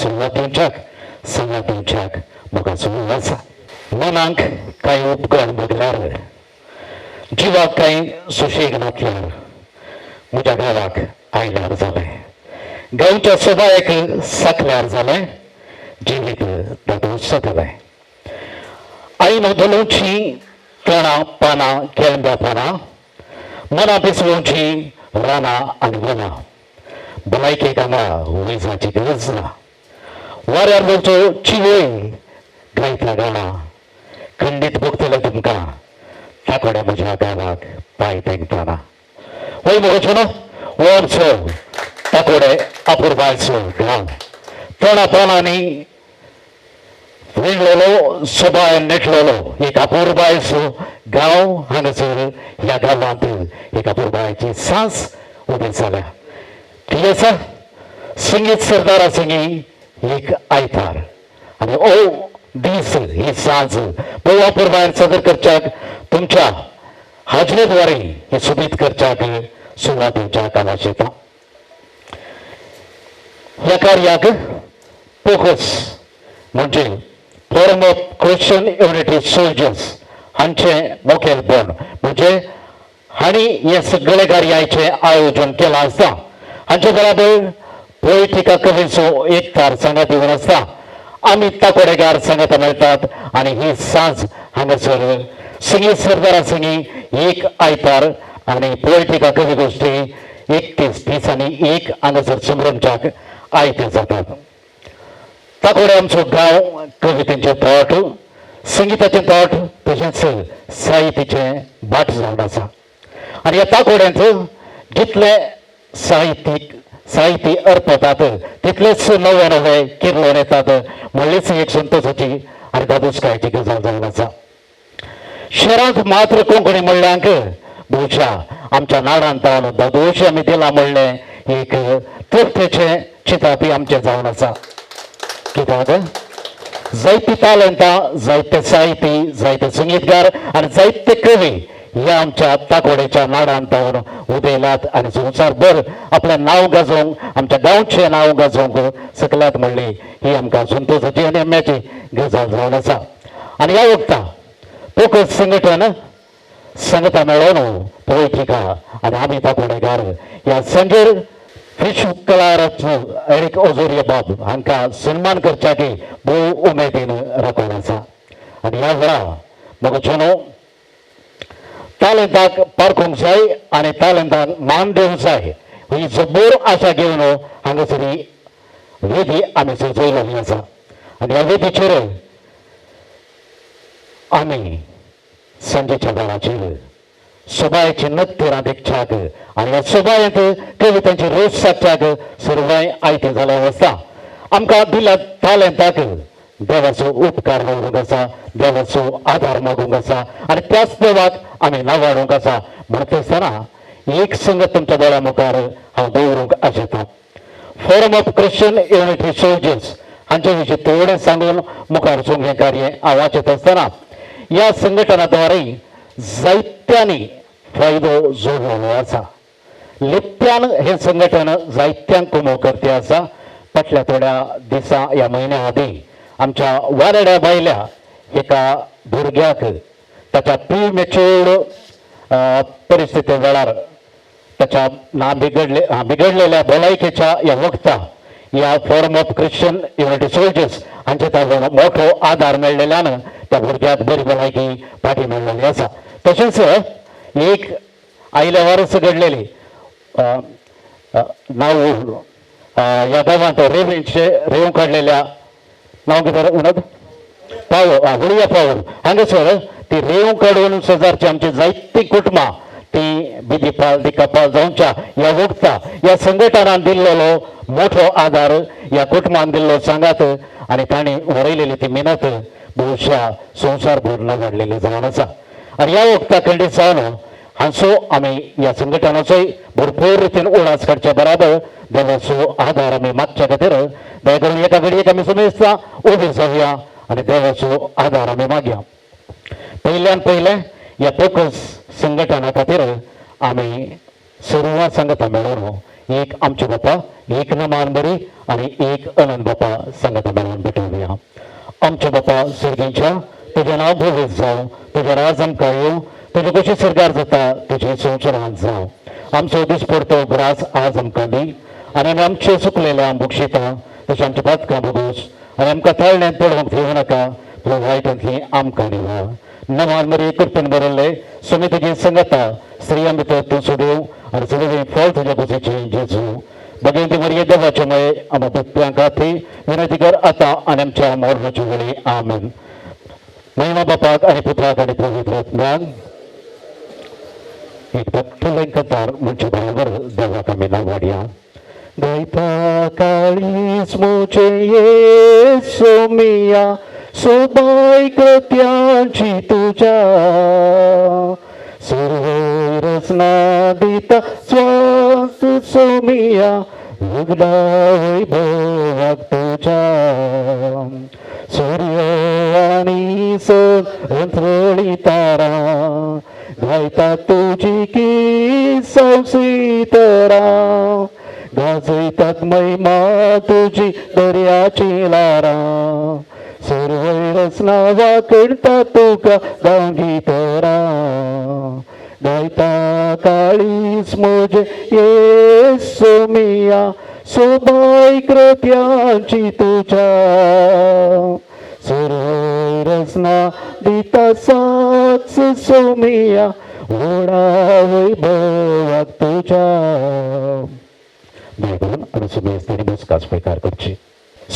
मेळाव्याक संगातींच्याक म्हाका सुरू आसा. मनाक कांय उपगण भोगल्यार जिवाक कांय सुशेग नातल्यार म्हज्या गांवाक आयल्यार जालें. गांवच्या सोबायेक साकल्यार जालें. जिवीत दादोस जातलें. आईन धोलोवची तणां पानां केळंब्या पानां मना पिसलोवची रानां आनी वनां. भलायकेक हांगा विजाची गरज ना. वाऱ्यार वचो चिवय गायता गाणां. खंडीत भोगतले तुमकां ताकोड्या म्हज्या गांवाक पांय तेंकताना. वय मुगोचो हो आमचो ताकोडे अपुरबायचो गांव. तोंडा पानांनी विणलेलो सोबाय नेटलेलो एक अपुरबायचो गांव. हांगासर ह्या गांवांत एक अपुरबायची सांस उबी जाल्या. ती आसा संगीत सरदारा संगी एक आयतार. आनी ओ दीस ही सांज पळय अपुरबायन सदर करच्याक तुमच्या हाजरेद्वारे हे सुबीत करच्याक सुवातेच्या कामाक येता. ह्या कार्याक फोकस म्हणजे forum of Christian unity soldiers हांचे मुखेलपण म्हणजे हांणी हे सगळे कार्याचें आयोजन केलां आसता. हांचे बराबर पोयटिका कवीचो एक तार सांगात येवन आसता. आमी ताकोडेकार सांगात मेळटात आनी ही सांज हांगासर संगीत सरदारा संगी एक आयतार आनी पोयटिका कवी गोश्टी 31 दिसांनी एक हांगासर समरंजाक आयते जातात. ताकोडे आमचो गांव कवितेचे तोट संगीताचे तोट तशेंच साहित्याचे बाट जावन आसा. आनी ह्या ताकोड्यांत जितले साहित्य अर्पतात तितलेच नवे नवे किर्लोन येतात म्हणलेच एक संतोशाची आनी दादोसकायची गजाल जावन आसा. शहरांत मात्र कोंकणी म्हणल्यांक भुशा आमच्या नाडांत दादोश आमी दिला म्हणलें एक तृप्तेचें चितापी आमचें जावन आसा. कित्याक जायती तालंतां जायते साहिती जायते संगीतकार आनी जायते कवी ह्या आमच्या ताकोडेच्या नाडांत उदेलात आनी संवसारभर आपलें नांव गाजोवंक आमच्या गांवचें नांव गाजोवंक सकल्यात म्हणली ही आमकां संतोशाची आनी हेम्याची गजाल जावन आसा. आनी ह्या वखदा फोकस संघटन सांगता मेळोन पोयटिका आनी आमी ताकोडेकार ह्या संजेर विश्व कलारत्न एरिक ओझोरिया बाब हांकां सन्मान करच्याची भोव उमेदीन राखून आसा. आनी ह्या वेळा मोगोचेनो तालंताक पारखूंक जाय आनी तालंताक मान दिवंक जाय ही जबर आशा घेवन हांगासर ही वेदी आमी सजयलेली आसा. आनी ह्या वेदीचेर आमी सांजेच्या वेळाचेर सोबायेची नत्य रांदिकच्याक आनी ह्या सोबायेंत कवितांची रोस सादच्याक सर्वाय आयते जाल्ले आसता. आमकां दिल्या तालंताक देवाचो उपकार मागूंक आसा. देवाचो आदार मागूंक आसा आनी त्याच देवाक आमी नावाडूंक आसा. म्हणटा आसतना एक संगत तुमच्या दोळ्या मुखार हांव दवरूंक आशेता. Forum of Christian unity soldiers हांचे विशीं थोडें सांगून मुखार वचूंक हें कार्य हांव वाचत आसतना ह्या संघटनाद्वारे जायत्यांनी फायदो जोडलेलो आसा. लिप्प्यान हें संघटन जायत्यांक कुमो करते आसा. फाटल्या थोड्या दिसां ह्या म्हयन्या आदीं आमच्या वारड्या भायल्या एका भुरग्याक ताच्या प्रीमॅच्युअर्ड परिस्थिती वेळार ताच्या बिगडलेल्या भलायकेच्या ह्या वखदा ह्या forum of Christian unity soldiers हांचे ताजो मोठो आदार मेळ्ळेल्यान त्या भुरग्याक बरी भलायकी फाटी मेळ्ळेली आसा. तशेंच एक आयल्या वर्स घडलेली नांव ह्या गांवांत रेंव काडलेल्या नांव कितें म्हणत पावर हुडया पावर हांगासर ती रेंव काडून शेजारची आमची जायतीं कुटुंबां ती बिदिपाल दिकापाल जावच्या ह्या वखदा ह्या संघटनान दिल्लेलो मोठो आदार ह्या कुटुंबान दिल्लो सांगात आनी तांणी वरयलेली ती मेहनत भविष्या संवसारभर नागाडलेली जावन आसा. आनी ह्या वखदा खंडीत जावन हांचो आमी ह्या संघटनाचोय भरपूर रितीन उडास काडच्या बराबर देवाचो आदार आमी मागच्या खातीर दया करून एका घडयेक आमी समेस्ता उबी जावया आनी देवाचो आदार आमी मागया. पयल्यान पयलें ह्या फोकस संघटना खातीर आमी सर्वां सांगता मेळून एक आमचे बाप्पा एक नमान बरी आणि एक अनंत बाप्पा संगता मेळून भेटूया. आमचे बाप्पा सर्गींच्या तुझे नाव भोगत जाव, तुझे राज आमकां येवं, तुझे कशी सरकार जाता तुझी संवसारांत जाव. आमचो दीस पडतो ग्रास आज आमकां दी आणि आमी आमचे चुकलेल्या बुगशिता तशें आमच्या पातकां भोगोस आणि आमकां ताळण्यांत पडोवंक दिवं नाका, तुवें वायटांतली आमकां निवळ. नमान मरी कृपेन बरयल्ले सुमी तुजी संगता स्त्रियां भितर तूं सोडूं आणि सगळें फळ तुज्या कुशीचें जेजू. भगवंती मरिये देवाचे मये आमच्या पित्र्यां खातीर विनंती कर आतां आनी आमच्या मरणाचे वेळी आमेन. महिमा बापाक आणि पुत्राक आणि पवित्र आत्म्याक. एक फुलें कतार म्हणजे बरोबर देवाक आमी नावाडया. गायता काळीस मोचे येसू मिया सोबाय कृत्यांची तुझ्या सर्व रचना दिता स्वास सोमिया युगदा वैभवाक तुझ्या. सूर्य आणि संत्रळी तारा गायता तुझी की संसितरा. गाजयतात महिमा तुझी दर्याची लारा. सर्व रचना वाकडता तुका गांगी तरा. गायता काळीस मोजे येसू मिया सोबाय कृत्यांची तुझ्या. सर्व रचना दिता साक्ष सोमिया व्हडा वैभवाक तुझ्या. देवान आणि सुमी आसतना बसका स्वीकार करची.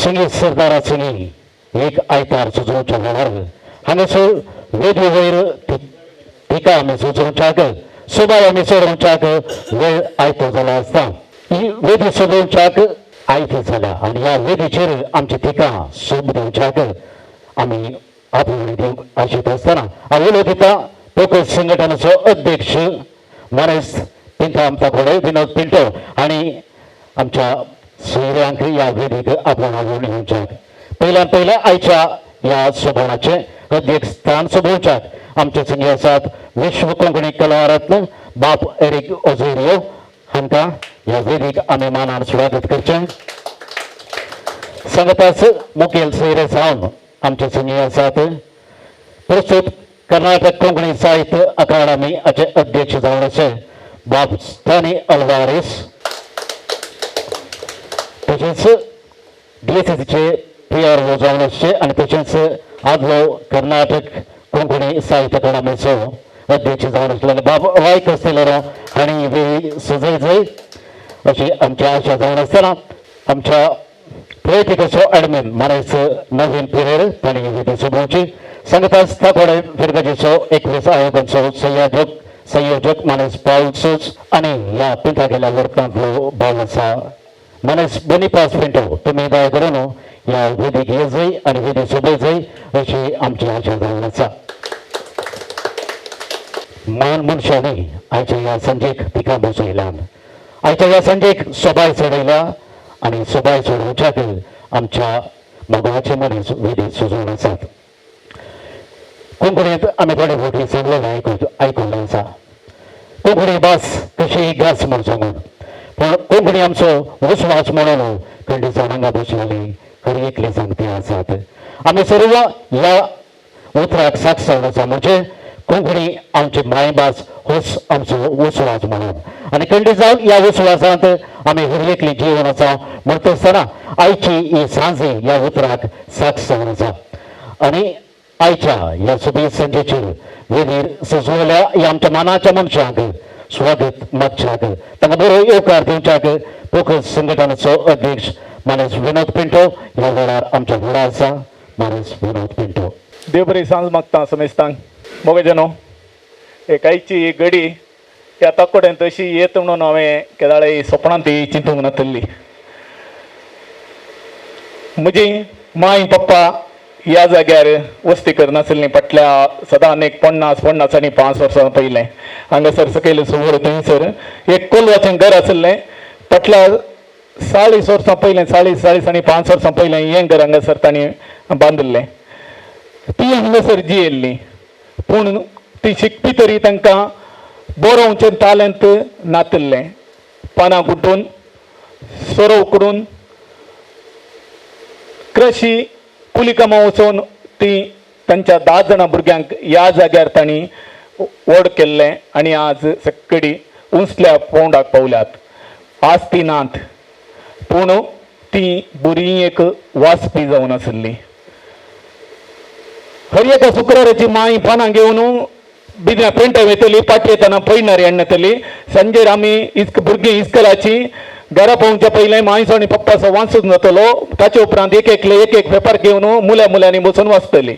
संगीत सरदारा संगी एक आयतार सुचोवच्या वेळार हांगासर वेदी वयर तिका आमी सुचोवच्याक सोबाय आमी सोडोवच्याक वेळ आयतो जाला आसता. ही वेदी सोदोवच्याक आयती जाल्या आणि ह्या वेदीचेर आमची तिका सोब दिवच्याक आमी आपोवणी दिवंक आशित आसतना हांव उलो दिता फोकस संघटनाचो अध्यक्ष मनेस पिंटो आमचा घोडे विनोद पिंटो आणि आमच्या सोयऱ्यांक ह्या वेदीक आपण आपोवणी दिवच्याक. पहिल्या आयच्या ह्या सोबणाचे अध्यक्ष स्थान सोबोवच्याक आमचे संगी आसात विश्व कोंकणी कला रत्न बाप एरिक ओझेरियो हांकां ह्या वेदीक आमी मानान स्वागत करचें. सांगताच मुखेल सोयरे जावन आमचे संगी आसात प्रस्तुत कर्नाटक कोंकणी साहित्य अकादमी हाचे अध्यक्ष जावन आसे बाब स्थानी अल्वारेस. तशेंच DSSचे PRO जावन आसचे आणि तशेंच आदलो कर्नाटक कोंकणी साहित्य अकादमीचो अध्यक्ष जावन आसलेले बाब वाय कस्तेलेरो हांणी वेळी सजय अशी आमची आशा जावन आसतना आमच्या पोलिटिकसो एडमिन मनेस नवीन पिरेर तांणी वेदी सोबोवची. सांगताच ताकोडे फिरगजेचो 21 आयोगाचो संयोजक मनेस पाऊल सूज आणि ह्या पिंटा गेल्या वर्गांतलो भाव आसा मनेस बोनिपास पिंटो. तुमी दया करून ह्या वेदीक ये जाय आणि वेदी सोबय जाय अशी आमची आशा जावन आसा. मान मनशांनी आयच्या ह्या संजेक तिका बसयल्यान आयच्या ह्या संजेक सोबाय चडयल्या आणि सोबाय चडोवच्याक आमच्या भगवाचे मनीस वेदीक सुजोवन आसात. कोंकणींत आमी थोडे फावटी सांगलेलें आयकल्लें आसा कोंकणी भास कशी घास म्हूण सांगून. पूण कोंकणी आमचो विस्वास म्हणून खंडी जाणांगा बसलेली खरी एकली सांगती आसात. आमी सर्व ह्या उतराक साक्षर आसा म्हणजे कोंकणी आमची मायभास होच आमचो विस्वास म्हणून आणि खंडी जावन ह्या विस्वासांत आमी खरी एकली जीवन आसा म्हणटा आसतना आयची ही सांजे ह्या उतराक साक्षर आसा. आणि आयच्या ह्या सुबीर संजेचेर वेदीर सजवल्या ह्या आमच्या मानाच्या मनशांक स्वागत मागच्याक तांकां बरो येवकार दिवच्याक फोकस संघटनाचो अध्यक्ष मनेस विनोद पिंटो ह्या वेळार आमच्या घरा आसा. मनेस विनोद पिंटो. देव बरी सांज मागता समेस्तांक मोगे जनो एक आयची गडी ह्या ताकोड्यांत अशी येत म्हणून हांवें केदाळे सपनांत ही चिंतूंक नासली. म्हजी माय पप्पा ह्या जाग्यार वस्ती करनासलीं फाटल्या सदां अनेक 50 आनी 5 वर्सां पयलें हांगासर सकयल समोर थंयसर एक कोलवाचें घर आसलें. फाटल्या 40 वर्सां पयलें 40 आनी 5 वर्सां पयलें हें घर हांगासर तांणी बांदलें. ती हांगासर जियेल्ली पूण ती शिकपी तरी तांकां बरोवचें टॅलंट नासलें. पानां कुटून सोरो उकडून कृषी कुली कामां वचून ती तांच्या 10 जाणां भुरग्यांक ह्या जाग्यार तांणी व्हड केल्लें आनी आज सक्कडी उंचल्या पोंडाक पावल्यात। आज ती नात पूण ती बरी एक वाचपी जावन आसली। हर एका शुक्राराची माई पानां घेवन बिद्या पेंटा वयतली, पाटी येताना पळयणारी हाडतली। सांजेर आमी भुरगीं इस्कलाची घरा पावच्या पयलें मायसो आनी पप्पासो वाचून जातलो, ताचे उपरांत एक एक पेपर घेवन मुल्या मुल्यांनी बसून वाचतली।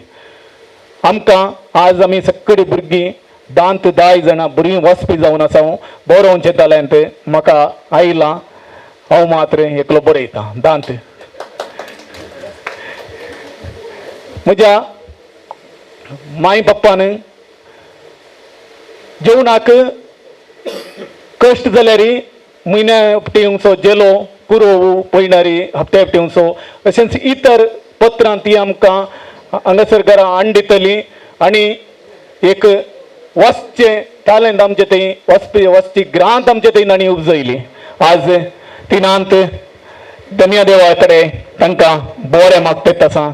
आमकां आज आमी सक्कडी भुरगीं 10 जाणां बरी वाचपी जावन आसा। बरोवचें जाल्यार म्हाका आयलां, हांव मात्र एकलो बरयतां 10। म्हज्या माय पप्पान जेवणाक कश्ट जाल्यार म्हयन्या उपटेवंचो जेलो कुरो पळयणारी हप्त्या उपटेवंचो अशेंच इतर पत्रां ती आमकां हांगासर घरा हाडून दितली आनी एक वाचचें टॅलंट आमचे थंय वाचची ग्रांत आमचे थंय तांणी उपजयली। आज तिनांत धन्य देवा कडेन तांकां बरें मागता आसा,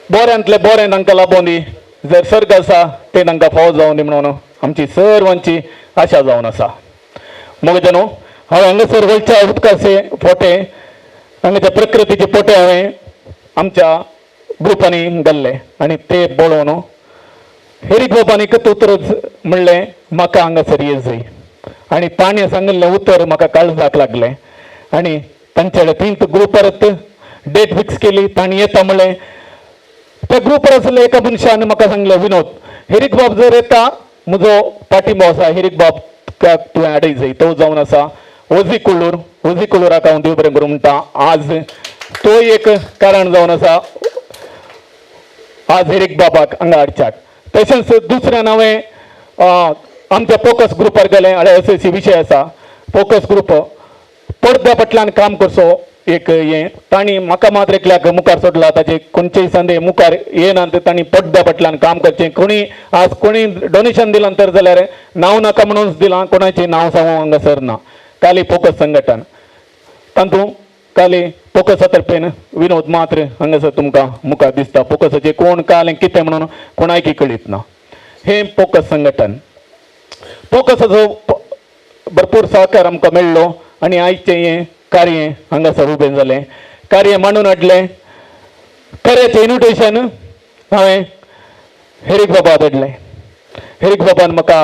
बऱ्यांतले बरें तांकां लाबोवन दी, जर सर्ग आसा ते तांकां फावो जावन दी म्हणून आमची सर्वांची आशा जावन आसा। मोगजानो, हांवें हांगासर वयच्या उदकाचे फोटे हांगाच्या प्रकृतीचे फोटे हांवें आमच्या ग्रुपांनी घाल्ले आनी ते पळोवन हेरीक बाबांनी एकच उतर म्हणलें, म्हाका हांगासर ये जाय। आनी ताणें सांगिल्लें उतर म्हाका काळजाक लागलें आनी तांचे कडेन 3 ग्रुप परत डेट फिक्स केली। ताणी येता म्हणलें, त्या ग्रुपार आसले एका मनशान म्हाका सांगलें, विनोद हेरीक बाब जर येता म्हजो पाठिंबो आसा, हेरीक बाब तुवें हाडय जाय। तो जावन आसा ओजी कुळूराक हांव देव बरें करूं म्हणटा। आज तो एक कारण जावन आसा आज हेरीक बाबाक हांगा हाडच्याक। तशेंच दुसऱ्यान हांवें आमच्या फोकस ग्रुपार गेलें, असे विशय आसा फोकस ग्रुप पडद्या फाटल्यान काम करचो एक हें। तांणी म्हाका मात्र एकल्याक मुखार सोडला, ताचे खंयचेय संदे मुखार येना, तांणी पडद्या फाटल्यान काम करचें। कोणी डोनेशन दिलां तर जाल्यार नांव नाका म्हणूनच दिलां, कोणाचें नांव सांगूंक हांगासर ना। काली फोकस संघटन तातूंत काली फोकसा तर्फेन विनोद मात्र हांगासर तुमकां मुखार दिसता। फोकसाचें कोण कालें कितें म्हणून कोणायकी कळीत ना। हें फोकस संघटन, फोकसाचो भरपूर सहकार आमकां मेळ्ळो आनी आयचें हें कार्य हांगासर उबें जालें। कार्य मांडून हाडलें। कार्याचें इन्विटेशन हांवें हेरीक बाबा धाडलें। हेरीक बाबान म्हाका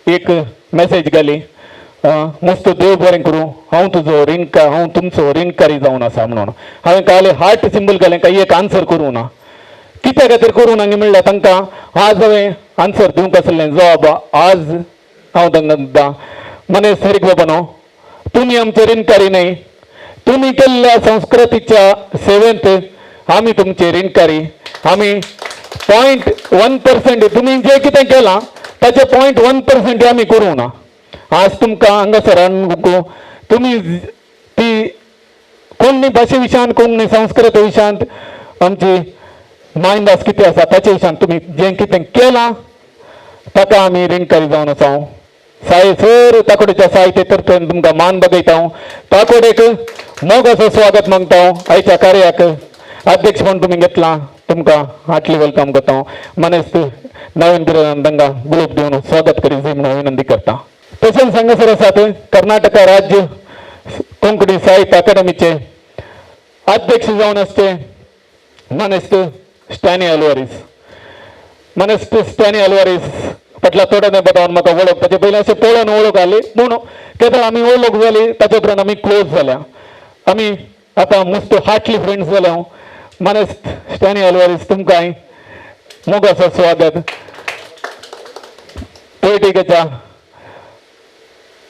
एक मॅसेज घाली, मस्त देव बरें करूं, हांव तुमचो ऋणकारी जावन आसा म्हणून। हांवें काले हार्ट सिंबल घालें, काही एक आन्सर करूं ना। कित्या खातीर करूं ना म्हणल्यार तांकां आज हांवें आन्सर दिवंक आसलें जवाब आज हांव तांकां दिता। मनेस हेरीक बाबानो, तुम्ही आमचे ऋणकारी नाही, तुम्ही केलेल्या संस्कृतीच्या सेवेंत आम्ही तुमचे ऋणकारी। आम्ही 0.1% तुम्ही जे कितें केलां ताचे 0.1% आम्ही करूं ना। आज तुमकां हांगासर हाडून तुमी ती कोंकणी भाशे विशयान कोंकणी संस्कृती विशयांत आमची मायंदास कितें आसा ताचे विशयान तुमी जें कितें केलां ताका आमी ऋणकारी जावन आसा। सर ताकोडेच्या साहित्य तर्फेन तुमकां मान बगयता। ताकोडेक मोग असो स्वागत मागता। आयच्या कार्याक अध्यक्ष म्हणून तुमी घेतला, तुमकां हार्टली वेलकम करता। मनेस्त नवीन बिरान तांकां गुलाब दिवन स्वागत करी जाय म्हणून विनंती करता। तशेंच हांगासर आसात कर्नाटका राज्य कोंकणी साहित्य अकादमीचे अध्यक्ष जावन आसचे मनेस्त स्टॅनी अल्वारीस फाटल्या थोड्या नेपथ्यान म्हाका वळख, ताचे पयलीं अशें पळोवन वळख आली पूण केन्ना आमी वळख जाली ताचे उपरांत आमी क्लोज जाल्या। आमी आतां मस्त हार्टली फ्रेंड्स जाल्या। मनेस्त स्टॅनी अल्वारीस तुमकां मोगाचो स्वागत। पोलिटिकेच्या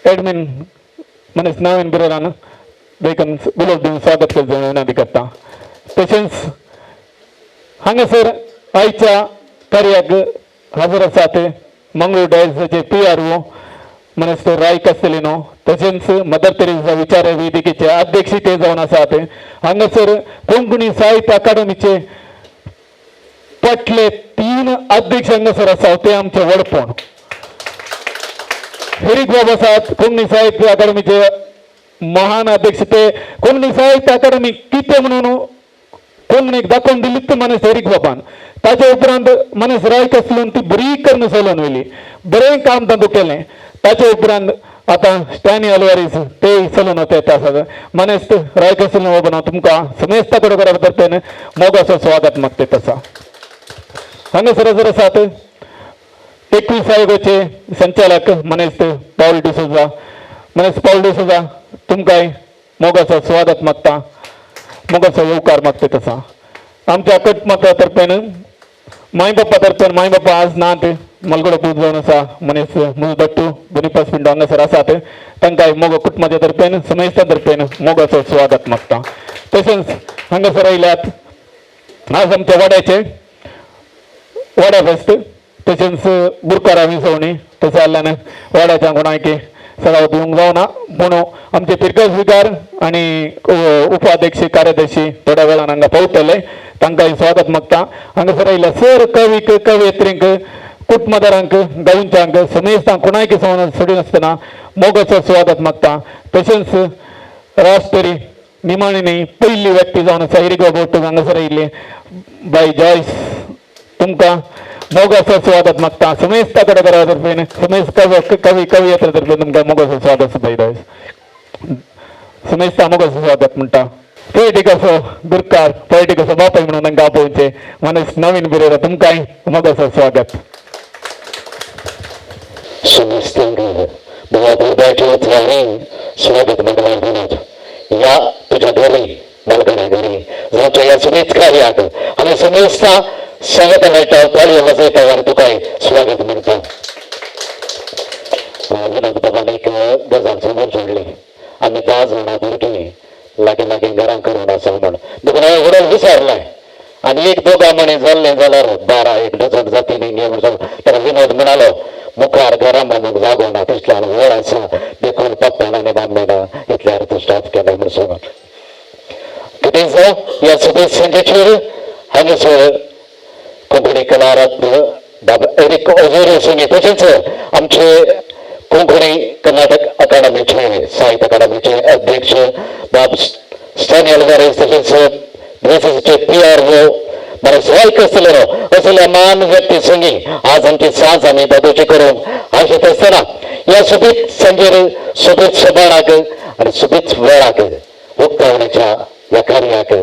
एडमिन मनेस्त नवीन बिरान देखून गुलाब दिवन स्वागत करचें विनंती करता। तशेंच हांगासर आयच्या कार्याक हजर आसात मंगळूर डायसेचे PRO मनेस्त राय कास्तेलिनो, तशेंच मदर तेरेसा विचार वेदिकेचे अध्यक्ष ते जावन आसात। हांगासर कोंकणी साहित्य अकादमीचे फाटले 3 अध्यक्ष हांगासर आसा ते आमचे वडपण हेरीक बाब आसात कोंकणी साहित्य अकादमीचे महान अध्यक्ष ते कोणी साहित्य अकादमी किती म्हणून कोण एक दाखवून दिली तर मनेस एरिक बापान ताच्या उपरांत मनेस राय कसलून ती बरी करणं सोलन वयली बरें काम तांतू केलें ताच्या उपरांत आता स्टॅनी अल्वारीस ते चलून होते त्या मनेस राय कसलून वबना तुमकां समेस्ता कडे तर्फेन मोगाचो स्वागत मागते तसा हांगासर जर आसात 21 आयोगाचे संचालक मनेस पाऊल डिसोजा तुमकां मोगाचो स्वागत मागता मोगाचो येवकार मागता तसा आमच्या कटमाता तर्फेन माय बाप्पा तर्फेन माय बाप्पा आज नात मलगडो पूज जावन आसा मनीस मुजदट्टू दोनीपास पिंडो हांगासर आसात तांकां मोग कुटुंबाच्या तर्फेन समेस्ता तर्फेन मोगाचो स्वागत मागता तशेंच हांगासर आयल्यात आज आमच्या वाड्या फेस्त तशेंच बुरकारा विसवणी तशें जाल्ल्यान वाड्याच्या गुणायके सगळा दिवंक जावना पूण आमचे पिरकस विकार आणि उपाध्यक्ष कार्याध्यक्षी थोड्या वेळान हांगा पावतले तांकांय स्वागत मागता हांगासर आयल्या सर कवीक कवयित्रींक कुटुंबदारांक गांवच्यांक समेस्तांक कोणायक सोडून आसतना मोगाचो स्वागत मागता तशेंच राष्ट्री निमाणीनी पयली व्यक्ती जावन आसा इरिगो बोट हांगासर आयिल्ली बाय जॉयस तुमकां मोगाचो स्वागत मागता समेस्ता कडे तर्फेन समेस्त कवयित्री तर्फेन तुमकां मोगाचो स्वागत सुद्दां समेस्ता मोगाचो स्वागत म्हणटा पोलिटिकसो गुरकार पोलिटिकसो बापाय म्हणून तांकां आपोवचे मनीस नवीन बिरेर तुमकांय मोगाचो स्वागत समेस्तांक भुरग्याच्या उतरांनी स्वागत मंगळार दिनात या तुझ्या घरी मलगड्या घरी जावच्या ह्या समेस्त कार्याक आमी समेस्ता स्वागत मेळटा ताळयो वाजयता आनी तुकाय स्वागत म्हणटा विनोद बाबान एक गजाल समोर जोडली आमी 10 जाणां भुरगीं लागीं घरां करून आसा म्हण देखून हांवें उडोवन विचारलें आनी एक दोगां म्हणे जाल्लें जाल्यार 12 डझन जातींनी घे म्हणून तेन्ना विनोद म्हणालो मुखार घरां बांदूंक जागो ना तितल्यान व्हड आसा देखून पप्पान आनी बांदलें इतल्यार तूं स्टॉप केलें म्हूण सांगून कितें ह्या सगळ्या संघाचेर हांगासर कोंकणी कलारत्न एरिक ओझोरे संघ तशेंच आमचे कोंकणी कर्नाटक अकादमीचे साहित्य अकादमीचे अध्यक्ष बाब स्टॅनी अल्वारेस तशेंच देसाचे PRO बरें स्वायक असलेल्या मान व्यक्ती संगी आज आमची सांज आमी दादोची करून आशेत आसतना ह्या सोबीत संजेर सोबीत सभाराक आनी सोबीत वेळाक उक्तावणीच्या ह्या कार्याक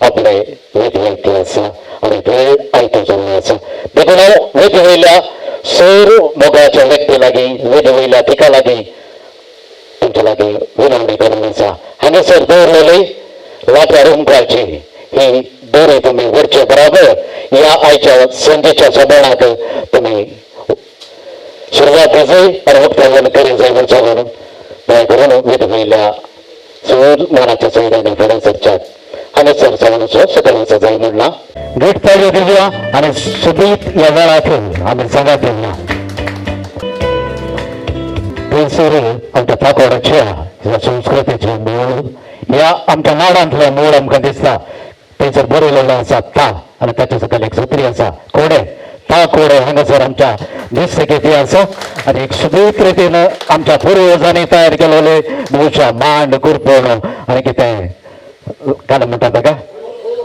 आपले वेद वैती आसा आनी वेळ आयतो जाल्लो आसा देखून हांव वेद वयल्या सर मोगाच्या व्यक्ती लागीं वेद वयल्या तिका लागीं तुमच्या लागीं विनवणी करून आसा हांगासर दवरलेली लाट्या रुमकाची ही दोरी तुमी व्हरचे बराबर ह्या आयच्या संजेच्या सभाराक तुमी सुरवात दिजय आनी उक्तावण करी जाय म्हूण सांगून दया करून वेद वयल्या सर मनाच्या सैरांनी फुडें सरच्यात हांगासर जावनचो सकलांचो जाय म्हणला भेट ताळयो दिवया आनी सोबीत ह्या वेळाक आमी सांगात येवया थंयसर आमच्या पाकोडाच्या ह्या संस्कृतीचे मूळ ह्या आमच्या नाडांतले मूळ आमकां दिसता थंयसर बरयलेलो आसा ता आनी ताचे सकयल एक सुत्री आसा कोडे ता कोडे हांगासर आमच्या दिसतके इतिहास आनी एक सुबीत रितीन आमच्या पुर्वजांनी तयार केलेले बहुशा मांड कुरपण आनी कितें काय म्हणटा ताका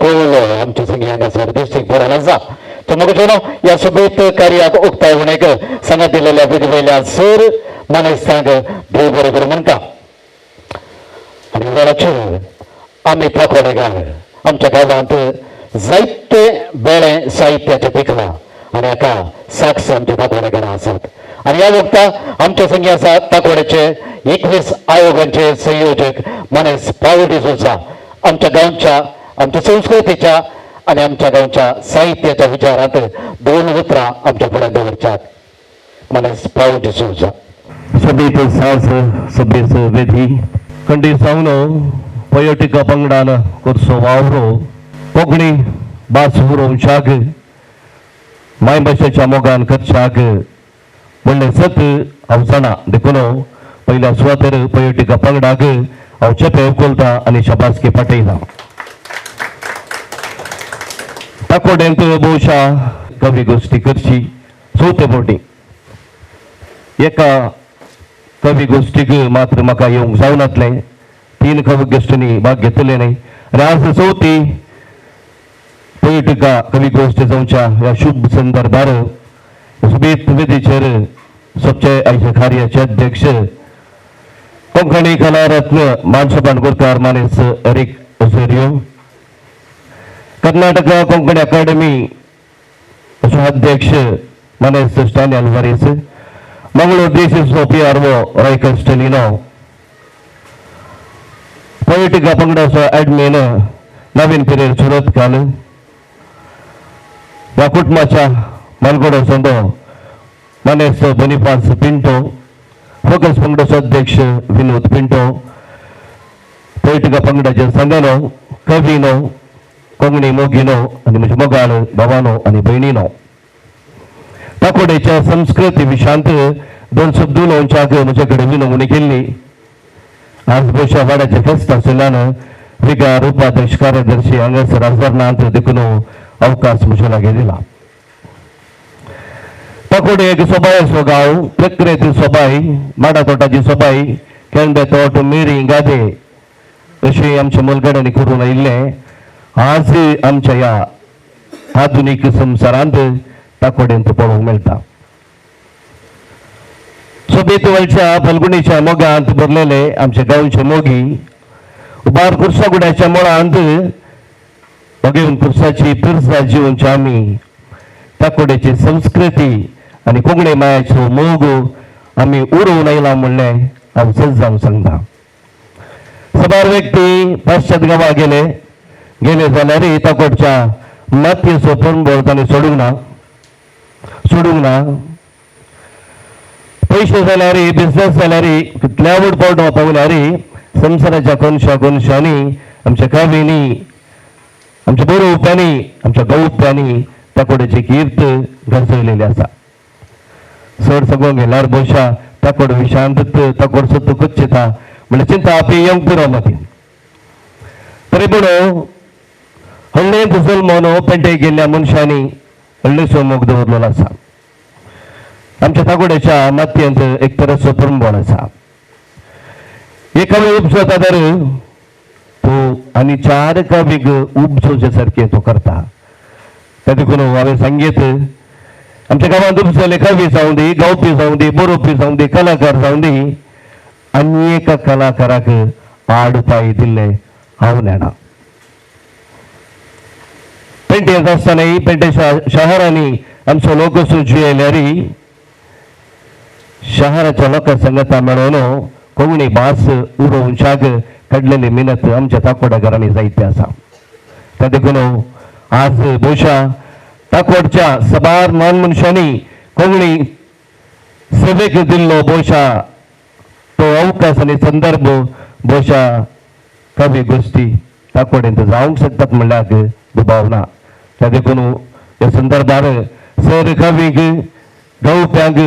पळलो आमच्या संगी हांगासर दिश्टीक बरोवन आसा चमकचो ह्या सोबीत कार्याक उक्तावणेक सांगात दिलेल्या विधी वयल्या सर मनेस्तांक देव बरें करूं म्हणटा आनी वेळाचेर आमी पाकोडेकार आमच्या गांवांत जायते बेळे साहित्याचे पिकला आनी हाका साक्ष आमच्या पाकोडेकारां आसात आनी ह्या वक्ता आमच्या संगी आसा पाकोडेचे 21 आयोगांचे संयोजक मनेस पाऊल डिसोजा आमच्या गांवच्या आमच्या संस्कृतीच्या आणि आमच्या गांवच्या साहित्याच्या विचारांत 2 उतरां आमच्या फुड्यान दवरच्यात मनेस पाऊल डिसोजा सोबीत सास सोबीत वेधी खंडी सावन पर्यटका पंगडान करचो वावरो कोंकणी भास उरोवच्याक मायभाशेच्या मोगान करच्याक व्हडलें सत हांव जाणा देखून पयल्या सुवातेर पर्यटका पंगडाक हांव चेपे उखलता आनी शाबासकी पाठयता पाकोड्यांक भोवशा कवी गोश्टी करची चवथे फावटी एका कवी गोश्टीक मात्र म्हाका येवंक जावनातलें 3 कविगोष्ठींनी भाग घेतले नाही आणि आज 4थी पोएटिका कविगोष्टी जाऊच्या या शुभ संदर्भार सुबेत वेदीचेर सबचे आयचे कार्याचे अध्यक्ष कोंकणी कलारत्न मानसपान गोरकार मानेस एरिक ओसेरियो कर्नाटक कोंकणी अकादमी अध्यक्ष मानेस स्टॅनी अल्वारेस मंगळूर DCS PRO रायकर स्टेलिनो पोएटिका पंगडाचो ॲडमिन नवीन पिरेर सुरतकाल या कुटुंबाच्या मालगडो संदो मनेस बोनिफास पिंटो फोकस पंगडाचो अध्यक्ष विनोद पिंटो पोएटिका पंगडाचे संघानो कवीनो कोंकणी मोगिनो आणि म्हणजे मोगाळ भावानो आणि बहिणीनो ताकोडेच्या संस्कृती विशांत 2 शब्द उलोवच्याक म्हजे कडेन विनवणी केल्ली आज बोशा वाड्याचे फेस्त आशिल्ल्यान विकार उपाध्यक्ष कार्यदर्शी हांगासर आजरनांत देखून अवकाश म्हजे लागीं दिला ताकोडे एक सोबाय असो गांव प्रक्रियेची सोबाय माडा तोटाची सोबाय केंबे तोट मिरी गादे अशी आमच्या मुलगड्यांनी करून आयिल्ले आज आमच्या या आधुनिक संवसारांत ताकोडेंत पळोवंक मेळटा सोबीत वयच्या फल्गुणीच्या मोगांत भरलेले आमचे गांवचे मोगी उबार कुर्सागुड्याच्या मुळांत घेवन कुर्साची पिरसा जिवनच्या आमी ताकोडेची संस्कृती आणि कोंकणी मायाचो मोग आमी उडोवन आयला म्हणलें हांव सज्जावन सांगता सबार व्यक्ती पाश्चात गांवां गेले जाल्यारय ताकोडच्या मातयेचो परंबळ तांणी सोडूंक ना पैसे जाल्यारय बिझनेस जाल्यारय कितल्या आवड पावट पावल्यारय संवसाराच्या कोनशांनी आमच्या कावेनी आमच्या बरोवप्यांनी आमच्या गौप्यांनी ताकोडेची कीर्त घसरलेली आसा सर सगळो गेल्यार बोशा ताकोड विशांत ताकोड सत्तू कच्चिता म्हणजे चिंता आपली यंग पुरो मती तरी पूण हळ्ळेंत जल्मोन पेटे गेल्ल्या मनशांनी हळ्ळेचो मोग दवरलेलो आसा आमच्या ताकोडेच्या मातयेंत एक तरेचो परंबळ आसा एका वेळी उपसता तर तो आनी 4 कवीक उपसोवचे सारखे तो करता त्या देखून हांवें सांगीत आमच्या गांवांत उपसले कवी जावं दी गावपी जावं दी बरोवपी जावं दी कलाकार जावं दी आनी एका कलाकाराक आड पांय दिल्ले हांव नेना पेंटेंत आसतनाय पेंटे शहरांनी आमचो लोक सुजयल्यारी शहराच्या लोकां संगता मेळोन कोंकणी भास उडोवच्याक काडलेली मिनत आमच्या ताकोडेकारांनी जायते आसा त्या देखून आज बोशा ताकोडच्या सबार मान मनशांनी कोंकणी सेवेक दिल्लो बोशा तो अवकाश आनी संदर्भ बोशा कवी गोष्टी ताकोडेंत जावंक शकतात म्हणल्यार दुबाव ना त्या देखून ह्या संदर्भार सर कवीक गौप्यांक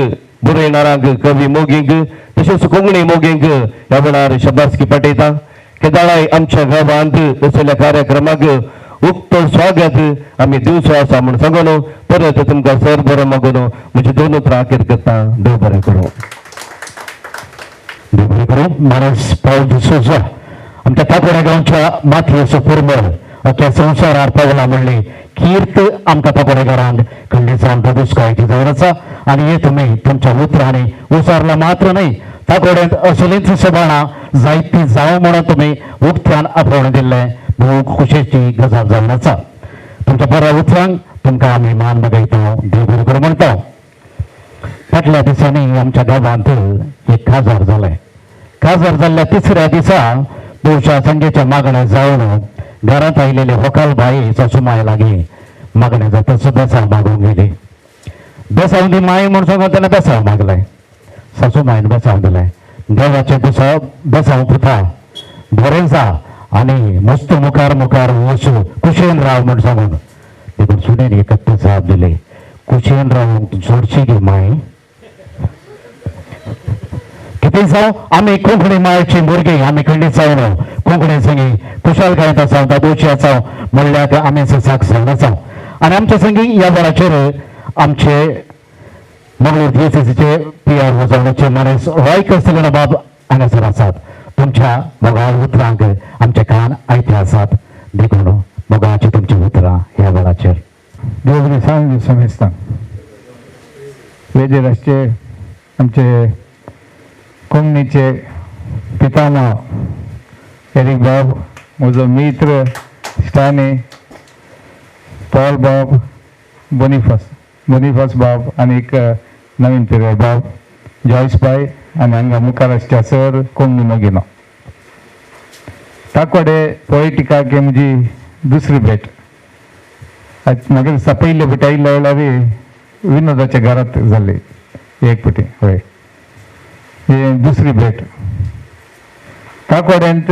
बरयणारांक कवी मोगींक तशेंच कोंकणी मोगींक ह्या वेळार शबासकी पाठयता केदाळाय आमच्या गांवांत असल्या कार्यक्रमाक उक्तो स्वागत आमी दिवचो आसा म्हूण सांगून परत तुमकां सर बरो मागून म्हजी 2 उतरां अखेर करता देव बरें करूं मानस पावल सोजा आमच्या ताकोडे गांवच्या मातयेचो परंबळ अख्या संवसारार पावला म्हणली कीर्त आमकां ताकोडेकारांक खंडीचांत दुस्काळची जावन आसा आनी हे तुमी तुमच्या उतरांनी उसारला मात्र न्हय ताकोडेंत असलींच सबाणां जायतीं जावं म्हणून तुमी उक्त्यान आपोवण दिल्लें भोव खोशयेची गजाल जावन आसा तुमच्या बऱ्या उतरांक तुमकां आमी मान बगयता देव बरें करूं म्हणटा फाटल्या दिसांनी आमच्या गांवांत एक काजार जालें काजार जाल्ल्या 3ऱ्या दिसा पोवच्या संगेच्या मागणें जावन घरांत आयिल्ले व्हंकल बाई सासूमाय लागीं मागणें जाता तसो बेसांव मागूंक गेली बेसांव दी माय म्हूण सांगून ताणें बेसांव मागलें सासूमायन बेसांव दिलें देवाचें दिसा बेसांव पुता बरें जा आनी मस्त मुखार वचूं कुशेन राव म्हूण सांगून देखून सुणेन एकच जाप दिली कुशेन रावंक जोडची गे माय कितें जावं आमी कोंकणी मायेची भुरगीं आमी खंडीत जावन कोंकणी संगी कुशळकायेंत आसा दाबोची आसा म्हणल्यार आमी साक सांगन आसा आनी आमचे संगी ह्या वेळाचेर आमचे मंगळूर DCSचे PRO जावण्याचे मनीस रायकर सिलेना बाब हांगासर आसात तुमच्या मोगाळ उतरांक आमचे कान इतिहासात देखून मोगाची तुमची उतरां ह्या वेळाचेर देवबरी सांग समेस्तान वेजेर आसचे आमचे कोंकणीचे पिता नांव एरीक बाब म्हजो मित्र स्टानी पॉल बाब बोनिफास बाब आनी एक नवीन पिराय बाब जॉयस बाय आनी हांगा मुखार आसच्या सर कोंकणी मोगिनो ताकोडे पोएटिकाक म्हजी दुसरी भेट म्हाका दिसता पयले भेट आयिल्ल्या वेळार विनोदाच्या घरांत जाल्ली एक पटी हय ही दुसरी भेट ताकोड्यांत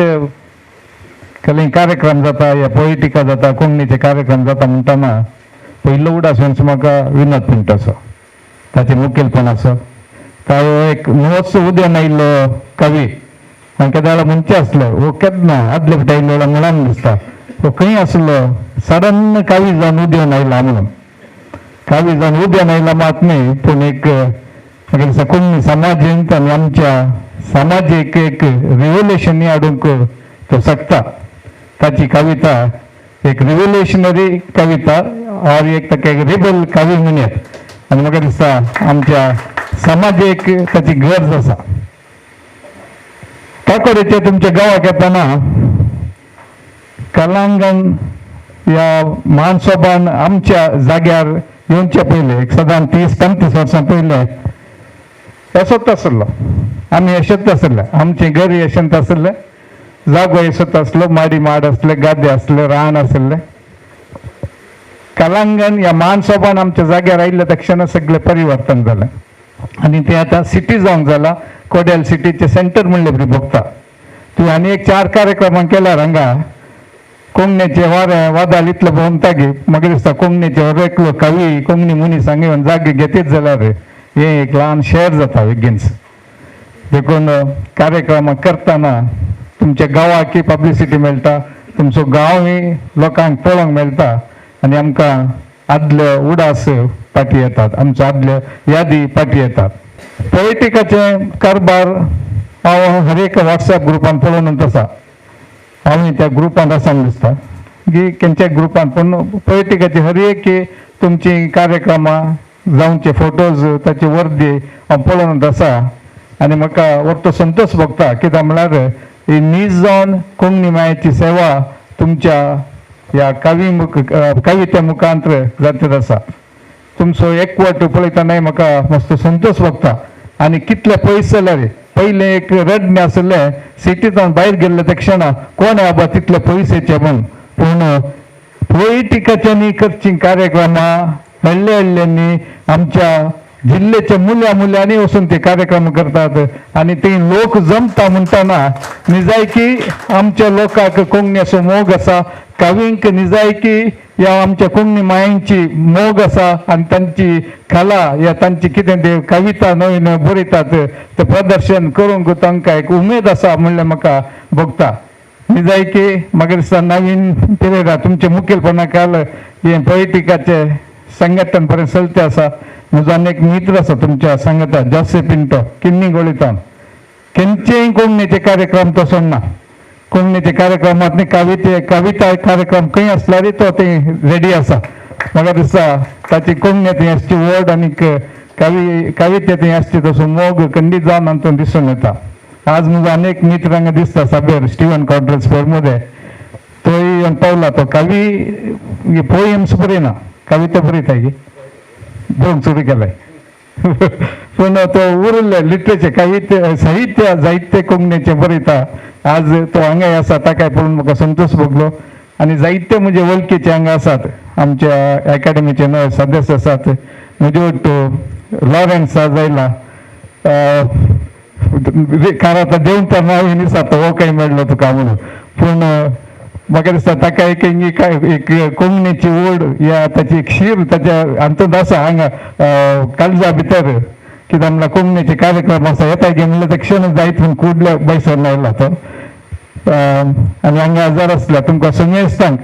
कसलेय कार्यक्रम जाता या पोएटिका जाता कोंकणीचे कार्यक्रम जाता म्हणटाना पयलो उडासून म्हाका विनोद पिंटोचो ताचे मुखेलपण आसो ताजो एक महोत्सव उद्यान आयिल्लो कवी आनी केन्ना जाल्यार म्हणचे आसलो वो केन्ना आदले फावटी आयिल्लो जाल्यार मुळान दिसता तो खंय आसलो सडन कावी जावन उद्यान आयला म्हणून कावी जावन उद्यान आयला मात न्ही पूण एक म्हाका दिसता कोंकणी समाजींत आनी आमच्या समाजीक एक रिव्होल्युशन हाडूंक तो शकता ताची कविता एक रिव्होल्युशनरी कविता और एक ताका एक रिबल कवी म्हणयात आनी म्हाका दिसता आमच्या समाजीक ताची गरज आसा काकोडेचे तुमच्या गांवाक येताना कलांगण ह्या महासोबान आमच्या जाग्यार येवचे पयले एक सदां 30-35 वर्सां पयले येसोत आसलो आमी येशत आसले आमचे घर येशंत आसले जागो येसत आसलो माडी माड आसले गादे आसले रान आसले कलांगण ह्या महासोबान आमच्या जाग्यार आयिल्ल्या तक्षण सगळें परिवर्तन जालें आनी तें आतां सिटी जावंक जाला कोडेल सिटीचे सेंटर म्हणले बरी भोगता तूं आनी एक 4 कार्यक्रमां केल्यार हांगा कोंकणीचे वादाल इतले भोंवतागी म्हाका दिसता कोंकणीचे एकलो कवी कोंकणी मनीस हांगा येवन जागे घेतीत जाल्यार हें एक ल्हान शेअर जाता बेगीनच देखून कार्यक्रम करतना तुमच्या गांवाकय पब्लिसिटी मेळटा तुमचो गांवय लोकांक पळोवंक मेळटा आनी आमकां आदले उडास फाटी येतात आमचो आदले यादी फाटी येतात पोएटिकाचे कारबार हांव हर एक वॉट्सॅप ग्रुपान पळोवनूच आसा हांव त्या ग्रुपान आसा दिसता की खंयच्या ग्रुपान पूण पोएटिकाची हर एक तुमची कार्यक्रमां जावचे फोटोज ताचे वर्दी हांव पळोवनूच आसा आनी म्हाका वरतो संतोश भोगता कित्याक म्हळ्यार ही नीज जावन कोंकणी मायेची सेवा तुमच्या ह्या कविते मुखांतर जातीत आसा तुमचो एकवट पळयतना म्हाका मस्त संतोष भोगता आनी कितले पयस जाल्यार पयलें एक रडणे आसले सिटींतल्यान भायर गेल्ले ते क्षणा कोण बाबा तितले पयशेचे म्हूण पूण पोएटिकाच्यांनी करची कार्यक्रमां हळ्ळ्यांनी आमच्या जिल्ल्याच्या मुल्यांनी वचून ते कार्यक्रम करतात आनी ते लोक जमता म्हणटाना निजायकी आमच्या लोकांक कोंकणीचो मोग आसा कवींक निजायकी ह्या आमच्या कोंकणी मायेंची मोग आसा आनी तांची कला या तांची कितें ते कविता नवी नवी बरयतात ते प्रदर्शन करूंक तांकां एक उमेद आसा म्हणलें म्हाका भोगता निजायकी म्हाका दिसता नवीन पिरेडा तुमचे मुखेलपणाखाल हे पोएटिकाचे संघटन पर्यंत चलते आसा म्हजो आनी एक मित्र आसा तुमच्या संघटान जोसेफ पिंटो किन्नी गोळितान खंयचेय कोंकणीचे कार्यक्रम तो सोडना कोंकणीचे कार्यक्रमांत न्ही कविता कार्यक्रम खंय आसल्यार तो ते रेडी आसा म्हाका दिसता ताची कोंकणी थंय आसची वर्ड आनी कविते थंय आसची तसो मोग खंडीत जावन आमचो दिसून येता आज म्हजो आनी एक मित्र हांगा दिसता साबेर स्टीवन कॉड्रेस फोर्मोदे तोय येवन पावला तो कवी पोएम्स बरयना कविता बरयता दोन सुरू केलाय पूण तो उरले लिटरेचर कविते साहित्य जायते कोंकणीचे बरयता आज तो हांगाय आसा ताकाय पळोवन म्हाका संतोष भोगलो आनी जायते म्हजे वळखीचे हांगा आसात आमच्या अकॅडमीचे नवे सदस्य आसात म्हजे वाटतो लॉरेन्स जायला कारण आतां देंवता नांव दिसा तो हो काही मेळ्ळो तुका म्हणून पूण म्हाका दिसता ताका एक कोंकणीची ओड या ताची एक शीर ताच्या हातूंत आसा हांगा काळजा भितर कित्याक म्हणल्यार कोंकणीचे कार्यक्रम आसा येता गे म्हणल्यार ते क्षण जायत म्हूण कुडल्या बैसोन आयला तो आनी हांगा हजर आसल्या तुमकां सगळें सांग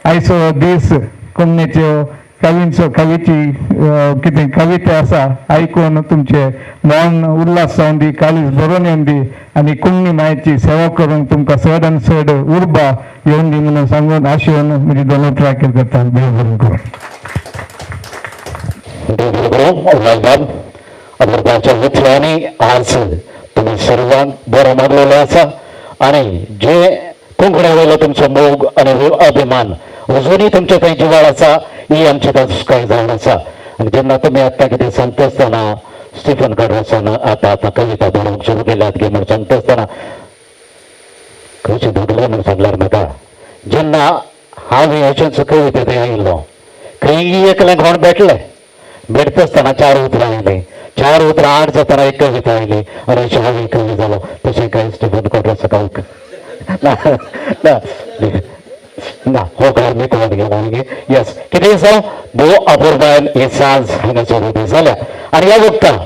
आयचो दीस कोंकणीच्यो कवीची कितें कविता आसा आयकून तुमचे मन उल्हास जावन दी, काळीज भरून येवन दी आनी कोंकणी मायेची सेवा करूंक तुमकां चड आनी चड उर्बा येवन दी म्हणून सांगून आशेवन म्हजी दोन उतरां करता. देव बरें करूं. धन्यवाद. अमृताच्या मित्रांनी आज तुम्ही सर्वांक बरं मागलेले आसा आणि जे कोंकणी वयलो तुमचो मोग आणि अभिमान अजुनूय तुमच्या थंय जिवाळ आसा ही आमची काय जावन आसा. आणि जेन्ना तुमी आतां कितें सांगता आसतना स्टिफन कार्डसन आतां कविता बरोवंक सुरू केल्यात गे म्हण सांगता आसतना खंयचे धुडले म्हण सांगल्यार म्हाका जेन्ना हांव अशेंच कविता थंय आयिल्लो खंय एकलें कोण भेटलें भेटता आसतना 4 उतरां आयलीं 4 उतरां 8 जाताना एक कविता आयली आनी अशें हांव कवी जालो तशें काय स्टिफन कार्डसन ना हो काय मी कोण घेवंक यस कितें जावं भोव अपुर्बायन ही सांज हांगासर उबी जाल्या. आनी ह्या वखदां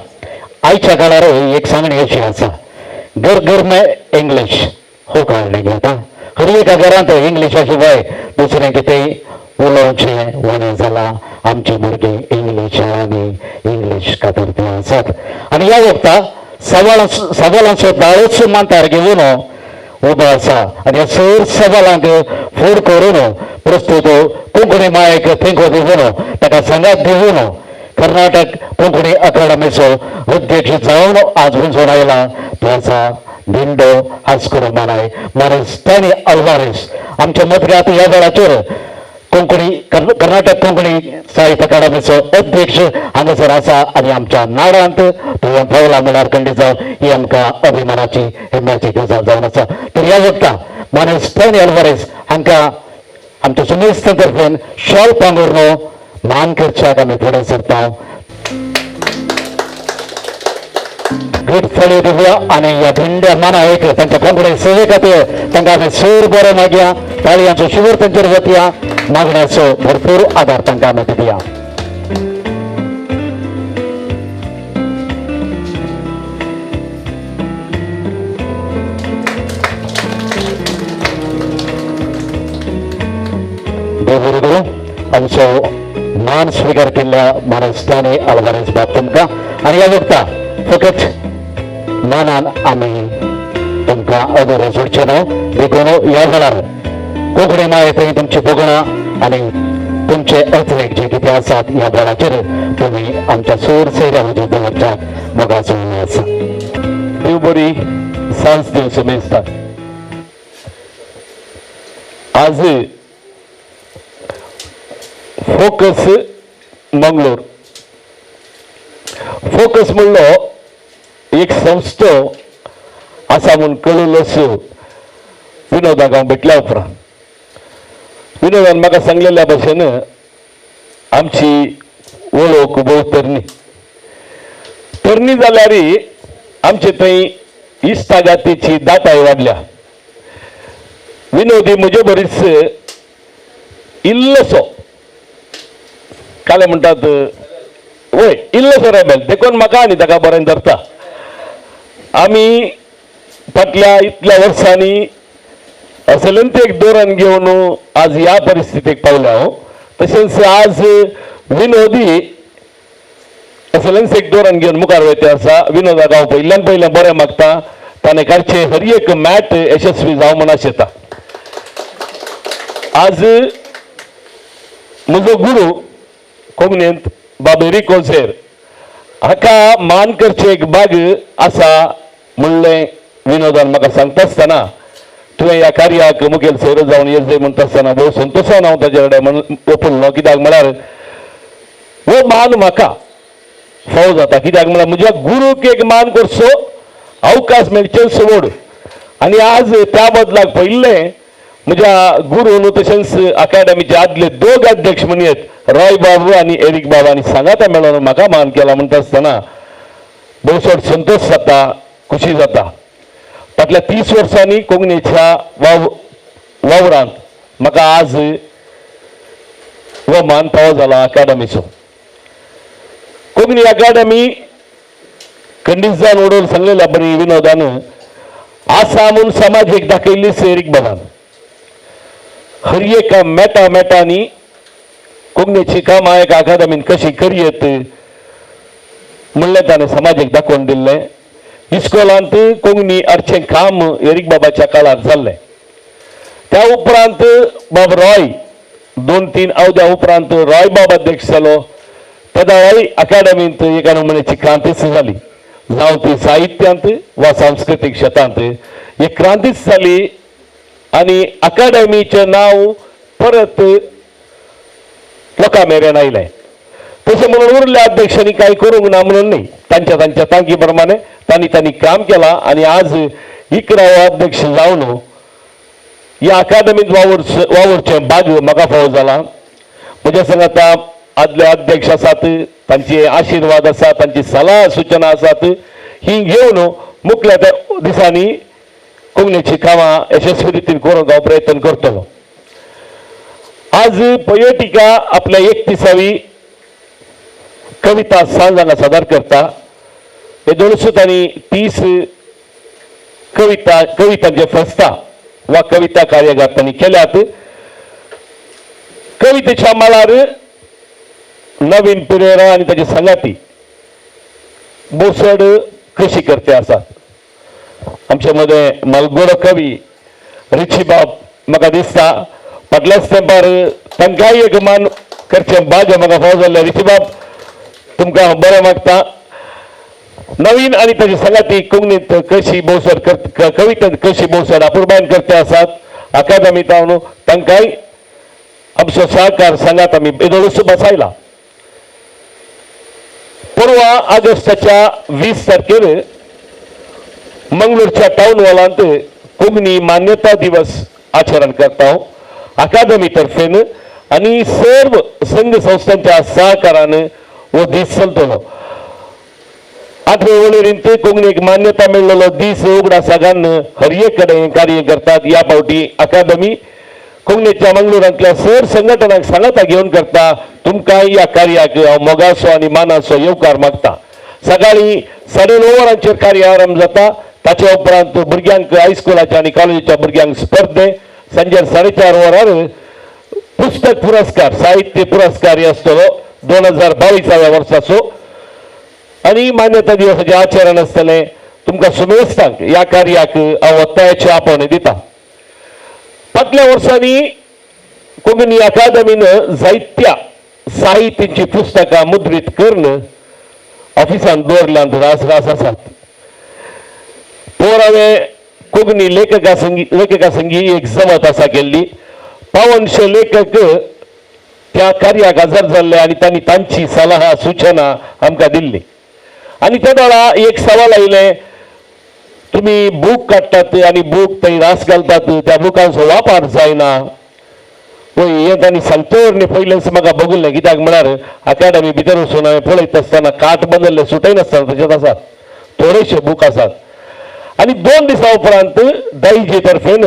आयच्या काळार एक सांगणी अशी आसा घर घर में इंग्लीश हो काळणे घेता हर एका घरांत इंग्लिशा शिवाय दुसरें कितेंय उलोवचें वणें जालां. आमची भुरगीं इंग्लीश शाळांनी इंग्लीश खातीर ते आसात. आनी ह्या वखदां सवालांचो दाळूच मांतार घेवन उबो आसा आनी ह्या सर सवालांक फूड करून प्रस्तुत कोंकणी मायेक तेंको दिवन ताका संगात दिवन कर्नाटक कोंकणी अकादमीचो अध्यक्ष जावन आज वचून आयला तो आसा दिंडो हास्कर मानाय मानस टॅनी अल्वारेस. आमच्या मदगांत ह्या वेळाचेर कोंकणी कर्नाटक कोंकणी साहित्य अकादमीचो अध्यक्ष हांगासर आसा आनी आमच्या नाडांत तुवें पावला म्हळ्यार खंडीत जावन ही आमकां अभिमानाची हेम्याची गजाल जावन आसा. तर ह्या वखदां मानस टॅनी अल्वारेस हांकां आमच्या सुमेस्त तर्फेन शॉल पांगुरनो मान करच्याक आमी फुडें सरता. भेट फळी दिवया आनी ह्या भिंड्या मानायक तांच्या कोंकणी सेवे खातीर तांकां आमी सर बरें मागया. ताळयांचो शिवर तांचेर वतया. मागण्याचो भरपूर आदार तांकां आमी दिवया. देव आमचो मान स्वीकार केल्ल्या मानस टॅनी अल्वारेस बाब तुमकां. आनी ह्या वखदां फकत मानान आमी तुमकां अदर सोडचें न्हू देखून ह्या वेळार कोंकणी माये थंय तुमची भोगणां आनी तुमचे एथलीट जे कितें आसात ह्या वेळाचेर तुमी आमच्या सूर सैऱ्या हाजेर दवरच्याक मोगाचो आसा. देव बरी सांज देव सुमेस्ता. आज फोकस मंगळूर फोकस म्हणलो एक संस्थो आसा म्हूण कळूनच विनोदाक हांव भेटल्या उपरांत विनोदान म्हाका सांगलेल्या भशेन आमची वळख भोव तरणी जाल्यारय आमचे थंय इश्टागातीची दाटाय वाडल्या. विनोदी म्हजे बरीच इल्लोसो काले म्हणटात वय इल्लोसो रेबेल देखून म्हाका आनी ताका बरें धरता. आमी फाटल्या इतल्या वर्सांनी असलेंत एक दोरण घेवन आज ह्या परिस्थितीक पावल्या. तशेंच आज विनोदी असलेंच एक दोरण घेवन मुखार वयते आसा. विनोदाक हांव पयल्यान बरें मागता. ताणें काडचे हर एक मॅट यशस्वी जावं म्हण आशेता. आज म्हजो गुरू कोंकणींत बाबेरी कोलसेर हाका मान करचे एक बाग आसा म्हणलें विनोदान म्हाका सांगता आसतना तुवें ह्या कार्याक मुखेल सोयरो जावन येतले म्हणटा आसतना भोव संतोशान हांव ताचे कडेन ओपुल्लो. कित्याक म्हळ्यार हो मान म्हाका फावो जाता. कित्याक म्हळ्यार म्हज्या गुरूक एक मान करचो अवकाश मेळचे सोड. आनी आज त्या बदलाक पयिल्लें म्हज्या गुरून तशेंच अकादमीचे आदले दोग अध्यक्ष म्हणयेत रॉय बाबू आनी एरिक बाबा आनी सांगाता मेळोन म्हाका मान केला म्हणटा आसतना भोव चड संतोश जाता खुशी जाता. फाटल्या 30 वर्सांनी कोंकणीच्या वावरांत म्हाका आज हो मान फावो जाला अकादमीचो. कोंकणी अकादमी खंडीत जावन उडोवन सांगलेल्या बरी विनोदान आसा म्हूण समाजीक दाखयल्ली एरिक बाबान हर एका मेटांनी कोंकणीची कामां एका अकादमीन कशी करियत म्हणलें ताणें समाजाक दाखोवन दिल्लें. इस्कॉलांत कोंकणी अर्चें काम एरीक बाबाच्या काळार जाल्लें. त्या उपरांत बाब रॉय 2-3 अवद्या उपरांत रॉय बाब अध्यक्ष जालो. तेदाय अकादमींत एका नमुन्याची क्रांतीच जाली, जावं ती साहित्यांत वा सांस्कृतीक क्षेत्रांत एक क्रांतीच जाली. आनी अकादमीचें नांव परत लोकां मेरेन आयलें. तशें म्हणून उरल्या अध्यक्षांनी कांय करूंक ना म्हणून न्ही, तांच्या तांकी प्रमाणे तांणी काम केलां. आनी आज 11वा अध्यक्ष जावन ह्या अकादमींत वावरचें भाग्य म्हाका फावो जाला. म्हज्या सांगाता आदले अध्यक्ष आसात, तांचे आशिर्वाद आसा, तांची सलाह सुचना आसात, ही घेवन मुखल्या त्या दिसांनी कोंकणीची कामां यशस्वी रितीन करूंक हांव प्रयत्न करतलो. आज पर्यटिका आपल्या 31वी कविता सांज हांगा सादर करता. हे 230 कवितांचे फस्ता वा कविता कार्यगार तांणी केल्यात. कवितेच्या माळार नवीन पिरेरा आनी ताचे संगाती बोसड कृषीकर्ते आसात. आमचे मदें मलगोडो कवी रिचीबाब म्हाका दिसता फाटल्याच तेंपार तांकांय एक मान करचें भाग्य म्हाका फावो जाल्लें. रिचीबाब तुमकां हांव बरें मागता. नवीन आनी ताचे संगाती कोंकणींत कशी बोसड कवितेंत कशी बोसड अपुरबायन करते आसात. अकादमींत हांव तांकांय आमचो सहकार सांगात आमी बेदोळूच बसयला. परवा ऑगस्टाच्या 20 तारखेर मंगळूरच्या टाउन हॉलांत कोंकणी मान्यता दिवस आचरण करता अकादमी तर्फेन आनी सर्व संघ संस्थांच्या सहकारान हो दीस चलतलो. 8वे वळेरींत कोंकणीक मान्यता मेळिल्लो दीस उगडा सागान हर एक कडेन कार्य करतात. ह्या फावटी अकादमी कोंकणीच्या मंगळुरांतल्या सर संघटनाक सांगाता घेवन करता. तुमकां ह्या कार्याक हांव मोगाचो आनी मानाचो येवकार मागता. सकाळीं 9:30 वरांचेर कार्य आरंभ जाता. ताच्या उपरांत भुरग्यांक हायस्कुलाच्या आनी कॉलेजीच्या भुरग्यांक स्पर्धे. सांजे 4:30 वरार पुस्तक पुरस्कार साहित्य पुरस्कार हे आसतलो 2022व्या वर्साचो आनी मान्यता दिवसाचें आचरण आसतलें. तुमकां सुमेस्तांक ह्या कार्याक हांव वत्तायाची आपवणी दिता. फाटल्या वर्सांनी कोंकणी अकादमीन जायत्या साहित्याची पुस्तकां मुद्रीत करून ऑफिसान दवरल्यांत रास आसात. पोरावे कोंकणी लेखका संगी एक जमत आसा केल्ली. 55 लेखक त्या कार्याक हजर जाल्ले आनी तांणी तांची सलाह सुचना आमकां दिल्ली. आनी त्या वेळा एक सवाल आयले, तुम्ही बूक काडटात आनी बूक थंय रास घालतात, त्या बुकांचो वापर जायना. हे तांणी सांगचे पयलेच म्हाका बगुल्लें. कित्याक म्हळ्यार अकादमी भितर वचून हांवें पळयत आसतना काट बंदल्ले सुटय नासतना तशेंच आसात, थोडेशे बूक आसात. आनी 2 दिसां उपरांत दाईजे तर्फेन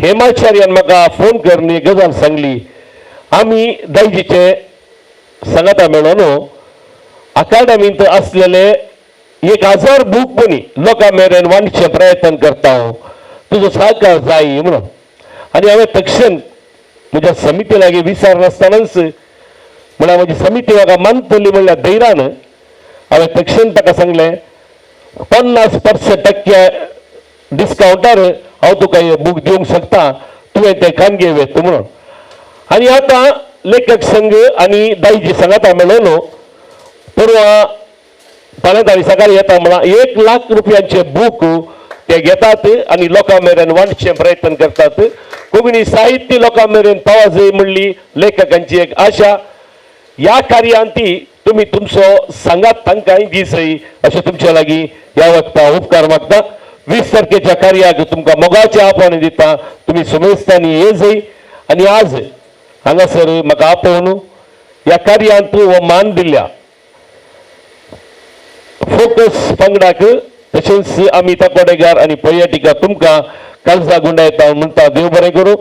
हेमाचार्यान म्हाका फोन करून एक गजाल सांगली. आमी दाईजीचे सांगाता मेळोन अकादमींत आसलेले 1000 बूक कोणी लोकां मेरेन वांटचे प्रयत्न करता. तुजो सहकार जाय म्हणून. आनी हांवें तक्षण म्हज्या समिती लागीं विचार नासतनाच म्हळ्यार म्हजी समिती म्हाका मानतली म्हणल्या धैर्यान हांवें तक्षण ताका सांगलें 50% डिस्कावंटार हांव तुका हे बूक दिवंक शकता, तुवें ते खानगे वेत म्हणून. आनी आतां लेखक संघ आनी दाईजी सांगाता मेळोन परवा फाल्यां तारीख सकाळीं येता म्हणल्यार 1 लाख रुपयांचे बूक ते घेतात आनी लोकां मेरेन वांटचे प्रयत्न करतात. कोंकणी साहित्य लोकां मेरेन पावा जाय म्हणली लेखकांची एक आशा. ह्या कार्यांती तुम्ही तुमचो सांगात तांकांय दिसय अशें तुमच्या लागीं ह्या वक्ता उपकार मागता. 20 तारखेच्या कार्याक तुमकां मोगाचें आपवणी दिता. तुमी सुमेस्तांनी येजय. आनी आज हांगासर म्हाका आपोवन ह्या कार्यांत हो मान दिल्ल्या फोकस पंगडाक तशेंच अमिता कोडेगार आनी पर्यटिका तुमकां काळजा गुंडायता म्हणटा देव बरें करूं.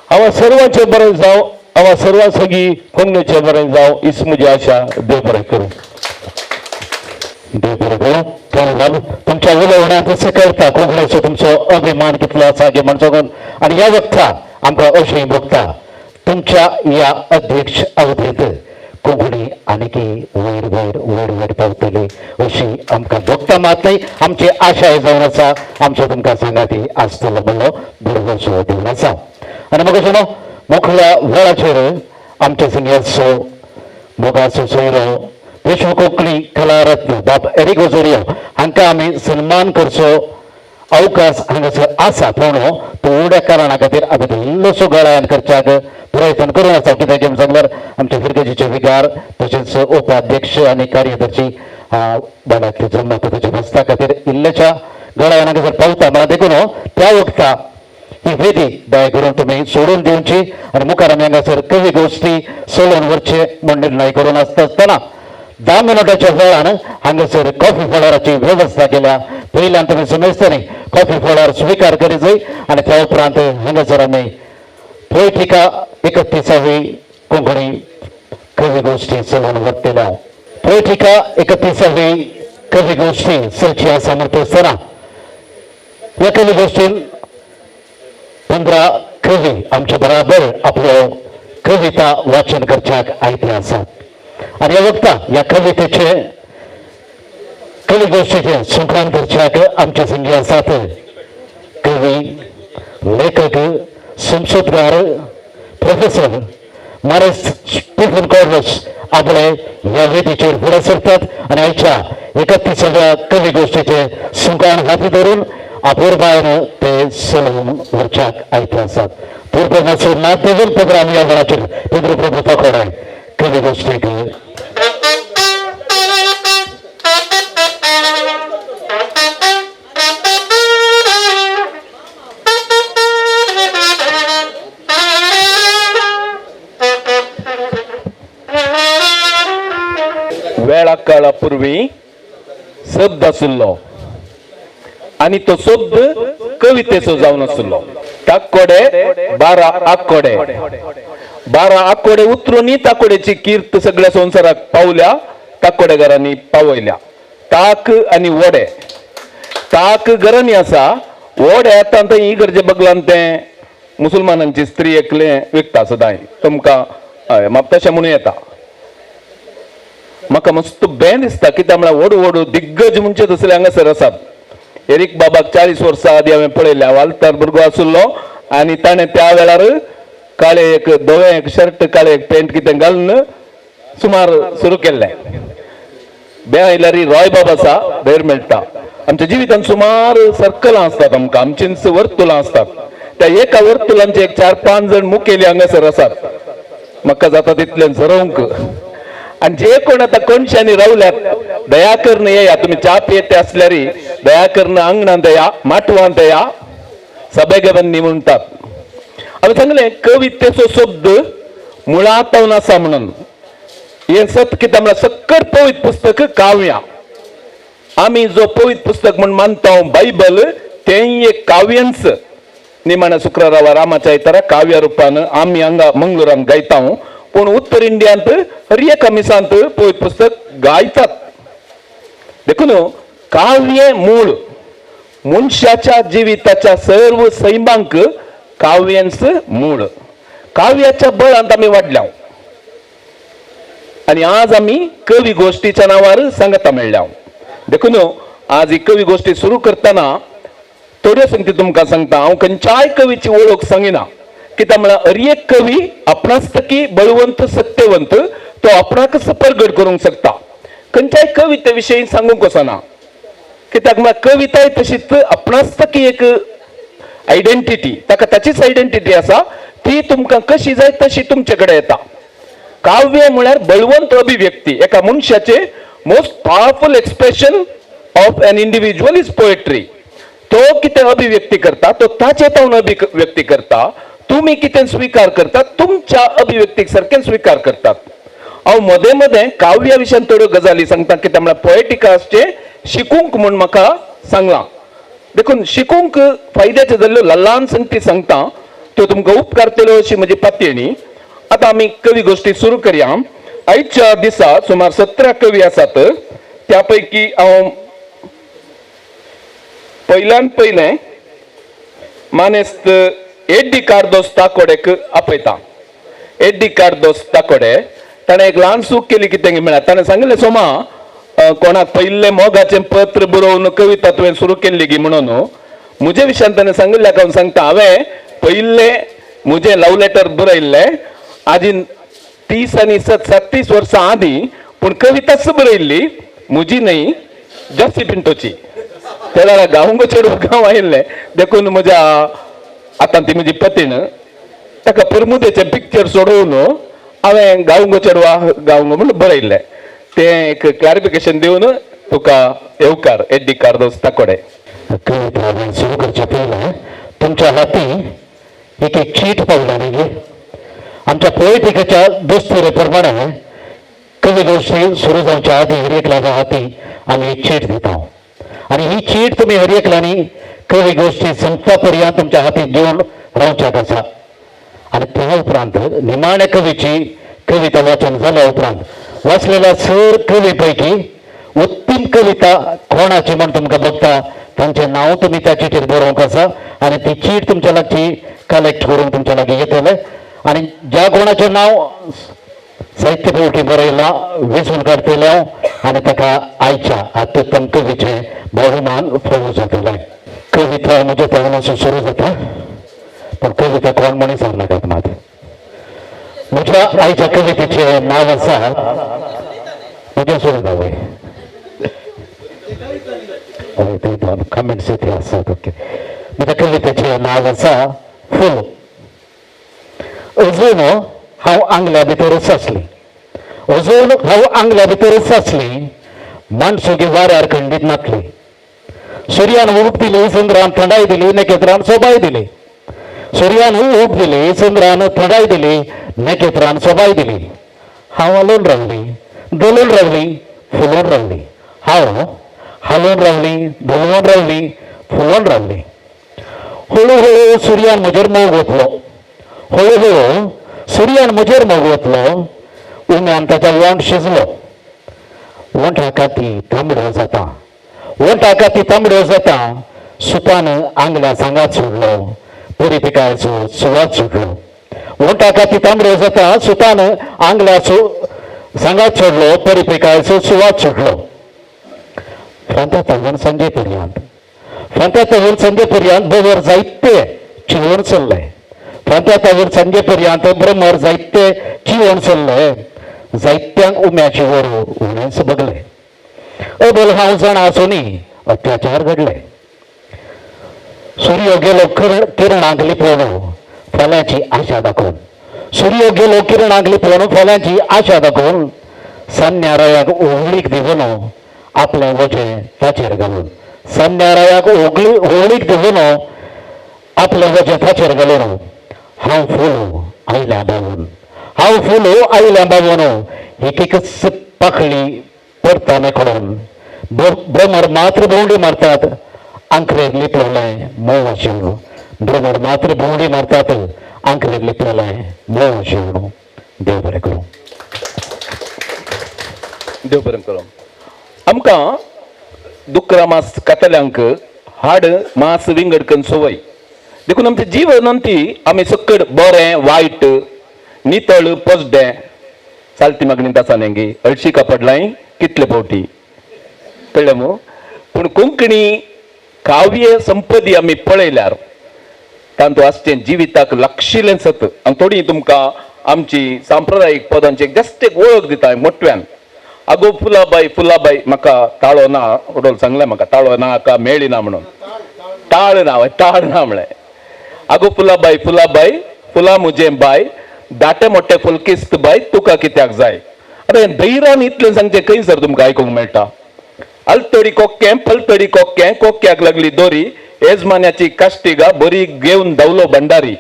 हांव सर्वांचें बरें जावं, हांव सर्वां सगळीं कोंकणीचें बरें जावं हीच म्हजी आशा. देव बरें करूं. देव बरें करूं. तुमच्या उलोवण्यांत अशें कळटा कोंकणीचो तुमचो अभिमान कितलो आसा गे म्हणसोन. आनी ह्या वखदार आमकां अशें भोगता तुमच्या या अध्यक्ष अवधीत कोंकणी आणखी वयर वयर वड वड पावतली अशी आमकां दोगता मात नाही आमची आशा जावन आसा आमचो तुमकां सांगाती आसतलो म्हणलो भरवसो दिवन आसा आनी म्हाका सुनो मुखल्या वेळाचेर आमचे सिंगर्सो मोगाचो सोयरो पेशवो कोंकणी कलारत्न बाब एरिक ओजोरियो हांकां आमी सन्मान करचो अवकाश हांगासर आसा पूण थोड्या कारणां खातीर आमी इल्लोसो गळ्यान करच्याक प्रयत्न करून आसा कित्याक सांगल्यार आमचे फिरगेजीचे विगार तशेंच उपाध्यक्ष आनी कार्यदर्शी बालांतले जमनात ताच्या बसता खातीर इल्लेच्या गळ्यान हांगासर पावता मला देखून त्या वखता ही वेदी दया करून तुम्ही सोडून दिवची आणि मुखार आमी हांगासर कवी गोष्टी सोलोवन व्हरचे म्हण निर्णय करून आसतना 10 मिनटाच्या वेळान हांगासर कॉफी फळाराची व्यवस्था केल्या पयल्यान तुमी समजतली कॉफी फळार स्विकार करी जाय आनी त्या उपरांत हांगासर आमी पोयटिका 31वी कोंकणी कवी गोष्टी सोलोवन व्हरतल्या पोयटिका 31वी कवी गोष्टी सची आसा म्हणटा आसतना ह्या कवी गोष्टीन 15 कवी आमच्या बराबर आपलो कविता वाचन करच्याक आयते आसात आणि या वक्ता या कवितेचे कवी गोष्टीचे संक्रांत करच्याक आमचे संगी आसात कवी लेखक संशोधकार प्रोफेसर मारेस स्टीफन कॉर्वस आपले ह्या वेदीचेर फुडें सरतात आनी आयच्या 31व्या कवी गोष्टीचे संक्रांत हाती धरून अपूर्वायन ते सोलोवन व्हरच्याक आयते आसात पूर्वनाचो नाथ देवन प्रोग्राम या वेळाचेर पेद्रो प्रभू ताकोडे कवी गोष्टीक वेळा काळापूर्वी शब्द आसलो आणि तो शब्द कवितेचो जावन आसलो ताकोडे 12 आकोडे 12 आकोडे उतरून ताकोडेची कीर्त सगळ्या संवसाराक पावल्या ताकोडेकारांनी पावयल्या ताक आणि वडे ताक गरणी आसा वडे येता ही गरजे बगलान ते मुसलमानांची स्त्री एकले विकता सदां तुमकां म्हाका तशें म्हणून येता म्हाका मस्त बेन दिसता कित्याक म्हळ्यार व्हडू व्हडू दिग्गज म्हणजे तसले हांगासर आसात एरिक बाबाक 40 वर्सां आदी हांवें पळयल्या वालतार भुरगो आसलो आनी ताणें त्या वेळार काळे एक धवे एक शर्ट काळे एक पेंट कितें घालून सुमार सुरू केल्लें बें आयल्यार रॉय बाबा आसा भेर मेळटा आमच्या जिवितांत सुमार सर्कलां असतात आमकां आमचींच वर्तुलां असतात त्या एका वर्तुलांचे एक 4-5 जण मुखेली हांगासर आसात म्हाका जाता तितल्यान सरवंक आणि जे कोण आता कोणशांनी रावल्यात दया करून येया तुम्ही च्या पियेते असल्यार दया करून अंगणात या माटवांत या सभेगेबांनी म्हणतात हांवें सांगलें कवितेचो शब्द मुळांत आसा म्हणून हे सत कितें म्हळ्यार सक्कट पवित्र पुस्तक काव्यां आमी जो पवित्र पुस्तक म्हण मानता बायबल तें एक काव्यांच निमाण्या शुक्रारा रामाच्या इतरा काव्य रुपान आमी हांगा मंगळुरान गायता पूण उत्तर इंडियांत हर एका मिसांत पवित्र पुस्तक गायतात देखून काव्य मूळ मनशाच्या जिविताच्या सर्व सैमांक काव्यांच मूळ काव्याच्या बळांत आमी वाडल्या आणि आज आमी कवी गोष्टीच्या नावार सांगता मेळ्ळ्या देखून आज ही कवी गोष्टी सुरू करतना थोड्यो संगती तुमकां सांगता हांव खंयच्याय कवीची वळख सांगिना कित्याक म्हळ्यार हर एक कवी आपणास्तकी बळवंत सत्यवंत तो आपणाकच प्रगट करूंक शकता खंयच्याय कविते विशयी सांगूंक वचना कित्याक म्हळ्यार कविताय तशीच आपणास्तकी एक आयडेंटिटी ताका ताचीच आयडेंटिटी आसा ती तुमकां कशी जाय तशी तुमचे कडेन येता काव्य म्हळ्यार बळवंत अभिव्यक्ती एका मनशाचे most powerful expression of an individual is poetry तो कितें अभिव्यक्ती करता तो ताचे तावन अभिव्यक्ती करता तुम्ही कितें स्वीकार करतात तुमच्या अभिव्यक्तीक सारकें स्वीकार करतात हांव मदें मदें काव्या विशयान थोड्यो गजाली सांगता कित्याक म्हळ्यार पोएटिकाचे शिकूंक म्हूण म्हाका सांगलां देखून शिकूंक फायद्याच्यो जाल्ल्यो ल्हान संगती सांगता त्यो तुमकां उपकारतल्यो अशी म्हजी पातयणी आतां आमी कवी गोष्टी सुरू करया आयच्या दिसा सुमार 17 कवी आसात त्या पैकी हांव पयल्यान पयलें मानेस्त एड्डी कार्दोस ताकोडेक आपयता एड्डी कार्दोस ताकोडे ताणें एक ल्हान चूक केली कितें म्हळ्यार ताणें सांगिल्लें सोमा कोणाक पयिल्लें मोगाचें पत्र बरोवन कविता तुवें सुरू केल्ली गी म्हणून म्हजे विशयान ताणें सांगिल्ल्याक हांव सांगता हांवें पयिल्लें म्हजें लव लेटर बरयल्लें आजी 30 आनी 37 वर्सां आदीं पूण कविताच बरयल्ली म्हजी न्हय जॉसी पिंटोची तेन्ना गांवगो चेडूं गांव आयिल्लें देखून म्हज्या आतां ती म्हजी पतीन ताका परमुदेचें पिक्चर सोडोवन हांवें गांवगो चेडवा गांवगो म्हणून बरयल्लें तें एक क्लॅरिफिकेशन दिवन तुका येवकार एड्डी कार्दोस ताकोडे. कविता सुरू करचे पयलें तुमच्या हाती एक चीट पावला न्ही. आमच्या पोएटिकाच्या दस्तुरेप्रमाणे कवी गोष्टी सुरू जावच्या आधी हर एकल्या हाती आमी एक चीट दिता आणि ही चीट तुम्ही हर एकल्यानी कवी गोष्टी संपता पर्यंत तुमच्या हाती घेवन रावच्यात आसा. आणि त्या उपरांत निमाण्या कवीची कविता वाचन जाल्या उपरांत वाचलेल्या सर कवी पैकी उत्तम कविता कोणाची म्हण तुमकां बघता तांचें नांव तुमी त्या चिठीर बरोवंक आसा आणि ती चीट तुमच्या लागची कलेक्ट करून तुमच्या लागीं येतले. आणि ज्या कोणाचें नांव साहित्य पोवटी बरयला वेंचून काडटले आणि ताका आयच्या अत्युत्तम कवीचें बहुमान फावो जातलें. कविता म्हज्या तोंडासून सुरू जाता पण कविता कोण मनीस नाकात मात. म्हज्या आयच्या कवितेचें नांव आसा म्हज्या सुरू जावय कमेंट्स येते आसात. ओके म्हज्या कवितेचें नांव आसा फूल. अजून हांव आंगल्या भितरूच आसली अजून हांव आंगल्या भितरूच आसली माणसुगी वाऱ्यार खंडीत नासली. सूर्यान ऊब दिली चंद्रान थंडाय दिली नखेत्रान सोबाय दिली. सूर्यान ऊब दिली चंद्रान थंडाय दिली नखेत्रान सोबाय दिली. हांव हालून रावली दोलून रावली फुलोवन रावली. हांव हालून रावली दोलून रावली फुलोवन रावली. हळूहळू सूर्यान म्हजेर मोग वतलो हळूहळू सूर्यान म्हजेर मोग वतलो. उम्यान ताच्या वंट शिजलो. वंटा काती तांबड्यो जाता वंटा काती तांबड्यो जाता. सुतान आंगल्या सांगात सोडलो परिपिकायचो सुवात सुटलो. वंटा काती तांबड्यो जाता सुतान आंगल्या सांगात सोडलो परिपिकायचो सुवात सुटलो. फांत्या तावून संजे पर्यंत भवर जायते चिवण चल्ले. फांत्या तावून संजे पर्यंत भ्रमर जायते चिवण चल्ले. जायत्यांक उम्याची वरू उणेंच बगले. अबल हांव जाणा आसुनी अत्याचार घडले. सूर्य गेलो किरणांक लिपोवन फाल्यांची आशा दाखोवन. सूर्य गेलो किरणांक लिपोवन फाल्यांची आशा दाखोवन. सान्यारायाक ओवळीक दिवन आपलें वजें ताचेर घालून. सान्यारायाक ओवळीक दिवन आपलें वजें ताचेर घालून. हांव फुलो आयल्या बावून हांव फुलो आयल्या बावून एक पाखळी परता मेकळून. भ्रमर मात्र भोंवडी मारतात आंखरेक लिपलेलें मोव शिवण. भ्रमर मात्र भोंवडी मारतात आंखरेक लिपलेलें मोव शिवण. देव बरें करूं. देव बरें करूं. आमकां दुकरा मास कातल्यांक हाड मास विंगडकन सवय देखून आमचें जीवनंती आमी सकड बरें वायट नितळ पोसडें चालती मागणींत आसा न्ही हळशी कापडलाय कितले फावटी कळ्ळें मू. पूण कोंकणी काव्य संपदी आमी पळयल्यार तांतूं आसचें जिविताक लागशिल्लें सत. हांव थोडी तुमकां आमची सांप्रदायीक पदांची जस्ट एक वळख दिता मोटव्यान. आगो फुलाबाई फुलाबाई म्हाका ताळो ना उडोल सांगलें म्हाका ताळो ना का मेळ्ळी ना म्हणून. टाळ ना म्हळें. आगो फुलाबाई फुलाबाई फुला म्हजें बाय दाटे मोठे फुलकिस्त बाय तुका कित्याक जाय. आतां धैर्यान इतलें सांगचें खंयसर तुमकां आयकूंक मेळटा. अलतडी कोक्कें पलतडी कोक्कें कोक्क्याक लागली दोरी येजमान्याची काश्टिगा बरी घेवन धांवलो भंडारी.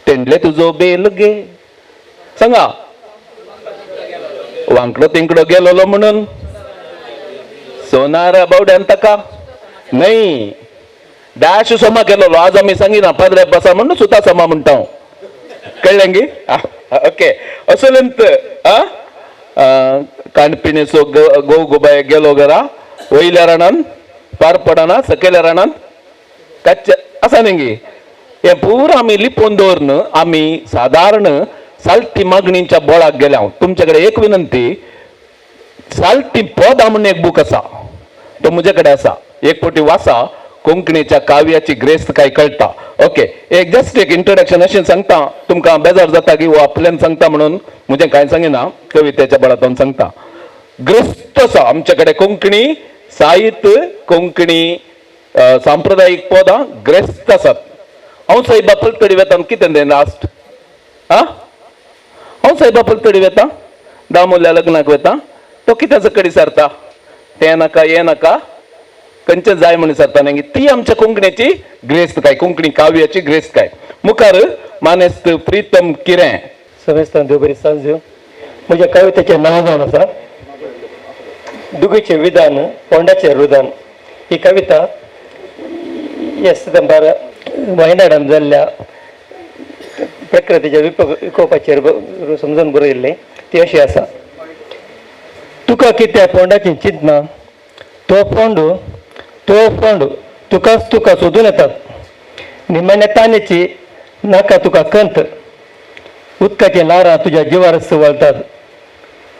तेंडले तुजो बेल गे सांगा. वांकडो तिंकडो गेलोलो म्हणून सोनार बावड्यान ताका न्हय डॅश सोमा केलोलो. आज आमी सांगिना पाद्रे बसा म्हणून सुता सोमा म्हणटा हांव. कळ्ळें गी. ओके असलंत काणपिणेचो गोव गोबाय गेलो घरा वयल्या रानान पार पडना सकयल्या रानान कच्च्या आसा न्ही गी. हे पुरा आम्ही लिपोवन दवरन आम्ही साधारण साल्टी मागणींच्या बोळाक गेल्या. तुमच्याकडे एक विनंती, साल्टी पद म्हणून एक बूक असा, तो म्हजेकडे असा, एक पोटी वाचा. कोंकणीच्या काव्याची ग्रेस्त काय कळटा. ओके, एक जस्ट एक इंट्रोडक्शन अशें सांगता. तुमकां बेजार जाता की वो आपल्यान सांगता म्हणून म्हजें कांय सांगिना, कवितेच्या बळांतून सांगता. ग्रस्त आसा आमच्याकडे कोंकणी साहित्य, कोंकणी सांप्रदायिक पदां ग्रेस्त आसात. हांव साहेबा पलतडी वेता कितें तें लास्ट हांव साहेबा पलतडी वेता, दामोल्या लग्नाक वेता, तो कित्याचो कडी सारता, तें नाका हें नाका, खंयचें जाय म्हणून सारता न्ही. ती आमच्या कोंकणीची ग्रेस्त काय, कोंकणी काव्याची ग्रेस्त काय. मुखार मानेस्त प्रीतम किरें. समेस्तान देव बरी सांज दिवं. म्हज्या कवितेचें नांव जावन आसा दुगीचें विधान पोंडाचें रुदान. ही कविता ह्या सितंबर वायनाडान जाल्ल्या प्रकृतीच्या विकोपाचेर समजून बरयल्लें. ती अशी आसा. तुका कित्या पोंडाची चिंतना, तो फोंड तुकाच तुका सोदून येतात. निमाण्या तानेची नाका तुका कंत, उदकाची लारां तुज्या जिवार वळटात.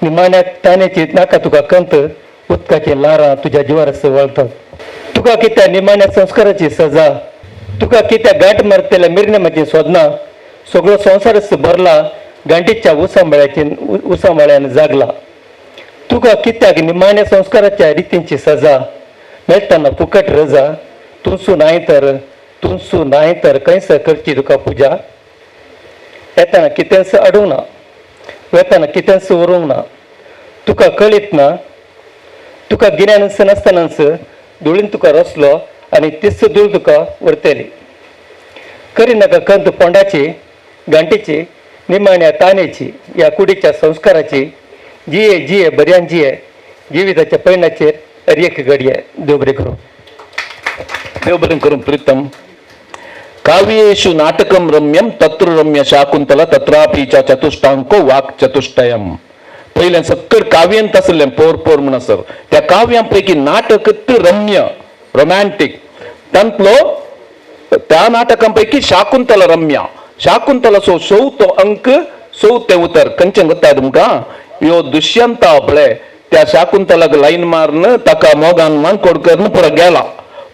निमाण्या तानेची नाका तुका कंत, उदकाची लारां तुज्या जिवार वळटात. तुका कित्या निमाण्या संस्काराची सजा, तुका कित्या गांठ मारतेल्या मिरनेमाची सोदना. सगळो संवसारच भरला गांठीच्या उसांबळ्यान जागला. तुका कित्याक निमाण्या संस्काराच्या रितींची सजा, मेळटाना फुकट रजा. तुमसूं नाय तर खंयस करची तुका पुजा. येताना कितेंच अडूंक ना, वेताना कितेंच उरूंक ना. तुका कळीत ना, तुका गिन्यानच नासतनाच धुळीन तुका रसलो आनी तिस्त धूळ तुका व्हरतली. करिनाका कंत पोंडाची, गांठीची, निमाण्या तानेची, ह्या कुडीच्या संस्काराची. जिये बऱ्यान जिये, जिविताच्या पैनाचेर एक घडये. देव बरें करूं. देव बरें करूं. प्रीतम. काव्येषु नाटकम रम्यम तत्र रम्य शाकुंतला तत्रापि च चतुष्टांको वाक् चतुष्टयम. पहिले सक्कड काव्यांत आसलें पोर म्हण सर, त्या काव्यांपैकी नाटक रम्य, रोमॅन्टिक. त्या नाटकांपैकी शाकुंतला रम्य. शाकुंतला चवथो अंक, चवथें उतर खंयचें गोता तुमकां? ह्यो दुष्यंत आपले त्या शाकुंतलाक लाईन मारन ताका मोगान मांकोड करन पुरो गेला.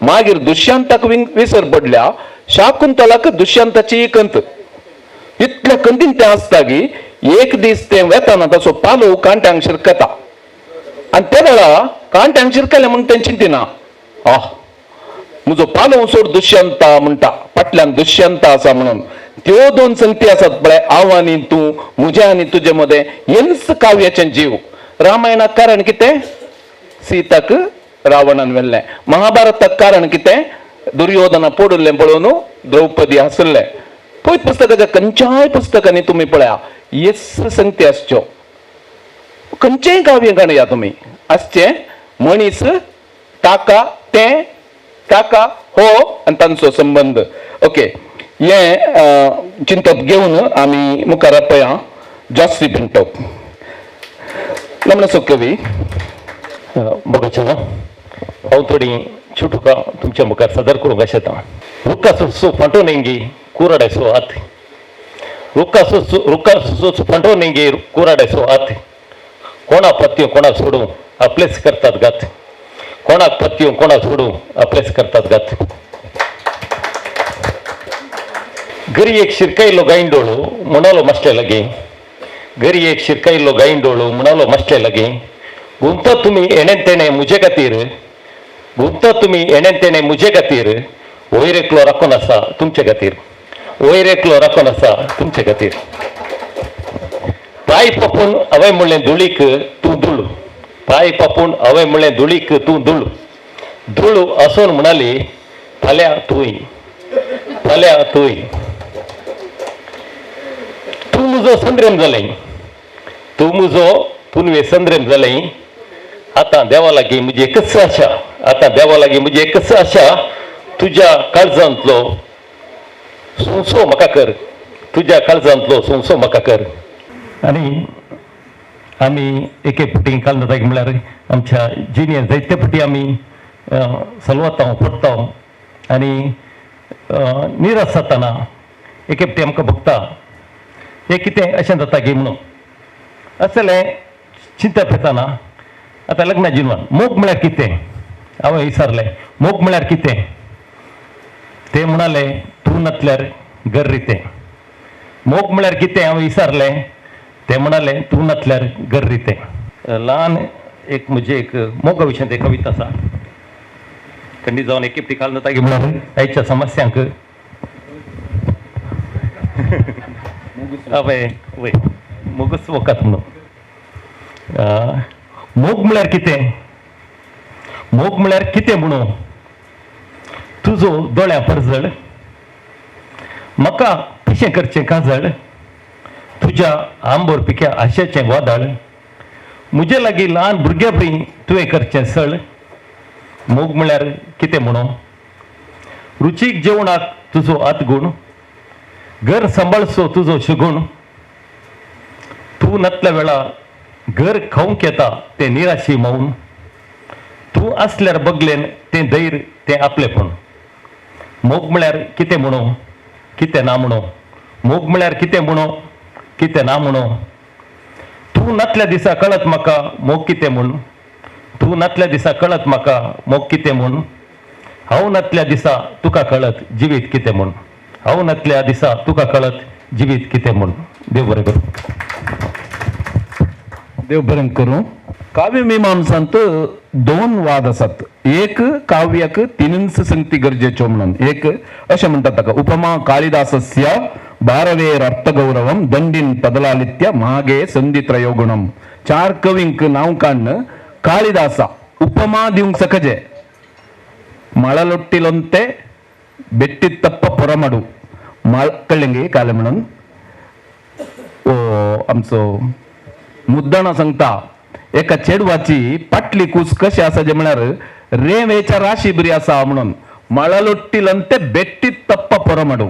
मागीर दुष्यंताक विसर पडल्या, शाकुंतलाक दुष्यंताची कंत. इतल्या कंतीन तें आसता की एक दीस तें वेताना ताचो पालो कांट्यांक शिरकता. आनी त्या वेळा कांट्यांक शिरकले म्हूण तें चिंतिना. म्हजो पालो सोड दुष्यंता म्हणटा, फाटल्यान दुष्यंता आसा म्हणून. त्यो दोन संगती आसात पळय, हांव आनी तूं, म्हजें आनी तुजे मदें, हेंच काव्याचें जीव. रामायणाक कारण कितें? सीताक रावणान व्हेल्लें. महाभारताक कारण कितें? दुर्योधना पडुल्लें पळोवन द्रौपदी हांसल्लें. पळय पुस्तकाच्या खंयच्याय पुस्तकांनी तुमी पळया, हेच संगती आसच्यो. खंयचेंय काव्य काडया तुमी, आसचें मनीस, ताका, तें, ताका, हो आनी तांचो संबंध. ओके, हें चिंतप घेवन आमी मुखार आपया. जॉसी पिंटो. नमस्कार कवी. बघूच्या हांव थोडी छुटुका तुमच्या मुखार सादर करूंक आशेता. रुक्का सो फंटोनेंगी कुराडे सो हात, रुक्का सो फंटोनेंगी कुराडे सो हात. कोणाक पत्त्यो कोणाक सोडूं आपलेच करतात गात. कोणाक पत्त्यो कोणाक सोडूं आपलेच करतात गात. घरी एक शिरकायलो गायंडोळो म्हणालो माश्टे लागी. घरी एक शिरकायलो गायंडोळो म्हणालो माश्टे लागी. घुमता तुम्ही एणेन तेणे मुजे खातीर, घुमता तुम्ही एणेन तेणे मुजे खातीर. वयर राखून आसा तुमचे खातीर, वयर राखून आसा तुमचे खातीर. पाय पापून हांवें म्हणलें धुळीक तूं धूळ, पाय पापून हांवें म्हणलें धुळीक तूं धूळ. धूळ आसून म्हणाली फाल्यां तूंय, फाल्यां तूंय. तूं म्हजो संद्रेम जालें, तूं म्हजो पुनवे संद्रेम जालें. आतां देवा लागीं म्हजी एकच आशा, आतां देवा लागीं म्हजी एकच आशा. तुज्या काळजांतलो सोंसो म्हाका कर, तुज्या काळजांतलो सोंसो म्हाका कर. आनी आमी एके फावटी कालदाताक म्हळ्यार आमच्या जिणेंत जायते फावटी आमी सलवतां पडटा. आनी निराश जाताना एक एकटे आमकां भोगता हें कितें अशें जाता गे म्हणून असलें चिंता पेताना आतां लग्ना जिनवान मोग म्हळ्यार कितें हांवें विचारलें मोग म्हळ्यार कितें ते म्हणाले तूं नासल्यार घर रितें मोग म्हळ्यार कितें हांवें विचारलें ते म्हणाले तूं नासल्यार घर रितें ल्हान एक म्हजे एक मोगा विशयान एक कविता आसा खंडीत जावन एक एकटी काल जाता म्हळ्यार आयच्या समस्यांक वय मोगूच वकात म्हणून मोग म्हळ्यार कितें मोग म्हळ्यार कितें म्हणून तुजो दोळ्या परजळ म्हाका पिशें करचें काजळ तुज्या आंबोर पिक्या आशेचें वादळ म्हजे लागीं ल्हान भुरग्या बरी तुवें करचें सळ मोग म्हळ्यार कितें म्हणून रुचीक जेवणाक तुजो आतगूण घर सांबाळचो तुजो शुगूण तूं नासल्या वेळा घर खावंक येता तें निराशी मौन तूं आसल्यार बगलेन तें धैर्य तें आपलेपण मोग म्हळ्यार कितें म्हणू कितें ना म्हणू मोग म्हळ्यार कितें म्हणू कितें ना म्हणू तूं नासल्या दिसा कळत म्हाका मोग कितें म्हूण तूं नासल्या दिसा कळत म्हाका मोग कितें म्हूण हांव नासल्या दिसा तुका कळत जिवीत कितें म्हूण हांव नासल्या दिसा तुका कळत जिवीत कितें म्हूण देव बरें करूं देव बरें करूं काव्य मिमांसांत दोन वाद आसात एक काव्याक तिनूच संगती गरजेच्यो म्हणून एक अशें म्हणटात ताका उपमा काळिदासस्य भारवेर अर्थगौरवम दंडीन पदलालित्य मागे संधित्रयो गुणम चार कवींक नांव काडन काळिदासा उपमा दिवंक सकजे मळलೊಟ್ಟಿಲೊಂತೆ ಬೆಟ್ಟಿತ್ತಪ್ಪ ಪೊರಮಡು कळ्ळेंगे काले म्हणून आमचो मुद्दाणा सांगता एका चेडवाची पाटली कूस कशी आसा जे म्हळ्यार रेंवेच्या राशी बरी आसा म्हणून मळलೊಟ್ಟಿಲೊಂತೆ ಬೆಟ್ಟಿತ್ತಪ್ಪ ಪೊರಮಡು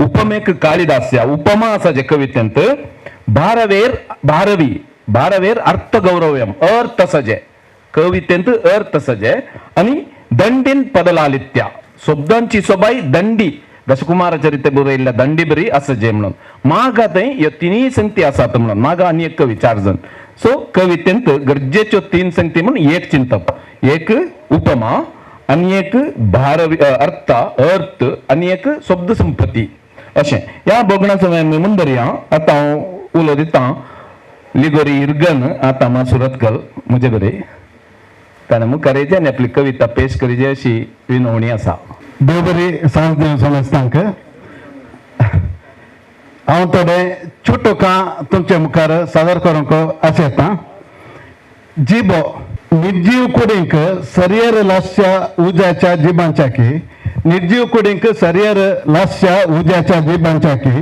उपमेक काळिदास्य उपमा आसा जे कवितेंत भारवेर अर्थगौरवम अर्थ सजे कवितेंत अर्थ सजे आणि दंडीन पदलालित्य शब्दांची सोबाई दंडी दशकुमारचरिते बरयल्ल्या दंडी बरी आसा जे म्हणून मागा थंय ह्यो तिनूय संगती आसात म्हणून मागा आनी एक कवी 4 जण सो कवितेंत गरजेच्यो 3 संगती म्हणून एक चिंतप एक उपमा आनी एक अर्थ अर्थ आनी एक शब्द संपत्ती अशें ह्या बोगणाचो मुंदर्या आतां हांव उलो दितां लिगोरी इर्गन आतां मासुरतकल म्हजे कडेन ताणें मुखार आनी आपली कविता पेश करीजे अशी विनवणी आसा देव बरी सांज देव समजतांक हांव थोडे चुटुकां तुमचे मुखार सादर करूंक आशेतां जिबो निर्जीव कुडींक सरियर लासच्या उज्याच्या जिबांच्याकी निर्जीव कुडींक सरियर लासच्या उज्याच्या जिबांच्याकी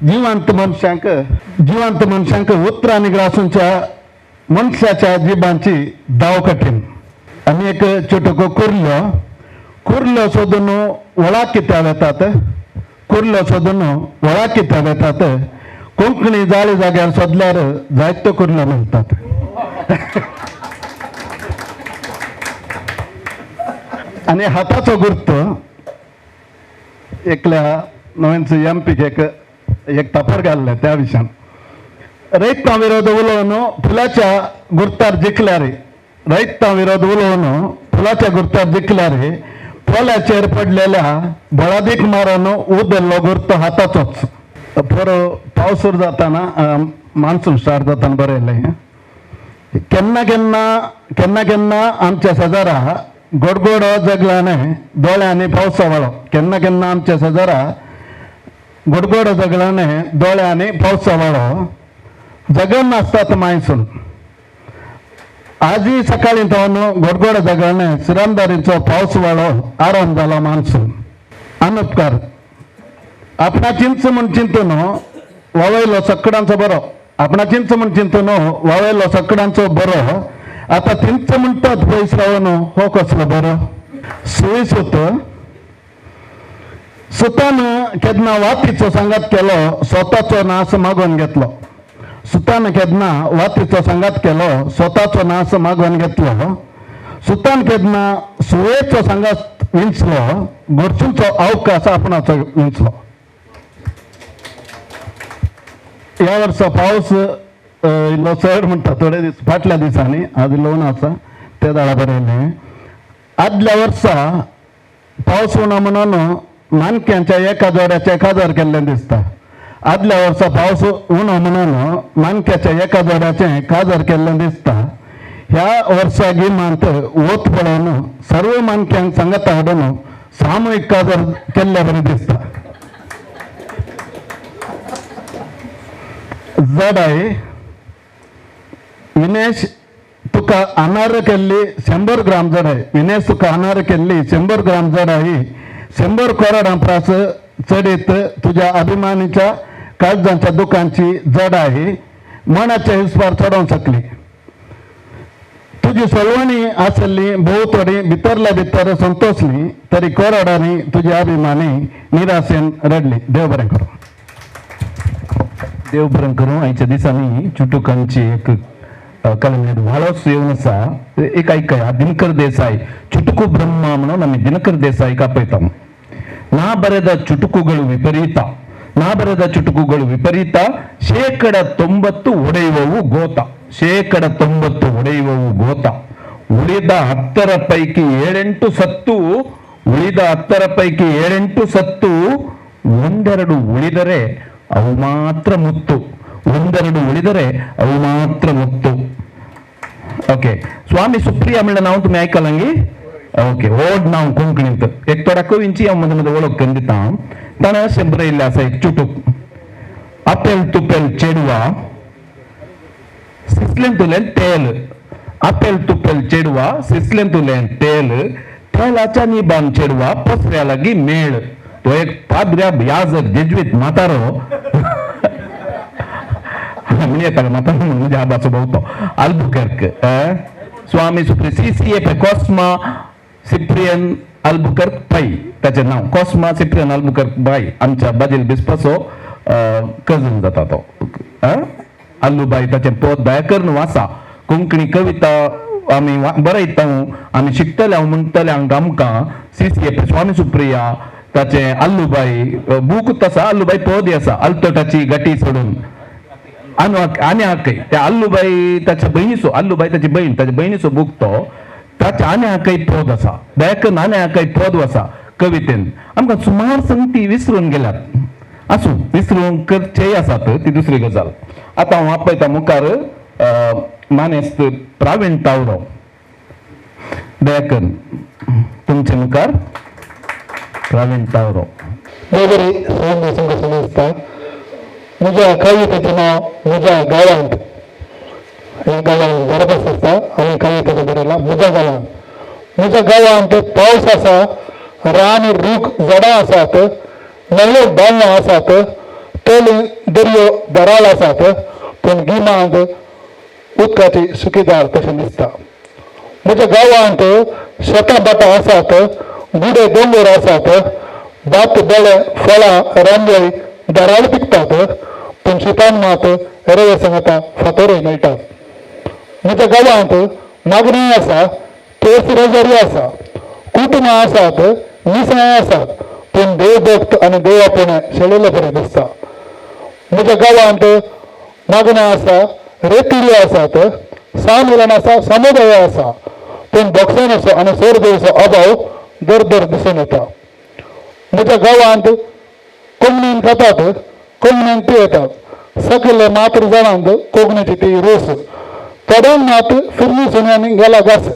जिवंत मनशांक उतर आनी ग्रासूंच्या मनशाच्या जिबांची दाव कठीण आनी एक चुटुको कुर्लो सोदून वळा कित्याक येतात कुर्लो सोदून वळा कित्याक येतात कोंकणी जाळी जाग्यार सोदल्यार जायत्यो कुर्ल्यो मेळटात आनी हाताचो गुर्त एकल्या नव्यान एमपीक एक तापर घाल्ले त्या विशयान रैतां विरोध उलोवन फुलाच्या गुर्तार जिखल्यार रैतां विरोध उलोवन फुलाच्या गुर्तार जिखल्यार पोल्याचेर पडलेल्या बळादीक मारून उदेल्लो गुर्त हाताचोच बरो पावस सुरू जाताना मान्सून स्टार्ट जाताना बरयलें केन्ना केन्ना आमच्या शेजारा गोडगोड जगल्याने दोळ्यांनी पावसावळो केन्ना आमच्या शेजारा गोडगोड जगल्याने दोळ्यांनी पावसावळो जगन नासतात मायसून आजी सकाळी जावन गोडगोड जगल्याने सिरंदारीचो पावसवाळो आराम जाला मान्सून अनुपकार आपणा चिंच म्हण चिंतून वावयलो सकडींचो बरो आपणा चिंच म्हण चिंतून वावयलो सकडींचो बरो आता थिंच म्हणटात पयस रावन हो कसलो बरो सुई सुतान केन्ना वातीचो सांगात केलो स्वताचो नाश मागून घेतलो सुतान केन्ना वातीचो सांगात केलो स्वताचो नाश मागून घेतलो सुतान केन्ना सुयेचो सांगात विंचलो गोरचूंचो अवकाश आपणाचो विंचलो. ह्या वर्सा पावस इल्लो चड म्हणटा थोडे दीस फाटल्या दिसांनी आज लोन आसा ते दाळा बरयलें. आदल्या वर्सा पावस उणो म्हणून मानक्यांच्या एका जोड्याचें काजार केल्लें दिसता. आदल्या वर्सा पावस उणो म्हणून मानक्याच्या एका जोड्याचें काजार केल्लें दिसता. ह्या वर्सा गिमांत वत पळोवन सर्व मानक्यांक सांगता हाडून सामूहिक काजार केल्ले बरें दिसता. जडाय विनेश तुका अनार केल्ली 100 ग्राम जडाय. विनेश तुका अनार केल्ली 100 ग्राम जडाई 100 करोडां प्रास चडीत तुझ्या अभिमानीच्या काळजांच्या दुकानची जडाई मनाच्या हिस्पार चडोवंक शकली. तुजी सोलवणी आसली भोव थोडी भितरल्या भितर संतोषली तरी करोडांनी तुजी अभिमानी निराशेन रडली. देव बरें करूं. देव बरें करूं. आयच्या दिसांनी चुटुकांची एक कलमेद व्हाळोच येवन आसा. एक आयकया दिनकर देसाई चुटुಕು ಬ್ರಹ್ಮ म्हणून आमी दिनकर देसाईक आपयता. ನಾ ಬರೆದ ಚುಟುಕುಗಳು ವಿಪರೀತ ನಾ ಬರೆದ ಚುಟುಕುಗಳು ವಿಪರೀತ 90% ಒಡೆಯುವವು ಗೋತ 90% ಒಡೆಯುವವು ಗೋತ ಉಳಿದ 10 ಪೈಕಿ 7-8 ಸತ್ತು ಉಳಿದ 10 ಪೈಕಿ 7-8 ಸತ್ತು ಒಂದೆರಡು ಉಳಿದರೆ ಅವು ಮಾತ್ರ ಮುತ್ತು ಒಂದೆರಡು ಉಳಿದರೆ ಅವು ಮಾತ್ರ ಮುತ್ತು. ओके स्वामी सुप्रिया म्हणलं नाव तुम्ही ऐकालांगी. ओके ओढ नाव कोंकणीत एक थोडा कवींची हांव मध्ये मध्ये वळख करून दिता. ताणें अशें बरयल्लें आसा एक चुटूक. आपेल तुपेल चेडवा सिसलें तुलें तेल आपेल तुपेल चेडवा सिसलें तुलें तेल तेलाच्या निबान चेडवा पसऱ्या लागीं मेळ. तो एक पाद्र्या याजक जेजवीत म्हातारो म्हणजे येता म्हातारो म्हणून म्हणजे आबाचो भोवतो अल्बुकर्क स्वामी सुप्रिया CCF कॉस्मा सिप्रियन अल्बुकर्क भाई त्याचे नाव कॉस्मा सिप्रियन अल्बुकर्क भाई आमच्या बाजील बिस्पाचो कजन जाता तो. अल्लूबाई ताचे पोत दयाकर्न वाचा कोंकणी कविता आमी बरयता आमी शिकतले हांव म्हणटले हांगा आमकां CCF स्वामी सुप्रिया ताचे अल्लूबाई बूक तसा अल्लूबाई पोदी आसा अल्तोटाची गाठी सोडून आनी हाकय त्या अल्लूबाई ताच्या बहिणीचो अल्लूबाई ताची बहीण ताच्या बहिणीचो बूक तो ताच्या आनी हाकय पोद आसा दयाकर्न आनी हाकय पोद आसा कवितेन. आमकां सुमार संगती विसरून गेल्यात आसूं विसरूंक करचेय आसात ती दुसरी गजाल. आतां हांव आपयता मुखार मानेस्त प्रावीण तावडो दयाकर्न तुमचे मुखार प्रावीण तावडो. बरोबरी सगळ्यांना सांगून दिसता म्हज्या कवितेचें नांव म्हज्या गांवांत. ह्या गांवांत बरोबर आसता हांवें कवितेचें बरयलां म्हज्या गांवांत. म्हज्या गांवांत पावस आसा रान रूख झाडां आसात नव्यो बांदो आसात तळ दर्यो दराळ आसात पूण गिमांत उदकाची सुखीदार तशें दिसता. म्हज्या गांवांत शेतां बाटां आसात गुडे दोंगर आसात भात बेळे फळां रांजय दराळ पिकतात पूण शितान मात रेवे सांगता फातोरय मेळटात. म्हज्या गांवांत मागणी आसा केस रेजारी आसा कुटुंबां आसात मिसाय आसात पूण देवभक्त आनी देवापुणे शेळिल्ले बरें दिसता. म्हज्या गांवांत मागण्या आसा रेतिल्यो आसात सामिरण आसा समुदाय आसा पूण बक्षांचो आनी सोरदेचो अभाव दर दर दिसून येता. म्हज्या गांवांत कोंकणीन खातात कोंकणीन पियेतात सगळे मात्र जाणांत कोंकणीची ती रोस थोड्यांक मात फिरणी सुन्यांनी गेला घास.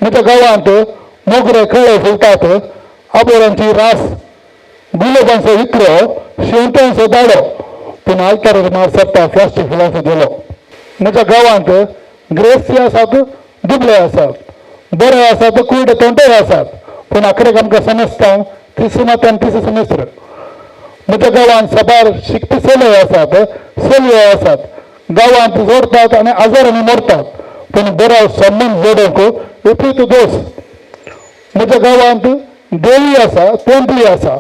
म्हज्या गांवांत मोगरे खळे फुलतात आबोरांची रास गुलाबांचो विक्रो शेवट्यांचो दाडो पूण आल्तारार मार सरता प्लास्टीक फुलांचो देलो. म्हज्या गांवांत ग्रेसी आसात दुबळे आसात बरे आसात कुयडे तोंटे आसात पूण आखरेक आमकां समजता तिसुमात आनी तिसू समेस्त्र. म्हज्या गांवांत सबार शिकपी चलय आसात चलयो आसात गांवांत जोडतात आनी आजारांनी मरतात पूण बरो संबंद जोडूंक विपरीत दोस. म्हज्या गांवांत देवी आसा तेंपली आसा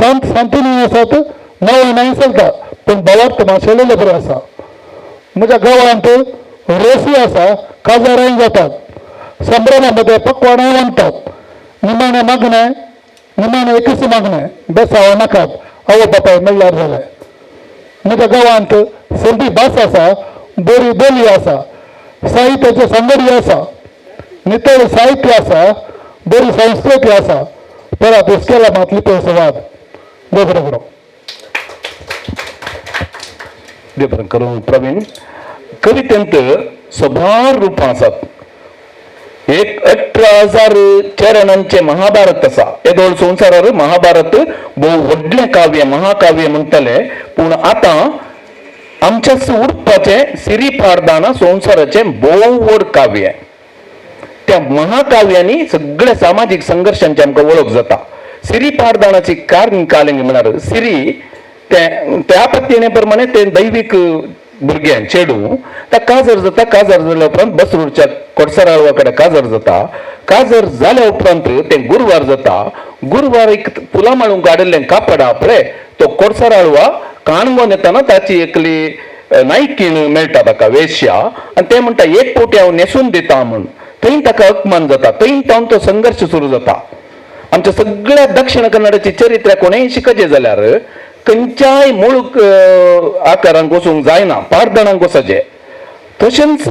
संत संतिनी आसात नवे नाही चलता पूण भावार्थ माशेलेले बरे आसा. म्हज्या गांवांत रोसी आसा काजारांय जातात संभ्रमा मध्ये पकवाडां बांदतात निमाणें मागणें निमाणें एकच मागणें बेसावो नाकात आवय बापाय म्हणल्यार जालें. म्हज्या गांवांत संदी भास आसा, बरी बोली आसा, साहित्याचे संगडी आसा, नितळ साहित्य आसा, बरी संस्कृती आसा. परत इसकेला मात लिपो संवाद देव देवबरें करूं. प्रवीण, कवितेंत सभार रुपां आसात. एक 18,000 चरणांचे महाभारत आसा. येदोळ संवसारार महाभारत भोव व्हडलें काव्य महाकाव्य म्हणटले. पूण आतां आमच्या उरपाचें सिरी पारदाना संवसाराचें भोव व्हड काव्य. त्या महाकाव्यांनी सगळ्या सामाजीक संघर्शांची आमकां वळख जाता. सिरी पारदानाची कारण कालिंग म्हळ्यार सिरी त्या पत्तीने प्रमाणे ते दैवीक भुरग्यां चेडू त्या काजर जाता. काजर जाल्या उपरांत बसरूडच्या कोडसराळवा कडेन काजर जाता. काजर जाल्या उपरांत ते गुरवार जाता. गुरवार एक फुलां माळूंक काडिल्लें कापड पळय तो कोडसराळवा काणगोन येताना ताची एकली नायकीण मेळटा ताका वेश्या आनी ते म्हणटा एक पोटी हांव न्हेसून दिता म्हूण. थंय ताका अपमान जाता. थंय तावन तो संघर्श सुरू जाता. आमच्या सगळ्या दक्षिण कन्नडाची चरित्र कोणेय शिकचे जाल्यार खंयच्याय मूळ आकारांक वचूंक जायना, पारदणांक वचचें. तशेंच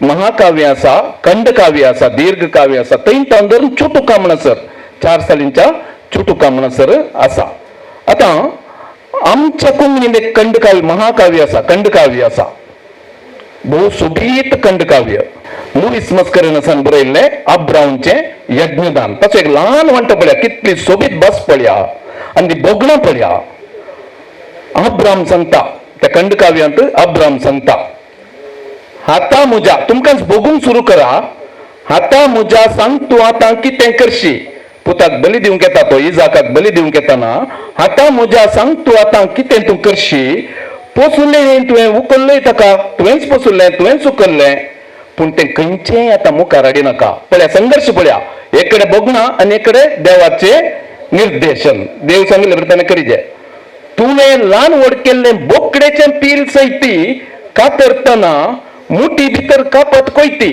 महाकाव्य आसा, खंडकाव्य आसा, दीर्घ काव्य आसा. थंय तावन धरून छोटुका म्हणसर 4 सालींच्या छोटुका म्हणसर आसा. आतां आमच्या कोंकणीन एक खंडकाव्य महाकाव्य आसा, खंडकाव्य आसा. भोव सोबीत खंडकाव्य लुईस मस्करेनसान बरयल्लें अब्रामचें यज्ञदान. ताचो एक ल्हान वांटो पळया, कितली सोबीत बस पळया आनी बोगणां पळया. अब्राम सांगता त्या खंडकाव्यांत अब्राम सांगता हाता म्हज्या तुमकां बगूंक सुरू करा. हाता म्हज्या सांग तूं आतां कितें करशी. पुताक बली दिवंक येता तो इजाकाक बली दिवंक येताना हाता म्हज्या सांग तूं आतां कितें तूं करशी. पोसुल्लें तुवें उखल्लें ताका, तुवेंच पोसुल्लें तुवेंच उखल्लें, पूण तें खंयचेंय आतां मुखार हाडी नाका. पळया संघर्श पळया. एक कडेन बोगणां आनी एक कडेन देवाचें निर्देशन. देव सांगिल्लें प्रमाणे करीजे. तुवें ल्हान व्हड केल्लें बोकडेचें पील सैती कातरतना मुठी भितर कापत कोयती.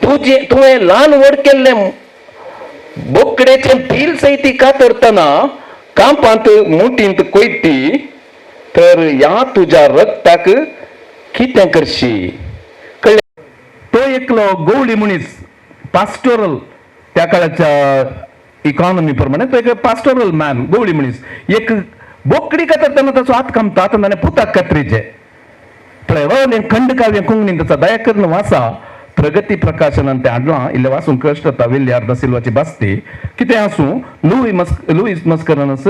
तुवें ल्हान व्हड केल्लें बोकडेचें पील सैती कातरतना कांपांत मुठींत कोयती, तर ह्या तुज्या रक्ताक कितें करशी. तो एकलो गवळी मनीस पास्टोरल त्या काळाच्या इकॉनॉमी प्रमाणे तो एक पास्टोरल मॅन गवळी मनीस एक बोकडी कातरतना ताचो हात कामता ताणें पुताक कातरीचे पळय. खंडकाव्य कोंकणीन ताचा दयाकर्ण वाचा प्रगती प्रकाशनान तें हाडलां. इल्लें वाचून कश्ट जाता. विल्लियार दा सिल्वाची बास्ती कितें आसूं. लुईस मस्करनस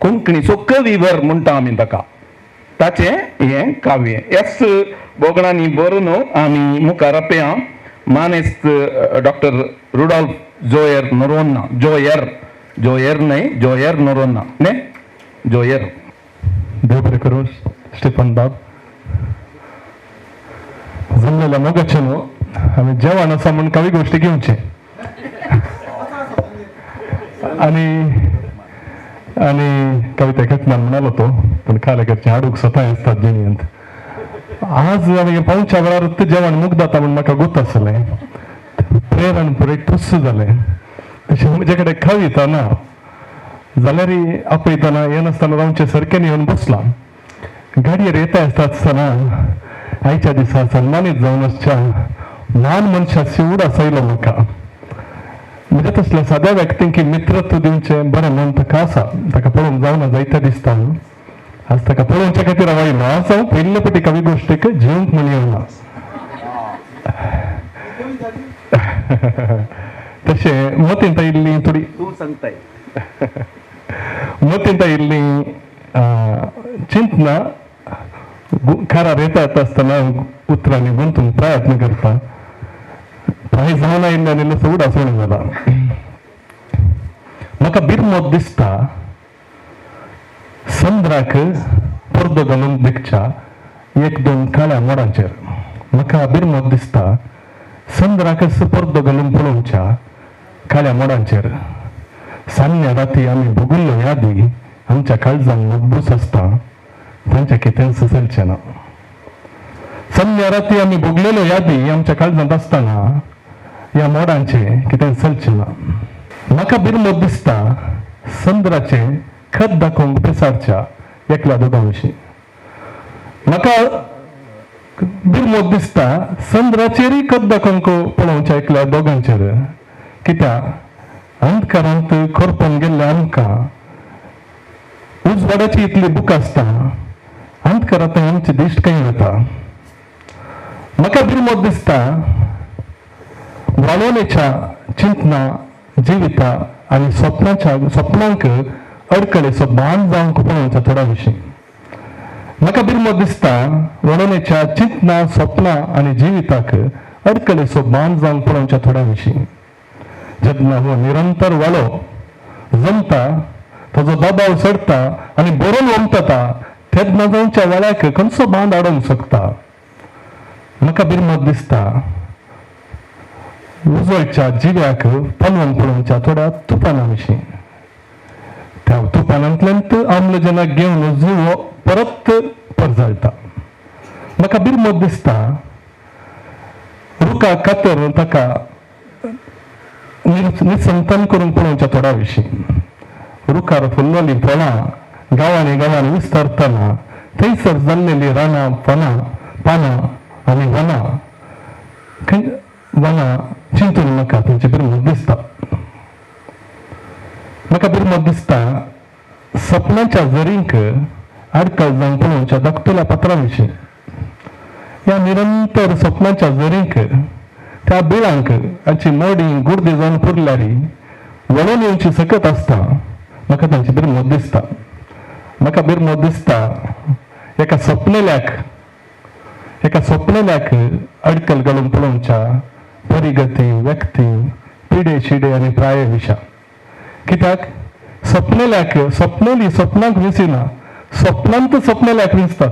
कोंकणीचो कविवर म्हणटा आमी ताका. ताचें हें काव्य. ह्याच बोगणांनी बरोवन आमी मुखार आपया. मानेस्त डॉक्टर रुडॉल्फ जोयर नोरोन्ना जोयर नोरोन्ना न्ही जोयर. देव बरें करूं. स्टेफन बाब जमलेल्या मोगाचे न्हू आमी जेवण आसा म्हूण कावी गोश्टी घेवचे आनी कविता घेतना म्हणालो तो पण खालेकरचे हाडूक स्वता आसतात जिणेंत. आज आमी पावच्या वेळार जेवण मुग जाता म्हूण म्हाका गोत आसलें. प्रेरण पुरे ठुस्स जालें. तशें म्हजे कडेन कविता ना जाल्यार आपयतना यें नासतना रावचे सारकें येवन बसला. गाडयेर येता आसतना आयच्या दिसा सन्मानीत जावन आसच्या ल्हान मनशाची उडास आयलो म्हाका. म्हणजे तसल्या साद्या व्यक्तींक मित्रत्व दिवचें बरें मन ताका आसा. ताका पळोवंक जावना जायते दिसता. आज ताका पळोवच्या खातीर हांव आयलो. आज हांव पयले फावटी कवी गोश्टीक जिवंक म्हण येवना. तशें मतींत आयिल्ली थोडी तूं सांगताय मतींत आयिल्ली चिंतना खारार येता आसतना उतरांनी गुंतूंक प्रयत्न करता. हांवें जावन आयिल्ल्यान इल्लें उडास उणो जाला. म्हाका बिरमोद दिसता समुद्राक पर्दो घालून दिगच्या 1-2 काळ्या मोडांचेर. म्हाका बिरमोद दिसता समुद्राक पर्दो घालून पळोवच्या काळ्या मोडांचेर. सान्या राती आमी भोगिल्ल्यो यादी आमच्या काळजान मजबूस आसता. तांच्या कितें सुचलचें ना. सान्या राती आमी भोगलेल्यो यादी आमच्या काळजांत आसतना ह्या मोडांचे कितें चलचें ना. म्हाका बिरमोद दिसता संद्राचे खत दाखोवंक पिसारच्या एकल्या दोगां विशीं. म्हाका बिरमोद दिसता संद्राचेरय खत दाखोवंक पळोवच्या एकल्या दोगांचेर. कित्याक अंधकारांत करपून गेल्ल्या आमकां उजवाडाची इतली बुक आसता, अंधकारांत आमचे दिश्ट कहीं वता. म्हाका बिरमोद दिसता वालोलेच्या चिंतना, जिविता आनी स्वप्नांक अडकळेचो बांद जावंक पळोवच्या थोड्या विशीं. म्हाका बिरमोद दिसता वडोलेच्या चिंतना, स्वप्नां आनी जिविताक अडकळेचो बांद जावंक पळोवच्या थोड्या विशीं. जेन्ना हो निरंतर वालो जमता, ताजो दबाव चडटा आनी बरोवन वमतता, तेन्ना जावच्या वाल्याक खंयचो बांद आडोवंक शकता. म्हाका बिरमोद दिसता उजवाडच्या जिव्याक पलवून पळोवच्या थोड्या तुफाना विशीं. त्या तुफानांतल्यान आम्लजनक घेवन जिवो परत परजळटा. म्हाका बिरमोद दिसता रुखा खातर ताका निसंतन करून पळोवच्या थोड्या विशीं. रुखार फुल्लोलीं फळां गांवांनी गांवांनी विस्तारतना थंयसर जाल्लेलीं रानां, पानां आनी वनां चिंतून म्हाका तांचे बिरमोद दिसता. म्हाका बिरमोद दिसता सपनांच्या जरींक आडकळ जावन पळोवच्या धाकटुल्या पात्रां विशीं. ह्या निरंतर सपनांच्या जरींक त्या बिळांक हाची मोडी गुर्दी जावन पुरल्यारी वळून येवची सकत आसता. म्हाका तांचे बिरमोद दिसता. म्हाका बिरमोद दिसता एका स्वप्नेल्याक अडकल घालून पळोवच्या परिगती, व्यक्ती, पिडे शिडे आनी प्राय विशां. कित्याक स्वप्नांक विसिना, स्वप्नांत स्वप्नेल्याक विसतात.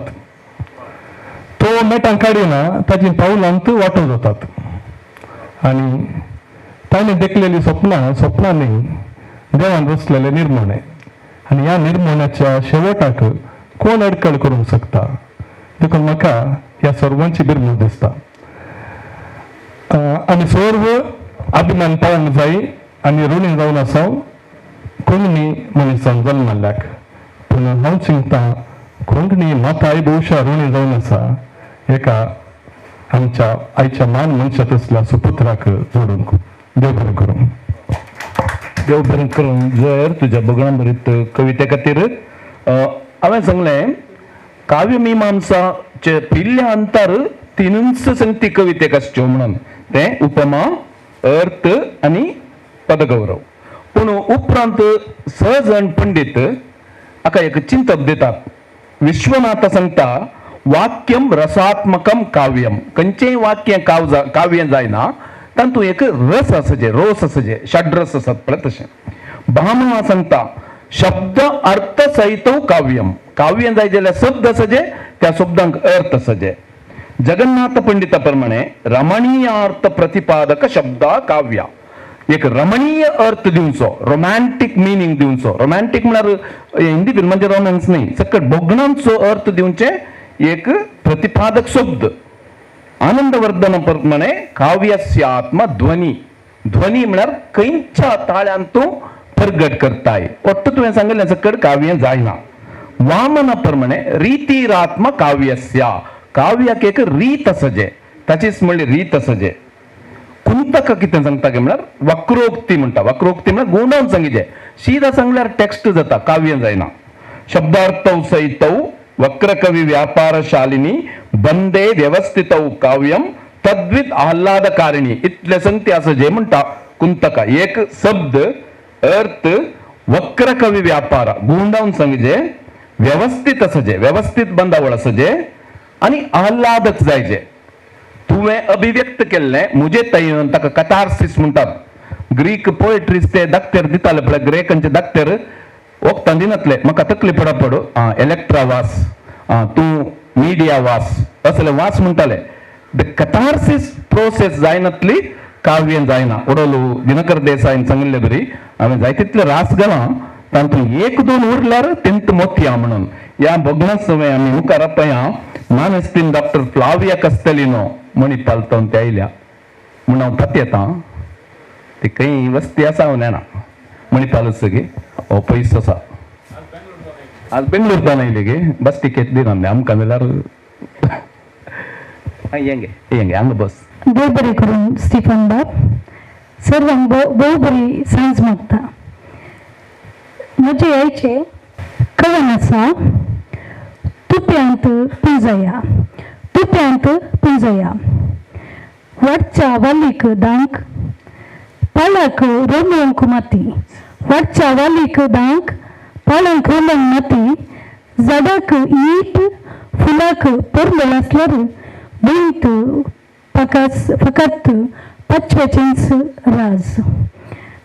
तो मेटां काडिना, ताची पावलांत वांटो जातात. आनी ताणें देखलेली स्वप्नांनी देवान रचलेले निर्माणे. आनी ह्या निर्माणाच्या शेवटाक कोण अडकळ करूंक शकता. देखून म्हाका ह्या सर्वांची बिरमोद दिसता. आनी सर्व अभिमान पाळोवंक जाय आनी ऋणी जावन आसाव कोंकणी मनशान जल्माल्याक. पूण हांव चिंतता कोंकणी माताय भोवशा ऋणी जावन आसा एका आमच्या आयच्या मान मनशा तसल्या सुपुत्राक जोडूंक. देव बरें करूं. देव बरें करूं. जर तुज्या बगडांबरीत कविते खातीर हांवें सांगलें काव्य मिमांसाचे पिल्ल्या अंतर तिनूच संगती कवितेक आसच्यो म्हणून. तें उपमा, अर्थ आनी पदगौरव. पूण उपरांत सहजण पंडीत हाका एक चिंतप दितात. विश्वनाथ सांगता वाक्यम रसात्मकम काव्यम. खंयचेंय वाक्य काव्य जायना तातूंत एक रस आसचे, रोस आसचे, षड्रस आसात पळय तशें. भामहा सांगता शब्द अर्थ सहित काव्यम. काव्य जाय जाल्यार शब्द आसचे, त्या शब्दांक अर्थ आसचे. जगन्नाथ पंडिता प्रमाणे रमणीय अर्थ प्रतिपादक शब्दा काव्या. एक रमणीय अर्थ दिवचो, रोमॅन्टिक मिनींग दिवचो. रोमॅन्टिक म्हळ्यार हिंदी फिल्मांचे रोमॅन्स न्ही, सकट बोगणांचो अर्थ दिवचे एक प्रतिपादक शब्द. आनंदवर्धन प्रमाणे काव्यस्य आत्मा ध्वनी. ध्वनी म्हळ्यार खंयच्या ताळ्यान तूं प्रगट करताय. ಒಟ್ಟು तुवें सांगलें सकट काव्य जायना. वामन प्रमाणे रीतीरात्म काव्यस्य. काव्याक एक रीत आसचे, ताचीच म्हणली रीत आसचे. कुंतक कितें सांगता काय म्हळ्यार वक्रोक्ती म्हणटा. वक्रोक्ती म्हळ्यार गुणावन सांगिचे. सीधा सांगल्यार टेक्स्ट जाता, काव्य जायना. शब्दार्थौ सहितौ वक्रकवी व्यापारशालिनी बंदे व्यवस्थितौ काव्यम तद्वित आह्लादकारिणी. इतले संगती आसचे म्हणटा कुंतका. एक शब्द, अर्थ, वक्रकवी व्यापार गुंडावन सांगचे, व्यवस्थित आसचे, व्यवस्थित बंदावळ आसचे आनी आह्लादक जायचे. तुवें अभिव्यक्त केल्लें मुजे तयेन ताका कथार्सिस म्हणटात. ग्रीक पोएट्रीज ते धाकटेर दिताले पळय, ग्रेकांचे धाकटेर वखदां दिनातले. म्हाका तकली पड इलेक्ट्रा वास, तूं मिडिया वास, असले वास म्हणटाले. द कथार्सिस प्रोसेस जायनातली काव्य जायना. ओडोलू दिनकर देसाईन सांगले बरी हांवें जाय तितले रास घालां, तातूंत एक दोन उरल्यार तेंत मोतया म्हणून. ह्या भोगणा सवय आमी मुखार आपया. मानेस्तीन डॉक्टर फ्लाविया कस्तेलिनो मणी पालतोन ते आयल्या म्हूण हांव तांत येता. ते काही वस्ती असा ना मणिपाल सगळे ओ पयस असा आज बेंगळूर जाणले गे बस टिकेट दिना आमकां जाल्यार येंगे हांगा बस देव बरें करून स्टिफन बाब सर्वांक भोव बरी सांज मागता. म्हजे आयचे कवन आसा तुप्यांत पिंजया तुप्यांत पिंजया वरच्या वालीक दांक पाळाक रोमोंक माती वरच्या वालीक दांक पाळांक रोमोंक माती झाडाक ईट फुलाक परमळ आसल्यार भिंत फकत पचवेचेंच राज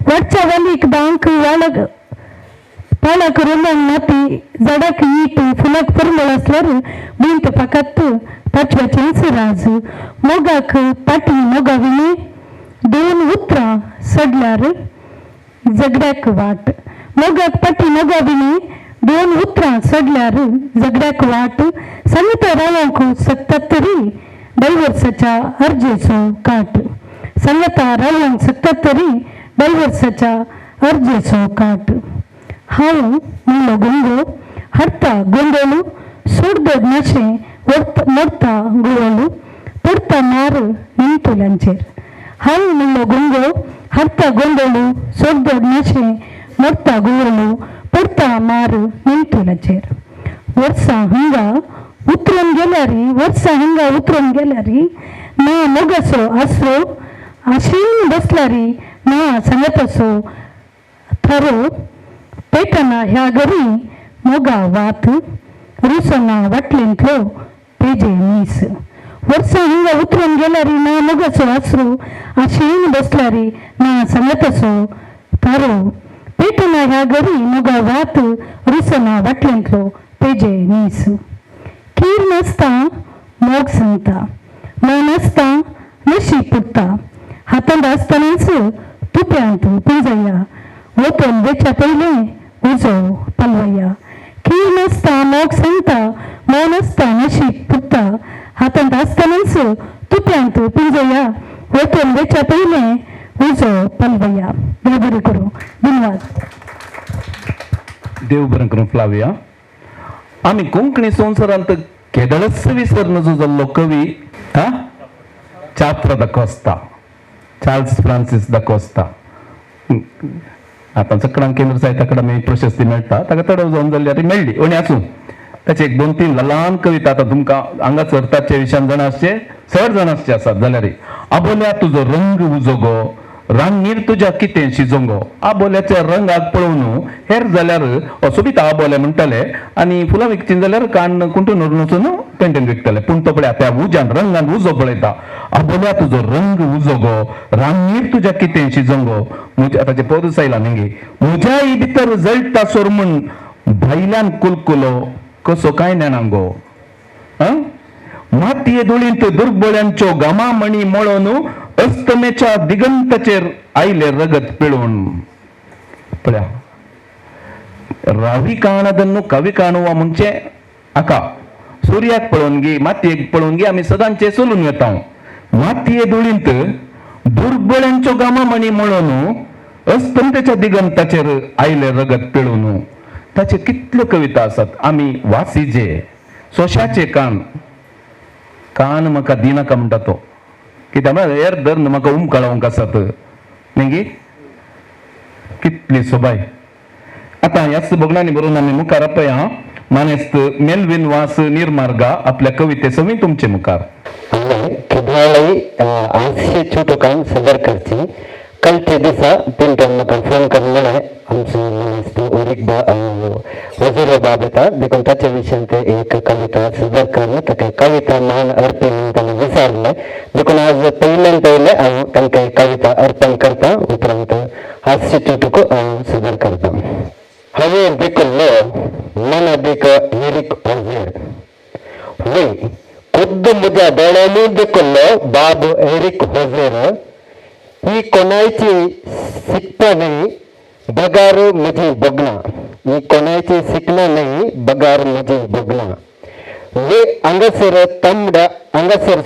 वरच्या वालीक दांक पाळाक रोमोंक माती झाडाक ईट फुलाक परमळ आसल्यार भिंत फकत पचवेचेंच राज मोगाक पाटी मोगा विणे दोन उतरां सडल्यार झगड्याक वाट मोगाक पाटी मोगा विणे दोन उतरां सडल्यार झगड्याक वाट संगीत रावंक सकता तरी डायव्हर्साच्या अर्जेचो काट संगता रावंक सकता तरी डायव्हर्साच्या अर्जेचो काट हांव म्हणलो गोंगो हरता गोंदोलू सोडदोड नाशें मोडता गोवोलू पडता मार निमतोल्यांचेर हांव म्हणलो गोंगो हरता गोंदोलू सोडदोड नाशें मोडता गोवोलू पडता मार निमतोल्यांचेर वर्सां हंगा उतरून गेल्यारी ना मोगासो आसरो आशीन बसल्यारी ना संगतासो थारो पेटना ह्या घरी मोगा वात रुसना वाटलेंतलो पेजे मीस वर्सां हिंगा उतरून गेल्यारी ना मोगासो आसरो आशीन बसल्यारी ना संगतासो थारो पेटना ह्या घरी मोगा वात रुसना वाटलेंतलो पेजे मीस कीर नासता मोग सांगता मन आसता नशीब पुट्टा हातांत आसतनाच तुप्यांत पिंजया ओतून वेच्या पयले उजो पलवया कीर नासता मोग सांगता मन आसता नशीब पुट्टा हातांत आसतनाच तुप्यांत पिंजया ओतून वेच्या पयले उजो पलवया. देव बरें करूं. धन्यवाद. देव बरें करूं. फ्लाविया आमी कोंकणी संवसारांत केदळस विसर नजो जाल्लो कवी चाप्रा दा कोस्ता चार्ल्स फ्रांसीस दा कोस्ता आतां सगळ्यांक केंद्र साहित्य अकादमी प्रशस्ती मेळटा ताका तडव जावन जाल्यार मेळ्ळी कोणी आसूं ताचे एक 2-3 ल्हान कविता आतां तुमकां हांगासर ताचे विशयान जाण आसचे 6 जाण आसचे आसात जाल्यार आबोल्या तुजो रंग उजोगो रांगीर तुज्या कितें शिजोंगो आबोल्याच्या रंगाक पळोवन हेर जाल्यार असोबीत आबोले म्हणटाले आनी फुलां विकची जाल्यार कान कुंटून व्हरून वचून पेंटेन विकतले पूण तो पळय त्या उज्यान रंगान उजो पळयता आबोल्या तुजो रंग उजोगो रांगीर तुज्या कितें शिजोंगो ताचे पद आयला न्ही म्हज्या भितर जळटा सोर म्हूण भायल्यान कुलकुलो कसो काय नेणांगो मातये धुळींत दुर्बळ्यांच्यो गमामणी मळोन अस्तमेच्या दिगंताचेर आयले रगत पिळून पळया रावी काणदन्नु कवी काणुवा म्हणजे आका सूर्याक पळोवन गी मातयेक पळोवन गी आमी सदांचे सोलून येता मातये धुळींत दुर्बळ्यांच्यो गमामणी मळोन अस्तमेच्या दिगंताचेर आयले रगत पिळून ताचे कितल्यो कविता आसात आमी वासिजे सोशाचे कान म्हाका दिनाका म्हणटा तो कित्याक हेर धर म्हाका उमकळोवंक आसात न्ही कितली सोबाय. आतां ह्याच बोगणांनी बरोवन आमी मुखार आपया मानेस्त मेलविन वास निर्मार्गा आपल्या कविते सवी तुमचे मुखार. केदाळी हास्य चुटुकान सदर करची कलते दिसा तेंच्यान म्हाका फोन करून म्हळें आमचो मनीस ओरीक वजीर बाब येता देखून ताच्या विशयान ते एक कविता सदर कर ताका कविता मान अर्पण म्हणून ताणें विचारलें देखून आज पयल्यान पयलें हांव तांकां कविता अर्पण करता उपरांत हास्य चुटुको हांव सदर करता. हांवें देखुल्लो मन देख एरिक वजीर वय खुद्द म्हज्या दोळ्यांनी देखुल्लो बाब एरिक वजीर ही कोणायची शिकता नाही बगार म्हजी बगना ही कोणायची शिकना नाही बगार म्हजी बगना वे हांगासर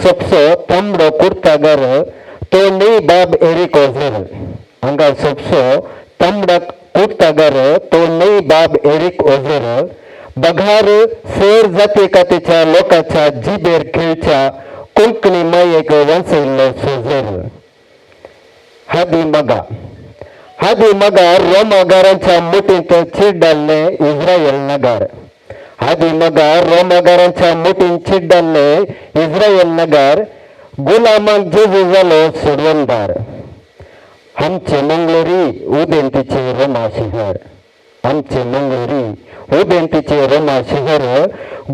सोपसो तांबडो कुर्ता घर तो न्ही बाब एरिक वजीर हांगा सोपसो तांबडक कुर्तागार तो नई बाब एरिक ओझेर बघार सर जाती कातीच्या लोकांच्या जिबेर खेळच्या कोंकणी मायेक वंसयल्लो सोजेर हादी मगा रोमागारांच्या मुठींत चिड्डाल्ले इस्रायल नगर हादी मगा रोमागारांच्या मुठींत चिड्डाल्ले इस्रायल नगर गुलामाक जेजू जालो सोडवणदार आमचे मंगळुरी उदेंतीचे रोमा शहर आमचे मंगळुरी उदेंतीचे रोमा शहर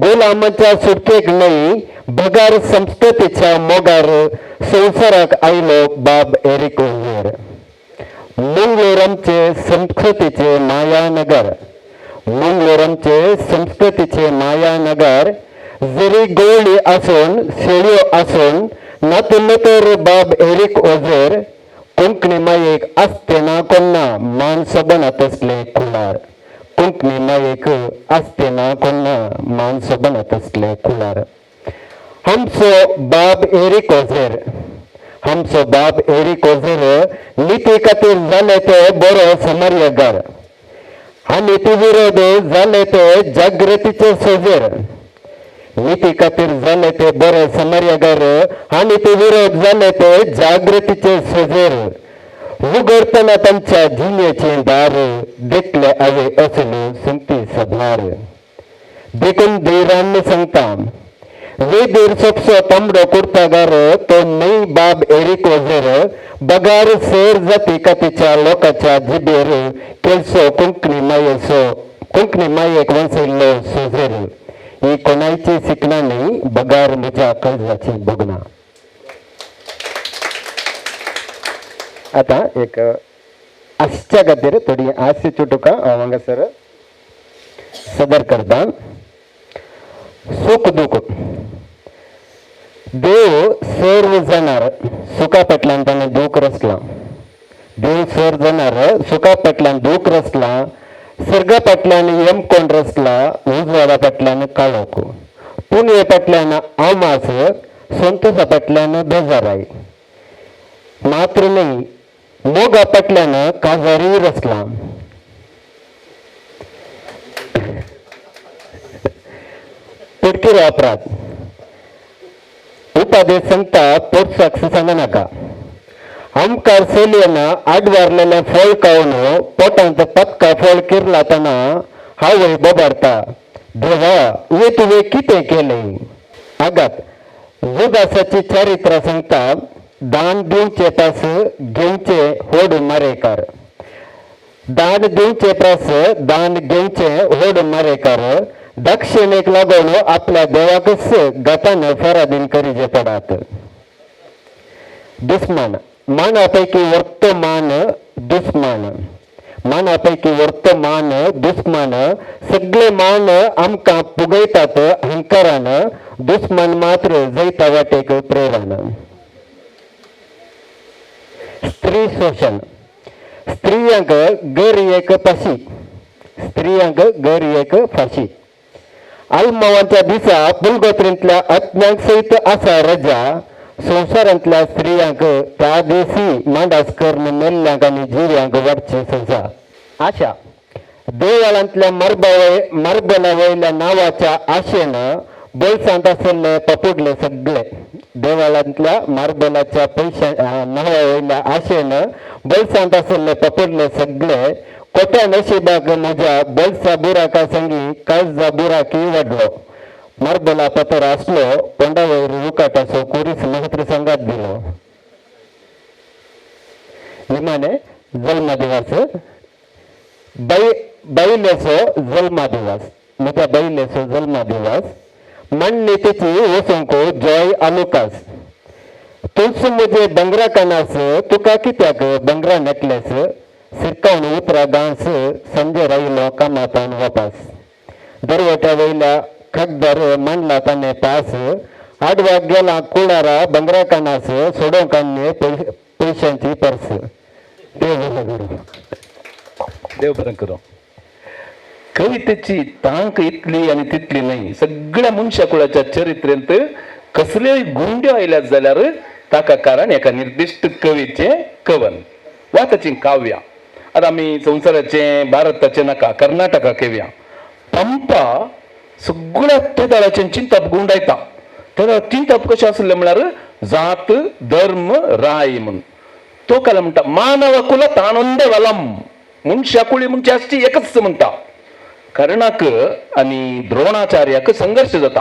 गुलामाच्या सुटकेक नाही बगार संस्कृतीच्या मोगार संसाराक आयलो बाब एरिक ओझेर मंगळुरमचे संस्कृतीचे मायानगर मंगळुरमचे संस्कृतीचे मायानगर जरी गवळी आसून शेळयो आसून नातुनतर बाब एरिक ओझेर कोंकणी मायेक आसते ना कोन्ना मान सोबनात असले कुळार कोंकणी मायेक आसते ना कोन्ना मान सोबनात असले कुळार हमसो बाब एरिक ओझेर नीती खातीर जाले ते बरो समर्यगर आनी ती विरोध जाले ते जागृतीचे सोजेर नीती खातीर जाले ते बरे समर्यगर आनी ते विरोध जाले ते जागृतीचे सोजेर उगडतना तांच्या जिल्ल्याचे दार देखले आवे असलो संगती सभार देखून धीरान सांगता वेदीर सोपसो तांबडो कुर्तागार तो नई बाब एरिक ओझेर बगार सर जाती कातीच्या लोकांच्या जिबेर केल्सो कोंकणी मायेक वंसयल्लो सोजेर ही कोणाची शिकना नाही बगार म्हज्या काळजाची बगना. आता एक आशच्या खातीर थोडी हास्याची तुका हांव हांगासर सदर करता. सुख दुख देव सर्व जाणार सुखा पेटल्यान ताणें दूख रचला देव सर जाणार सुखा पेटल्यान दूख रचला सर्गा पेटल्यान यमकोण रचला उजवाडा पेटल्यान काळोख पुण्य पेटल्यान आमास संतोषा पेटल्यान बेजाराय मात्र नाही मोगा पेटल्यान काजारी रचला. पुडकिरो अपराध उपादेश सांगता पोटसाक सांगा नाका आमकार सेलियना आडवारलेले फळ खावन पोटांत पत्का फळ किरला तना हांव बोबाडता देवा हे तुवें कितें केलें. आगात जुदासाची चारित्रा सांगता दान दिवचे पास घेवचे होड मारेकार दान दिवचे पास दान घेवचे होड मारेकार दक्षिणेक लागून आपल्या देवाकच गतान फरादीन करीचे पडात. दुस्मान मानापैकी वर्तमान दुस्मान सगळे मान आमकां पुगयतात अहंकारान दुस्मान मात्र जैता वाटेक प्रेरान. स्त्री शोषण स्त्रियांक गरी एक फाशी आलमावांच्या दिसा पुलगोत्रींतल्या अज्ञांक सहित आसा रजा संवसारांतल्या स्त्रियांक त्या दिसी मांडास करून मेल्ल्यांक आनी जिव्यांक वाडची सजा. आशा देवाळांतल्या मार्बला वयल्या नांवाच्या आशेन बोल्सांत आसले पपुडले सगळे देवाळांतल्या मार्बलाच्या नांवा वयल्या आशेन बोल्सांत आसले पपुडले सगळे कोट्या नशिबाक म्हज्या बोल्सा बुराका संगी काळजा बुराकी वाडलो. मार्बला पतर आसलो पोंडा वयर रुकाटाचो कुरीस महत्व संगात दिलो. निमाणे जल्म दिवस बैलेचो जल्मा दिवस म्हज्या बैलेचो जल्मा दिवस मांडली तिची वसंको जॉय आलुकास तुळस म्हजे बंगरा कानास तुका कित्याक बंगरा नेकलेस सिरकावन उतरा गांस संजय रायलो कामातान वापास दरवट्या वयल्या खगदार मांडला ताणे पास आडवाक गेला कुळारा बंगरा कानास सोडोवंक आनी पयशांची पर्स. देव बरें करूं. कवितेची तांक इतली आनी तितली नाही सगळ्या मनशा कुळाच्या चरित्रेंत कसल्योय गुंड्यो आयल्यात जाल्यार ताका कारण एका निर्दिष्ट कवीचे कवन वा ताची काव्या आतां आमी संवसाराचें भारताचें नाका कर्नाटकाक येवया. पंपा सगळ्या त्या दळाचें चिंतप गुंडायता. त्या दळा चिंतप कशें आसलें म्हळ्यार जात धर्म राय म्हूण तो काल म्हणटा मानव कुल ताणोंदे वलम मनशा कुळी म्हणजे आसची एकच म्हणटा. कर्णाक आनी द्रोणाचार्याक संघर्ष जाता.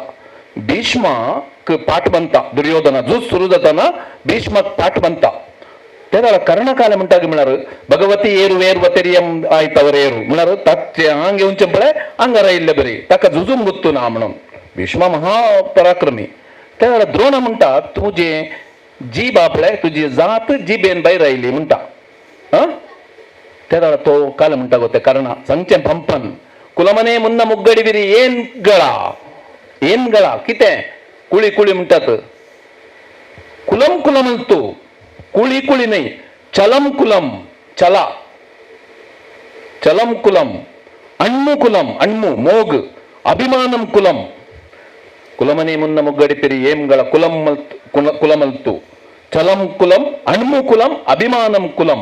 भीष्माक पाठ बांदता दुर्योधना झूज सुरू जाताना भीष्माक पाठ बांदता. त्या वेळा कर्ण काल म्हणटा की म्हळ्यार भगवती एरू वेर्वतेरियम आयतवर एरू म्हळ्यार ताचे आंग येवचें पळय आंगार आयिल्ले बरी ताका झुजूंक गुत्तू ना म्हणून. भीष्मा महापराक्रमी. त्या वेळा द्रोण म्हणटा तुझे जीब आपले तुझी जात जिबेन भायर आयली म्हणटा. त्या वेळा तो काल म्हणटा गो ते कर्णा सांगचें पंपन कुलमने मुन्न मुग्गडी बिरी ಏನ್ ಗಳ कितें कुळी कुळी म्हणटात. कुलम कुलम तू कुळी कुळी नाही चलम कुलम चला चलम कुलम अण्णु कुलम अण्णु मोग अभिमानम कुलम कुलमने मुन्न मुग्गडी पिरी ಏನ್ಗಳ ಕುಲಮಲ್ತು चलम कुलम अण्णु कुलम अभिमानम कुलम.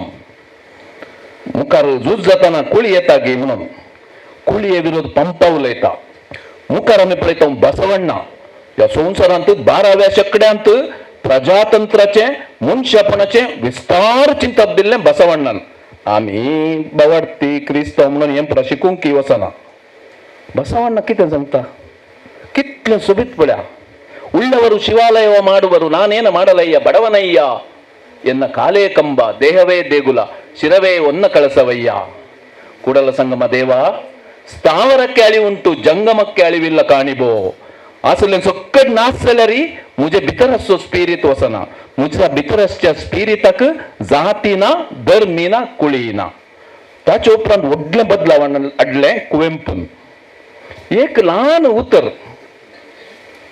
मुखार झूज जाताना कुळी येता गे म्हणून कुळये विरोध पंपा उलयता. मुखार आमी पळयता बसवण्णा ह्या संवसारांत 12व्या शेंकड्यांत प्रजातंत्राचे मनशापणाचे विस्तार चिंतप दिल्लें बसवण्णान. आमी बवाडती क्रिस्तव म्हणून हें शिकूंक की वचना. बसवण्णा कितें सांगता कितलें सोबीत पळया. ಉಳ್ಳವರು ಶಿವಾಲಯವ ಮಾಡುವರು ನಾನೇನು ಮಾಡಲಯ್ಯ ಬಡವನಯ್ಯ ಎನ್ನ ಕಾಲೇ ಕಂಬ ದೇಹವೇ ದೇಗುಲ ಶಿರವೇ ಒನ್ನ ಕಳಸವಯ್ಯ. ಕೂಡಲ ಸಂಗಮ ದೇವ ಸ್ಥಾವರಕ್ಕೆ ಅಳಿವುಂಟು ಜಂಗಮಕ್ಕೆ ಅಳಿವಿಲ್ಲ ಕಾಣಿಬೋ. असले सकट नाच जाल्यार मुझे भितर असो स्पिरीट वचना. मुझ्या भितर असच्या स्पिरिटाक जाती ना धर्मी ना कुळी ना. ताचे उपरांत व्हडलें बदलावण हाडलें कुवेंपून. एक ल्हान उतर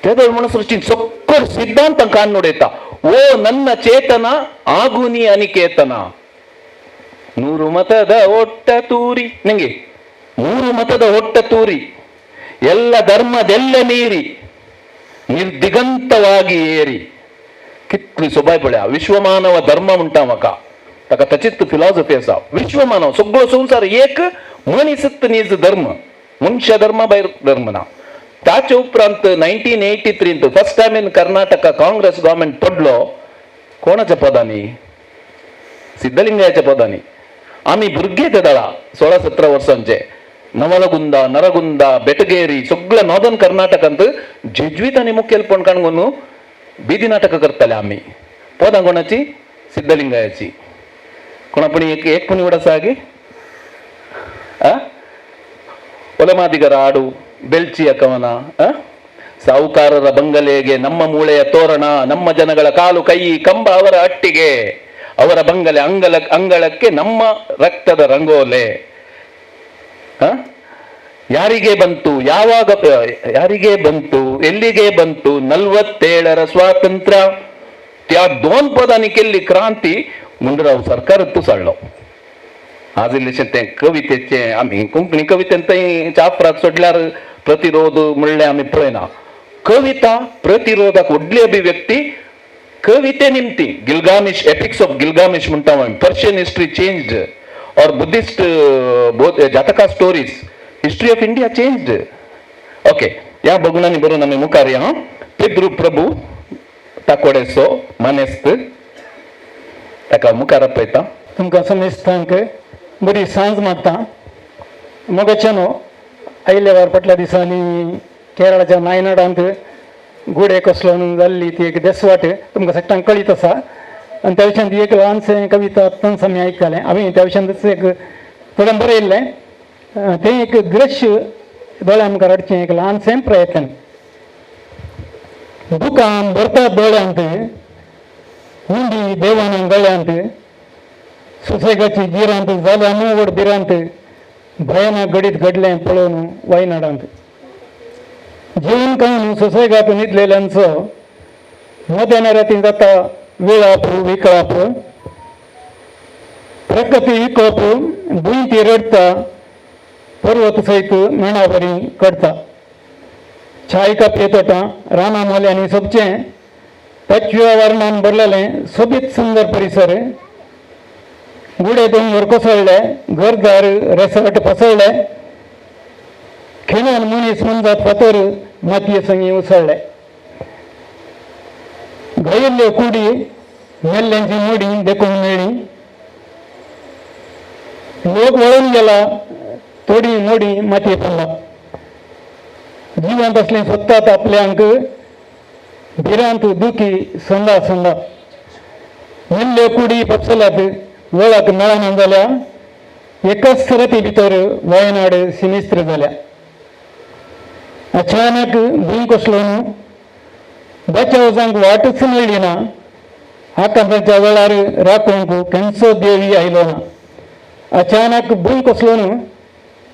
ते म्हणून सृष्टीन सकट सिद्धांत कान नोडयता. ओ ನನ್ನ ಚೇತನ ಆಗುನಿ ಅನಿಕೇತನ 100 ಮತದ ಒಟ್ಟ ತೂರಿ ನಂಗೆ 100 ಮತದ ಒಟ್ಟ ತೂರಿ ಎಲ್ಲ ಧರ್ಮದೆಲ್ಲ ಮೀರಿ ನಿರ್ದಿಗಂತವಾಗಿ ಏರಿ कितली सोबाय पळया. विश्वमानव धर्म म्हणटा म्हाका ताका ताचीच फिलॉसॉफी आसा. विश्वमानव सगळो संवसार एक मनीसच नीज धर्म मनुष्य धर्मा भायर धर्म ना. ताचे उपरांत 1983 first time in Karnataka Congress government पडलो कोणाच्या पदांनी सिद्धलिंगयाच्या पदांनी. आमी भुरगे ते दळा 16-17 वर्सांचे नवलगुंद नरगुंद बेटगेरी सगळ्या नॉर्दर्न कर्नाटकांत जेजुईत आनी मुखेलपण काणून बीदी नाटक करताले आमी. पदां कोणाची सिद्धलिंगयाची. कोणापणी एक पण निवड आसा गे ಒಲೆಮಾದಿಗರ ಹಾಡು ಬೆಳ್ಚಿಯ ಕವನ ಸಾಹುಕಾರರ ಬಂಗಲೆಗೆ ನಮ್ಮ ಮೂಳೆಯ ತೋರಣ ನಮ್ಮ ಜನಗಳ ಕಾಲು ಕೈ ಕಂಬ ಅವರ ಅಟ್ಟಿಗೆ ಅವರ ಬಂಗಲೆ ಅಂಗಳಕ್ಕೆ ನಮ್ಮ ರಕ್ತದ ರಂಗೋಲೆ. ಯಾರಿಗೆ ಬಂತು ಯಾವಾಗ ಯಾರಿಗೆ ಬಂತು ಎಲ್ಲಿಗೆ ಬಂತು 47ರ स्वातंत्र्य. त्या 2 पदांनी केल्ली क्रांती मुंडराव सरकारच साडलो. आज इल्लेशें तें कवितेचें आमी कोंकणी कवितेन थंय चापराक सोडल्यार प्रतिरोध म्हणलें आमी पळयना. कविता प्रतिरोधाक व्हडली अभिव्यक्ती कविते निमती. गिलगामेश एपिक्स ऑफ गिलगामेश म्हणटा आमी. पर्शियन हिस्ट्री चेंज्ड और बुद्धिस्ट जातका stories history of India changed. Okay ह्या बगुणांनी बरोवन आमी मुखार या. पितृ प्रभू ताकोडेसो मानेस्त ताका मुखार आपयता. तुमकां समेस्तांक बरी सांज मागता. मोगाच्यानो आयिल्ल्या वार फाटल्या दिसांनी केरळाच्या नायनाडांत घोडे कसलो जाल्ली ती एक देसवाट तुमकां सगळ्यांक कळीत आसा. आनी त्या विशयान ती एक ल्हानशें कविता तन्स आमी आयकतालें. हांवें त्या विशयानच एक थोडें बरयल्लें. तें एक दृश्य दोळ्या मुखार हाडचें एक ल्हानशें प्रयत्न. दुकां भरता दोळ्यांत हुंडी देवान गळ्यांत सुसेगाची जिरांत जाल्या मोवड बिरांत भयानक घडीत घडलें पळोवन वायनाडांत. जेवण खावन सुसेगात न्हिदलेल्यांचो मध्यान राती जाता वेळाप विकळाप. प्रकृती विकोप भुंयती रडता पर्वत सयत मेणावरी कडता. छाय कापये तोटां रानां मोल्यांनी सोबचें 5व्या वर्णान भरलेलें सोबीत सुंदर परिसर. गुडे दोंगर कोसळले, घरदार रेसॉर्ट फसवले, खेळान मनीस मंजात फातर मातये संगी उसळले. घायल्ल्यो कुडी मेल्ल्यांची मोडी देखून मेळ्ळी. लोक वळून गेला, थोडी मोडी मातये पडला. जिवंत असले स्वतात आपल्यांक भिरांत दुखी संदा संदा. मेल्ल्यो कुडी फसलात वळख मेळना जाल्या. एकाच राती भितर वायनाड सिनिस्त्र जाल्या. अचानक भूंय कसलो न्हू, बचाव जावंक वाटच मेळ्ळी ना. आकांताच्या वेळार राखोवंक खंयचो देवी आयलो ना. अचानक भूंय कसलो न्हू,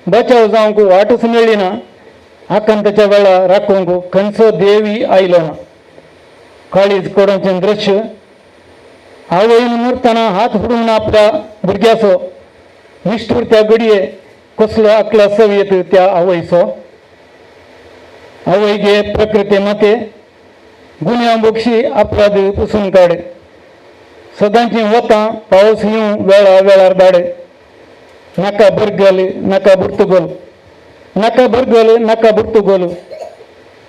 बचाव जावंक वाटच मेळ्ळी ना. आकांताच्या वेळार राखोवंक खंयचो देवी आयलो ना. काळीज कोडाचें दृश्य. आवयन मरतना हात फुडून आपल्या भुरग्याचो. निष्ठूर त्या घडये कसलो आकला सवयेत त्या आवयचो. आवय गे प्रकृती माते, गुन्या बोक्षी अपराध पुसून काड. सदांची वतां पावस येवं वेळा वेळार धाड. नाका बरगल नाका बुर्तुगोल, नाका बरगल नाका बुर्तुगोल.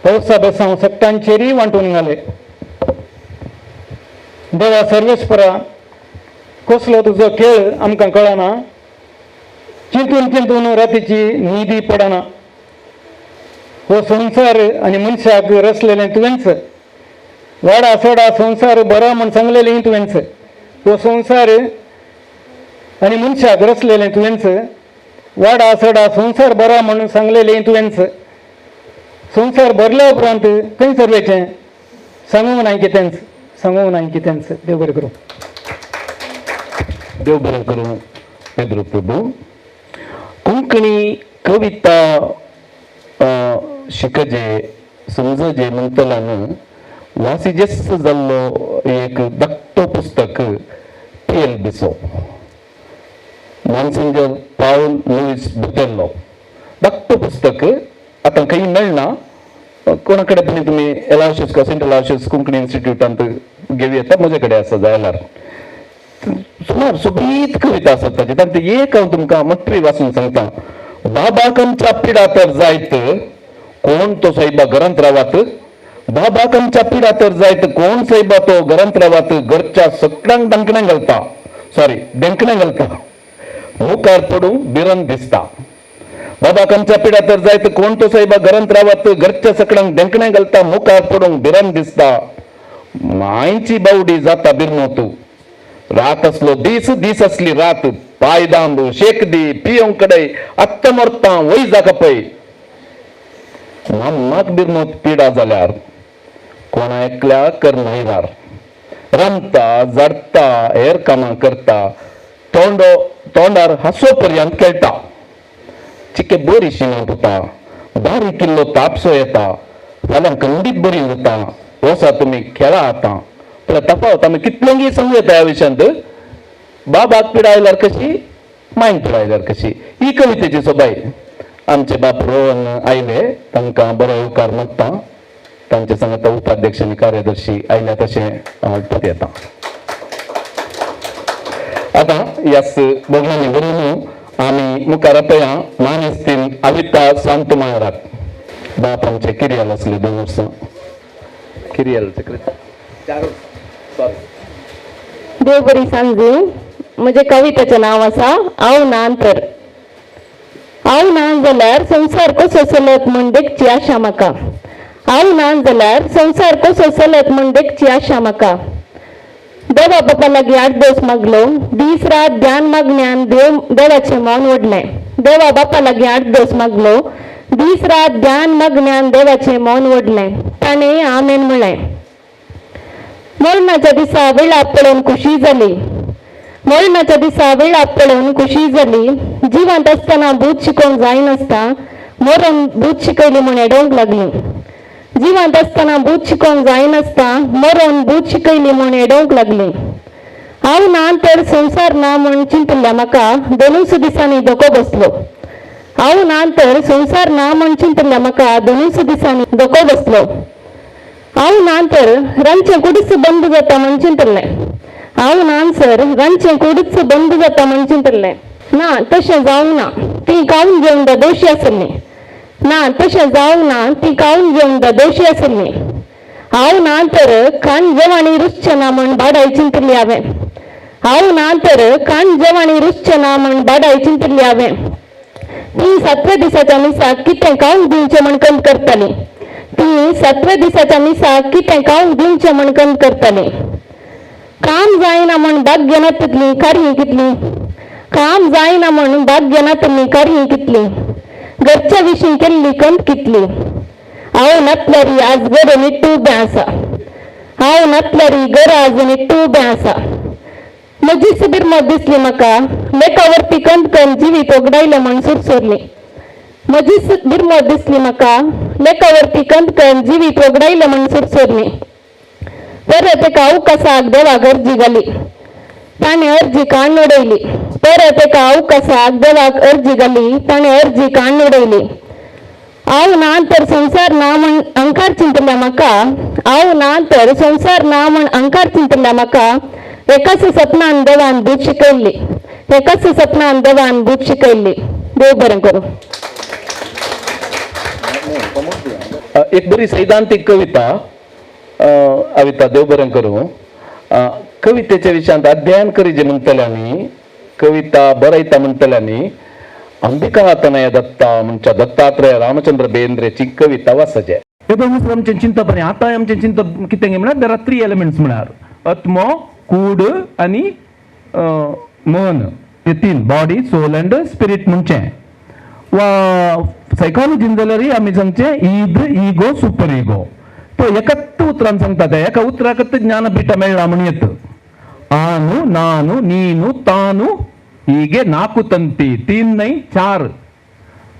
पावसा बेसांव सट्टांचेरी वांटून घाले. देवा सर्वेस्परा, कसलो तुजो खेळ आमकां कळना. चिंतून चिंतून रातीची न्हिदी पडना. हो संसार आनी मनशाक रचलेलें तुवेंच. वाडा सोडा संसार बरो म्हण सांगलेलें तुवेंच. हो संसार आनी मनशाक रचलेलें तुवेंच. वाडा सोडा संसार बरो म्हण सांगलेलें तुवेंच. संसार भरल्या उपरांत खंय सर्वेचें सांगूंक नाय कितेंच, सांगूंक नाय कितेंच. देव बरें करूं. देव बरें करूं. पेद्रो प्रभू, कोंकणी कविता शिकजे समजजे म्हणटला न्हू, वासिजेस्त जाल्लो एक धाकटो पुस्तक पी.एल. बिसो, मॉन्सिंजर पाऊल लुईस बुटेल्लो. धाकटो पुस्तक आतां खंय मेळना. कोणा कडेन पण तुमी एलावशेस का सेंट एलावशेस कोंकणी इन्स्टिट्यूटांत घेवं येता. म्हजे कडेन आसा जाल्यार सुमार सोबीत कविता आसात ताचे. तातूंत एक हांव तुमकां मट्री वाचून सांगता. बाबाक आमच्या पिडा तर जायत, कोण तो सायबा घरांत रावात. बाबाक आमच्या पिडा तर जायत, कोण सायबा तो घरांत रावात. घरच्या सगळ्यांक डंकणे घालता, डेंकणे घालता. मुखार पडूंक भिरन दिसता. बाबाक आमच्या पिडा तर जायत, कोण तो सायबा घरांत रावात. घरच्या सगळ्यांक डेंकणे घालता. मुखार पडूंक भिरन दिसता. मायची बावडी जाता बिरमोतू. रात असलो दीस, दीस असली रात. पाय दांब शेक दी पियोंक कडे आत्ता मरता वय जाका पय. माम्माक बिरमोत पिडा जाल्यार कोणा एकल्या कर न्हयरार. रमता जडता हेर कामां करता. तोंडार हांसो पर्यंत खेळटा. चिके बरी शिंगां पुता. बारीक किल्लो तापसो येता. फाल्यां खंडीत बरी उरता. वसा तुमी खेळा आतां. पण तफावत आमी कितल्यांगी सांगूं येता ह्या विशयांत. बाबाक पिडा आयल्यार कशी, मांयक पिडा आयल्यार कशी. ही कवितेची सोबाय. आमचे बाप रोहन आयले, तांकां बरो उपकार मागता. तांचे सांगता उपाध्यक्ष आनी कार्यदर्शी आयल्या तशें हांव हाडपाक येता. आतां ह्याच बोगण्यानी व्हरून आमी मुखार आपया मानेस्तीन आविता सांत मायराक. बाप आमचे किरियल आसले 2 वर्सां. किरियल देव बरी सांगू. म्हजे कवितेचें नांव आसा हांव ना तर. हांव ना जाल्यार संसार कसो चलत म्हण देखची आशा म्हाका. हांव ना जाल्यार संसार कसो चलत म्हण देखची आशा म्हाका. देवा बापा लागीं 8 दीस मागलो. दीस रात ध्यान मागण्यान देवाचें मौन ओडलें. देवा बापा लागीं 8 दीस मागलो. दीस रात ध्यान मागण्यान देवाचें मौन ओडलें. ताणें आमेन म्हळें. मरणाच्या दिसा वेळाप पळोवन खुशी जाली. मरणाच्या दिसा वेळाप पळोवन खुशी जाली. जिवंत आसतना भूत शिकोवंक जायनासता. मरून भूत शिकयली म्हूण एडोवंक लागली. जिवंत आसतना भूत शिकोवंक जायनासता. मरून भूत शिकयली म्हूण एडोवंक लागली. हांव ना तर संसार ना म्हूण चिंतल्या म्हाका 2 दिसांनी धोको बसलो. हांव ना तर संसार ना म्हूण चिंतल्या म्हाका 2 दिसांनी धोको बसलो. हांव ना तर रांदचें कुडीस बंद जाता म्हूण चिंतलें. हांव ना म्हणसर रांदचें कुडूच बंद जाता म्हण चिंतलें. ना तशें जावंक ना, ती कावून जेवंक दोशी आसली. ना तशें जावंक ना, ती कावून जेवंक दोशी आसली. हांव ना तर खाण जेवणी रुचचें ना म्हण बाडाय चिंतली हांवें. हांव ना तर खाण जेवणी रुचचें ना म्हण बाडाय चिंतली हांवें. ती 7व्या दिसाच्या मिसाक कितें खावंक दिवचें म्हण कंत करताली. ती 7व्या दिसाच्या मिसाक कितें खावंक दिवचें म्हण कंत करताली. काम जायना म्हण भाग्यनातली कारही कितली. काम जायना म्हण भाग्यनातली कारही कितली. घरच्या विशीं केल्ली कंत कितली. हांव नातल्यारी आज घर निट्टू उबें आसा. हांव नातल्यारी घर आज निट्टू उबें आसा. म्हजी बिरमत दिसली म्हाका लेखावरती कंत करून जिवीत ओगडायलें म्हण सुरसुरली. म्हजी बिरमत दिसली म्हाका लेखावरती कंत करून जिवीत ओगडायलें म्हण सुरसुरली. परत एका अवकाशाक देवाक अर्जी घाली. ताणें अर्जी काण उडयली. परत एका अवकाशाक देवाक अर्जी घाली. ताणें अर्जी काण उडयली. हांव ना तर संसार ना म्हण अंकार चिंतल्या म्हाका. हांव ना तर संसार ना म्हण अंकार चिंतल्या म्हाका एकाच सपनान देवान दूध शिकयल्ली. एकाच सपनान देवान दूध शिकयल्ली. देव बरें करूं. एक बरी सैद्धांतिक कविता अविता देव बरें करूं. कवितेच्या विशयांत अध्ययन करी जे म्हणटल्यांनी कविता बरयता म्हणटल्यांनी अंबिका तनय दत्ता म्हणच्या दत्तात्रय रामचंद्र बेंद्रेची कविता वाचचे. आमचें चिंतप आतां आमचें चिंतप कितें म्हळ्यार देर आर 3 एलिमेंट्स म्हळ्यार आत्मो कूड आनी मन. हे 3 बॉडी सोल अँड स्पिरीट म्हणचें. वा सायकॉलॉजीन जाल्यार आमी सांगचें ईद इगो सुपर इगो. तो एकाच उतरान सांगता. ते एका उतराकच ज्ञानपीठ मेळ्ळा म्हण येत. आनु नानु नीनु तानु ಹೀಗೆ 4 ತಂತಿ 3 नहीं 4.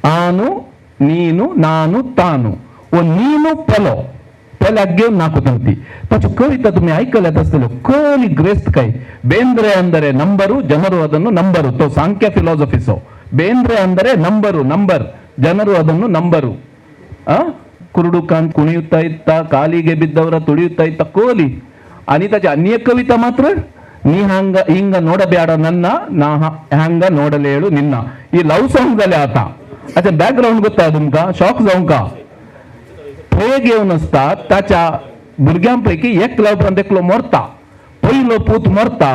आनु नीनु नानु तानु व नीनु पेलो पेल्याक घेवन 4 ತಂತಿ. ताची कविता तुम्ही ऐकल्यात असतलो. खोली ग्रेस्त काय. ಬೇಂದ್ರೆ ಅಂದರೆ ನಂಬರು, ಜನರು ಅದನ್ನು ನಂಬರು. तो सांख्य ಫಿಲಾಸಫಿಸೋ. ಬೇಂದ್ರೆ ಅಂದರೆ ನಂಬರು ನಂಬರ್, ಜನರು ಅದನ್ನು ನಂಬರು. ಕುರುಡು ಕಾಂತ್ ಕುಣಿಯುತ್ತಾ ಇತ್ತ, ಕಾಲಿಗೆ ಬಿದ್ದವರ ತುಳಿಯುತ್ತಾ ಇತ್ತ ಕೋಲಿ. आणि त्याची अन्य कविता मात्र ನೀ ಹಂಗ ಹಿಂಗ ನೋಡಬೇಡ ನನ್ನ, ನಾ ಹಂಗ ನೋಡಲೇಳು ನಿನ್ನ. ಈ लव सॉन्ग जाले आता. अच्छा बॅकग्राऊंड ಗೊತ್ತಾ तुमका? शॉक जाऊन का? प्रेग येऊन असतात त्याच्या भुरग्यांपैकी एक लवपर्यंत एकलो मरता. पहिलो पूत मरता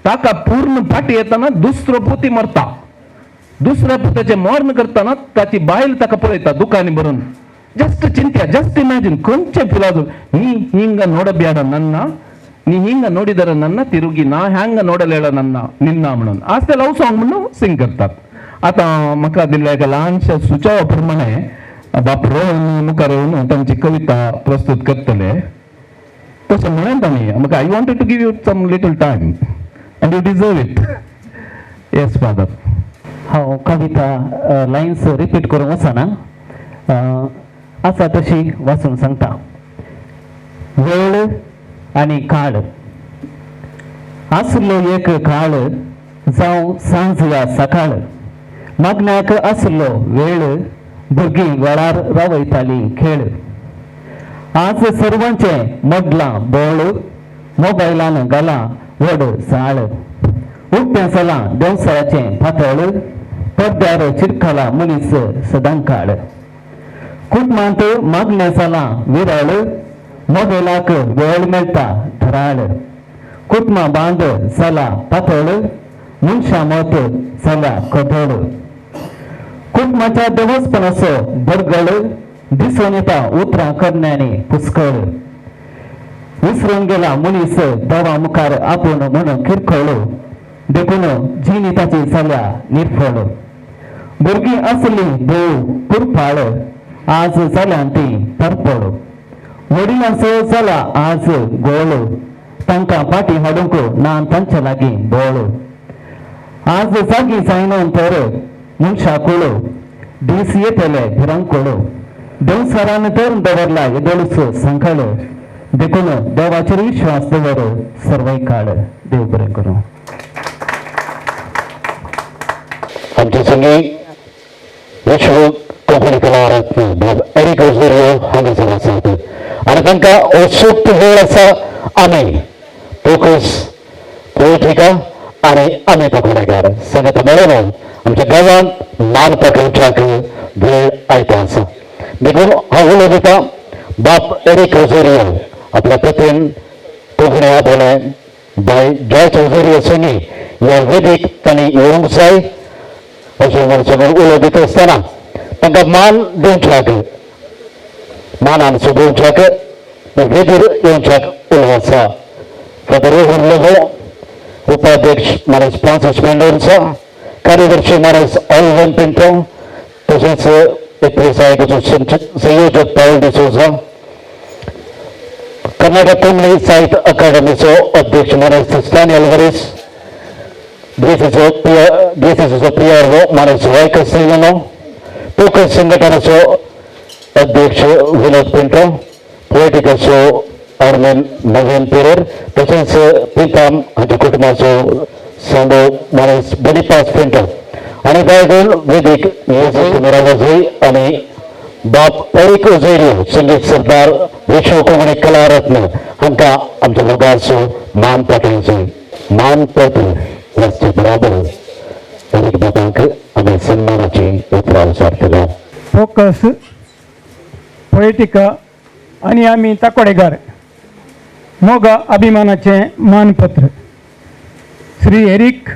ताका पूर्ण फाटी येताना दुसरो पुती मरता. दुसऱ्या पुताचे मरण करताना त्याची बायल ताका पळयता दुकानी भरून. जस्ट चिंत्या, जस्ट इमॅजिन ಕೊಂಚ ಫಿಲಾಸಫಿ. ನೀ ಹಿಂಗ ನೋಡಬೇಡ ನನ್ನ, ನೀ ಹಿಂಗ ನೋಡಿದರ ನನ್ನ तिरुगी ना हँग ನೋಡಲೇಳ ನನ್ನ निन्न म्हणून आज ते लव सॉन्ग म्हणून सिंग करतात. आता म्हाका दिल्ल्या एका लहानशा सुचोवा प्रमाणे बाप रोहन मुखार येवन तांची कविता प्रस्तुत करतले. तशें म्हणून तांणी म्हाका I wanted to give you some little time and you deserve it. Yes father. हांव कविता लायन्स रिपीट करूंक वचना. आसा तशी वाचून सांगता. वेळ आणि काळ. आसलो एक काळ जावं सांज या सकाळ. मग्नाक आसलो वेळ भुरगीं वेळार रावयतालीं खेळ. आज सर्वांचे मडलां बोळ, मोबायलान घाला व्हड साळ. उठ्या सलां देवसळाचें पातळ, पड्ड्यार चिरखाला मनीस सदांकाळ. कुटुंबांत मागण्या सालां विरळ, मोबायलाक वेळ मेळटा धराळ. कुटुंबा बांद जाला पातळ, मनशां मत जाला कठोळ. कुटुंबाच्या देवस्पणाचो भरगळ, दिसून येता उतरां करण्यानी पुस्कळ. विसरून गेला मनीस देवा मुखार आपूण म्हणून किरकोळ. देखून जिणिताची जाल्या निर्फळ. भुरगीं आसली देव पुरफाळ, आज जाल्या ती तरफळ. वडिलांचो जाला आज गोळ, तांकां फाटी हाडूंक ना तांच्या लागीं बोळ. आज जागी जायना तर मनशाकुळ, दीस येतले भिरांकुळ. देवसारान तर दवरला येदोळसो संकळ. देखून देवाचेर विश्वास दवर सर्वय काळ. देव बरें करूं. आमचे संगी विश्व कोंकणी कलारत्न बाब एरिक ओझुरियो हांगासर आसात आनी तांकां उत्सुक वेळ आसा. आमी फोकस पोएट्री गोपिका आणि अमित घोडेकर संगत मिळून आमच्या गावात मान पकडच्याक वेळ आयता आसा देखून हांव उलयता बाप एरिक रोझेरियो आपल्या पतीन कोंकणी आपले बाय जॉय चौधरी सोनी ह्या वेदीक तांणी येवंक जाय अशें म्हणून उलयत आसतना तांकां मान दिवच्याक मानान सोदोवच्याक वेदीर येवच्याक उलय आसा फादर रोहन लोबो उपाध्यक्ष मानस फ्रांसिस मेंडोन्सा कार्यदर्शी मानस ऑल्वन पिंटो तसेच प्रोत्साहकाचो संयोजक पावल डिसोजा कर्नाटक कोंकणी साहित्य अकादमीचो अध्यक्ष मानस स्टॅनी अल्वारेस डीएसीसीचो पीआरओ मानस वाय कस्टेलियानो फोकस संघटनाचो अध्यक्ष विनोद पिंटो पोलिटिकलचो चेअरमॅन नवीन पेरेर तसेच प्रिताम हाच्या कुटुंबाचो सांडो मानस बनिपास पिंटो आणि बायगोल वेदीक मेरावजी आणि बाप एरिक रोझेरियो संगीत सरदार विश्व कोंकणी कला रत्न हांकां आमच्या लोकांचो मान पाठवचो मान पत्र वाचचे बराबर एरिक बाबांक आमी सन्मानाची उतरां सारतलो फोकस पोएटिका आणि आम्ही ताकोडेकार मोगा अभिमानाचे मानपत्र श्री एरिक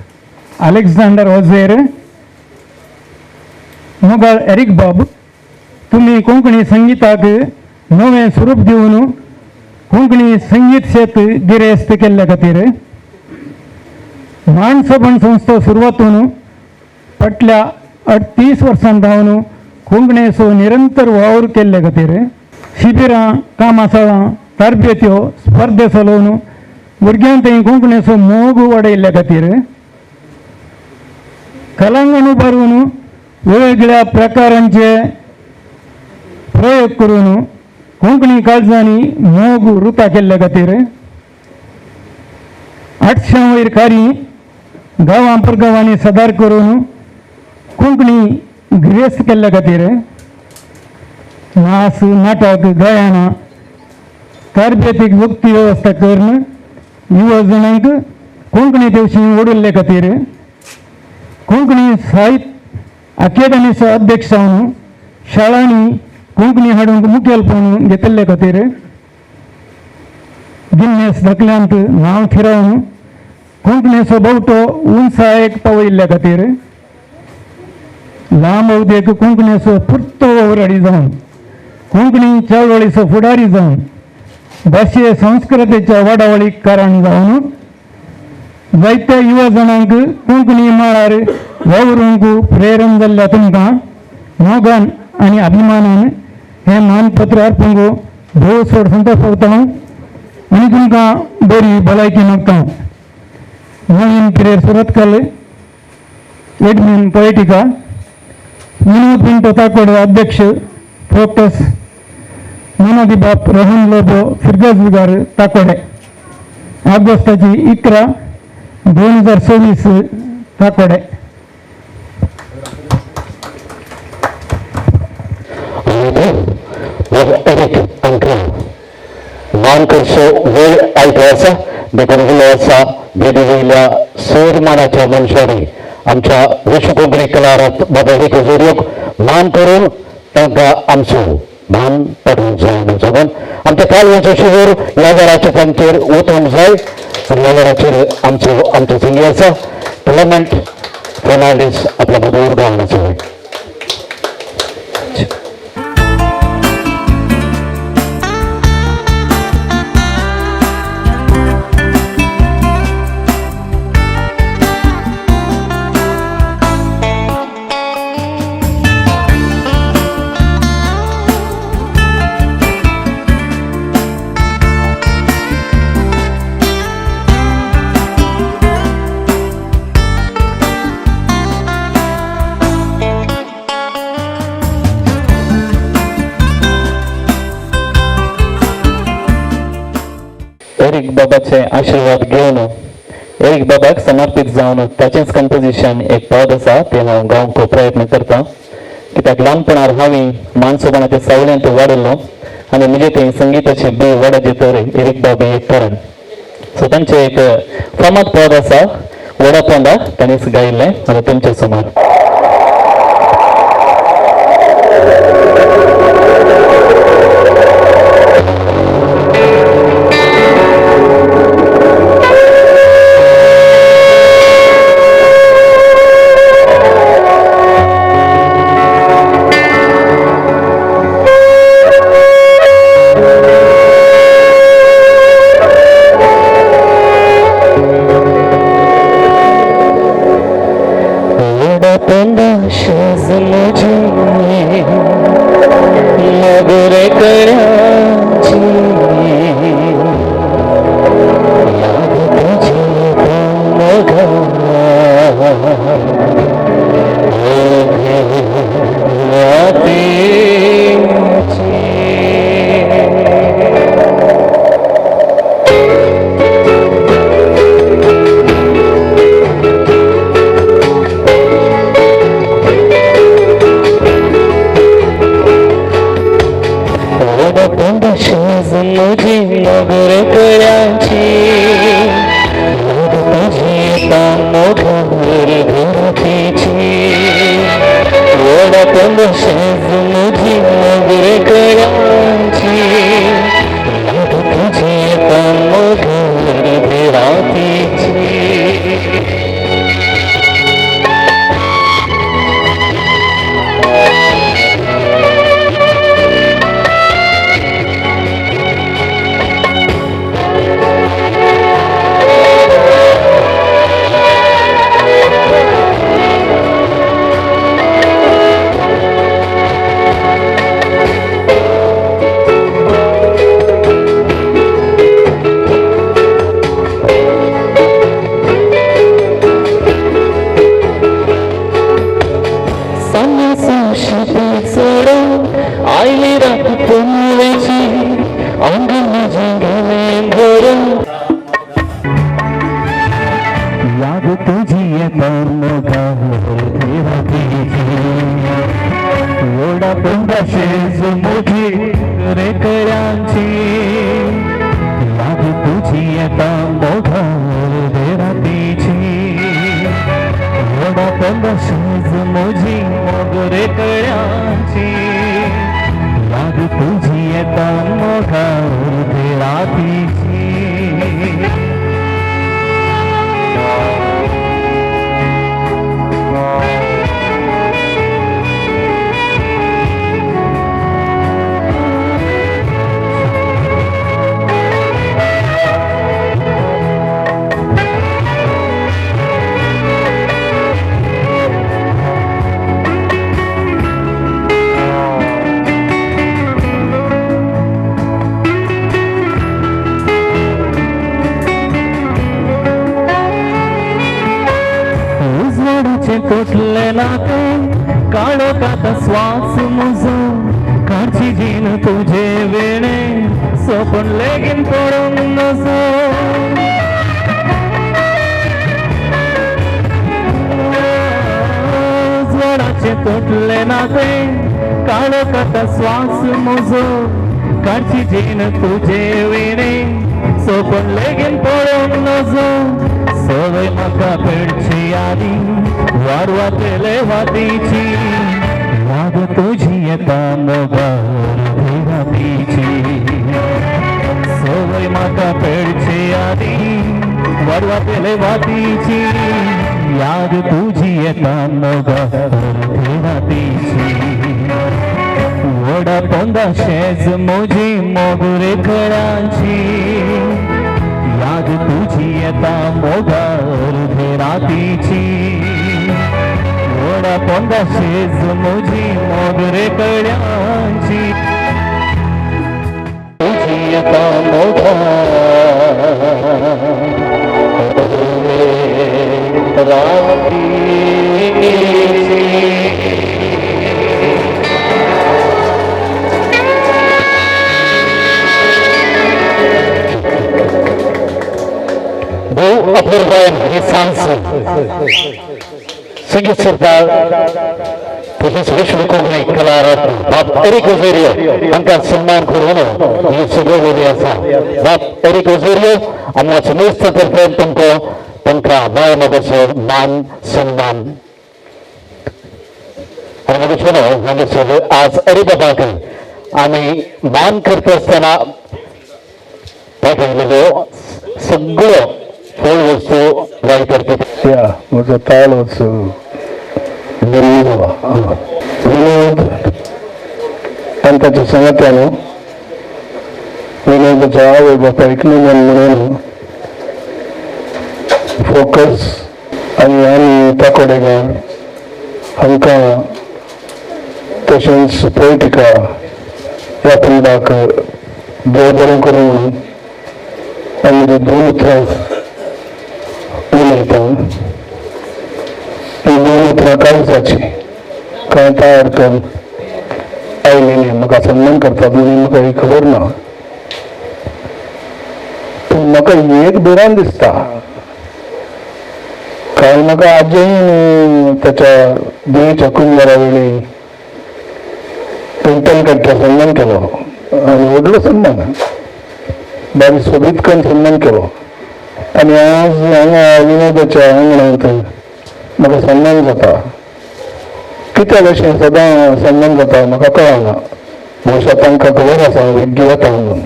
अलेक्झांडर ओझेर मोगाळ एरिक बाब तुम्ही कोंकणी संगीताक नवें स्वरूप दिवन कोंकणी संगीत शेत गिरेस्त केल्ल्या खातीर मानसभण संस्था सुरवातून फाटल्या 38 वर्सां धांवन कोंकणीचो निरंतर वावर केल्ल्या खातीर शिबिरां कामासाळां तरबेत्यो स्पर्धे चलोवन भुरग्यांक कोंकणीचो मोग वाडयल्ल्या खातीर कलांगण उबारून वेगवेगळ्या प्रकारांचे प्रयोग करून कोंकणी काळजांनी मोग वृता केल्ल्या खातीर 800 वयर कारी गांवां परगांवांनी सदार करून कोंकणी गिरेस्त केल्ल्या खातीर नाच नाटक गायना तरबेतीक वक्ती वेवस्था करून युवा जणांक कोंकणी दिवशी ओडुल्ले खातीर कोंकणी साहित्य अकादेमीचो अध्यक्ष जावन शाळांनी कोंकणी हाडूंक मुखेलपण घेतिल्ले खातीर गिन्नेस दाखल्यांत नांव थिरावन कोंकणीचो बावटो उंचायेक पावयल्ल्या खातीर लांब अवधेक कोंकणीचो पुर्तो वावराडी जावन कोंकणी चळवळीचो फुडारी जावन भाशे संस्कृतीच्या वाडावळीक कारण जावन जायत्या युवा जणांक कोंकणी मळार वावरूंक प्रेरण जाल्ल्या तुमकां मोगान आनी अभिमानान हें मानपत्र अर्पूंक भोव सोड संतोश भोगता आनी तुमकां बरी भलायकी मागता नवीन पिरेर सुरतकाल एडमिन पोएटिका विनोद पिंटो ताकोडे अध्यक्ष फोकस मोनादी बाप रोहन लोबो फिरगजगार ताकोडे ऑगस्टाची 11, 2024 ताकोडे मान करचो वेळ आयतो आसा देखून उलो आसा वेगवेगळ्या सन्मानाच्या मनशांनी आमच्या विश्व कोंकणी कलारत्न बाबा एरिक रोझेरियोक मान करून तांकां आमचो मान पडूंक जाय म्हणून आमच्या कालवाचो शिवर ह्या वेळाच्या तांचेर वचूंक जाय ह्या वेळाचेर आमचो सिंगी आसा क्लेमेंट फर्नांडीस आपल्या मधूर गावनाचो एरिक बाबाचे आशीर्वाद घेवन एरिक बाबाक समर्पित जावन ताचेंच कंपोजिशन एक पद आसा तें हांव गावंक प्रयत्न करता कित्याक ल्हानपणार हांवें मानसोबणाच्या सावळ्यांत वाडिल्लो आनी म्हजे थंय संगीताचे बी वडाचे तर एरिक बाबा एक कारण सो तांचे एक फामाद पद आसा वडा पोंडा ताणीच गायिल्लें आता तुमच्या समोर. श्वास मुझो काढची जीन तुझे वेणे सोपण लेगीन पडून नसो स्वराचे तुटले नाते काढत आता श्वास मुझो काढची जीन तुझे वेणे सोपण लेगीन पडून नसो सवय म्हाका पेडची आदी वारवातेले वातीची याद तुझी येता मोगार रातीची सवय म्हाका पेडची आदी वारवातेले वातीची याद तुझी येता मोगार रातीची वडा पोंदा शेज मोजी मोगरे खळांची याद तुझी येता मोगार रातीची वडा पोंदा शेज मोजी मोगरे कळ्यांची तुझी येता मोगार रातीची अपूर्व हे सांग संगीत सरदार तसेच विष्णू कोकणी कला रत्न बाप एरिक ओझेरियो हांकां सन्मान करून ही सगळी वेगळी आसा बाप एरिक ओझेरियो आमच्या संस्थे तर्फे तांकां गोंय मागासो मान सन्मान आणि विष्णू हांगासर आज अरिबाबाक आमी मान करता आसतना पाठयलेल्यो सगळ्यो फळ वस्तू वाय करता त्या म्हजो ताळ उत्सव विनोद आणि त्याच्या संगत्यानं विनोदाच्या आवय बापायक निमन म्हणून फोकस आनी ताकोडेगार हांकां तशेंच पोयटिका ह्या पिंडाक देव बरें करूं म्हणून आमी दोन उतरां उलयता ही दोन उतरां काळजाची कांय तयार करून आयलेली म्हाका सन्मान करतात म्हणून म्हाका ही खबर ना पूण म्हाका एक दुरान दिसता काल म्हाका आजय त्याच्या देवीच्या कुंभारा वेळी पेंटल कट्टा सन्मान केलो आनी व्हडलो सन्मान बारी सोबीतकान सन्मान केलो आनी आज हांगा विनोदाच्या आंगणांत म्हाका सन्मान जाता कित्या भशेन सदां सन्मान जाता म्हाका कळना भविश्यात तांकां खबर आसा वेग्गी वता म्हणून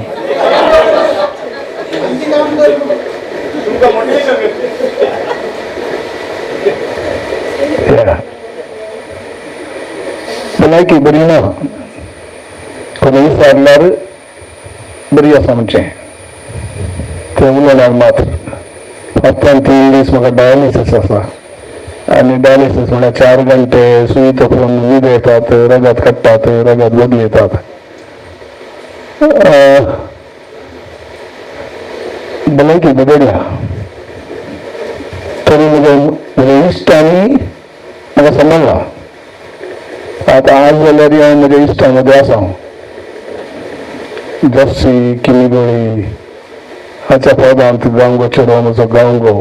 भलायकी बरी ना कोणी विचारल्यार बरी आसा म्हणचें ते उलयल्यार मात हप्त्यान 3 दीस म्हाका डायलिसीस आसा आनी डायलिसीस म्हळ्यार 4 घंटे सुई तोपून न्हीद येतात रगत काडटात रगत बदलयतात भलायकी बिगडल्या तरी म्हज्या इश्टांनी म्हाका समजला आता आज जाल्यार हांव म्हज्या इश्टां मदें आसा जर्सी किमिगोळी हाच्या पदांत गांवगो चेडो म्हजो गांवगो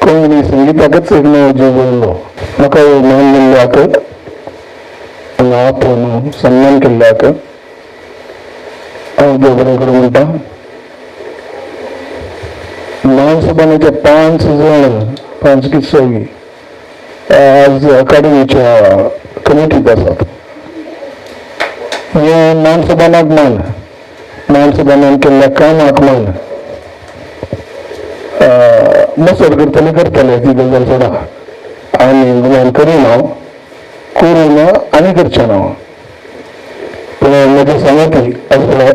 कोंकणी संगीताकच एक नवो जीव उरलो म्हाका मान मेल्ल्याक हांगा आपोवन सन्मान केल्ल्याक हांव देव बरें करूं म्हणटा महासभानेचे 5 जण 5 किस्सोगी आज अकाडेमीच्या कमिटीत आसात हे मानसभानाक मान मानसभानान केल्ल्या कामाक मान मसर करतले ती गजाल सोडा आनी गुमान करीना करून आनी करचें ना पूण म्हजे सांगती आसले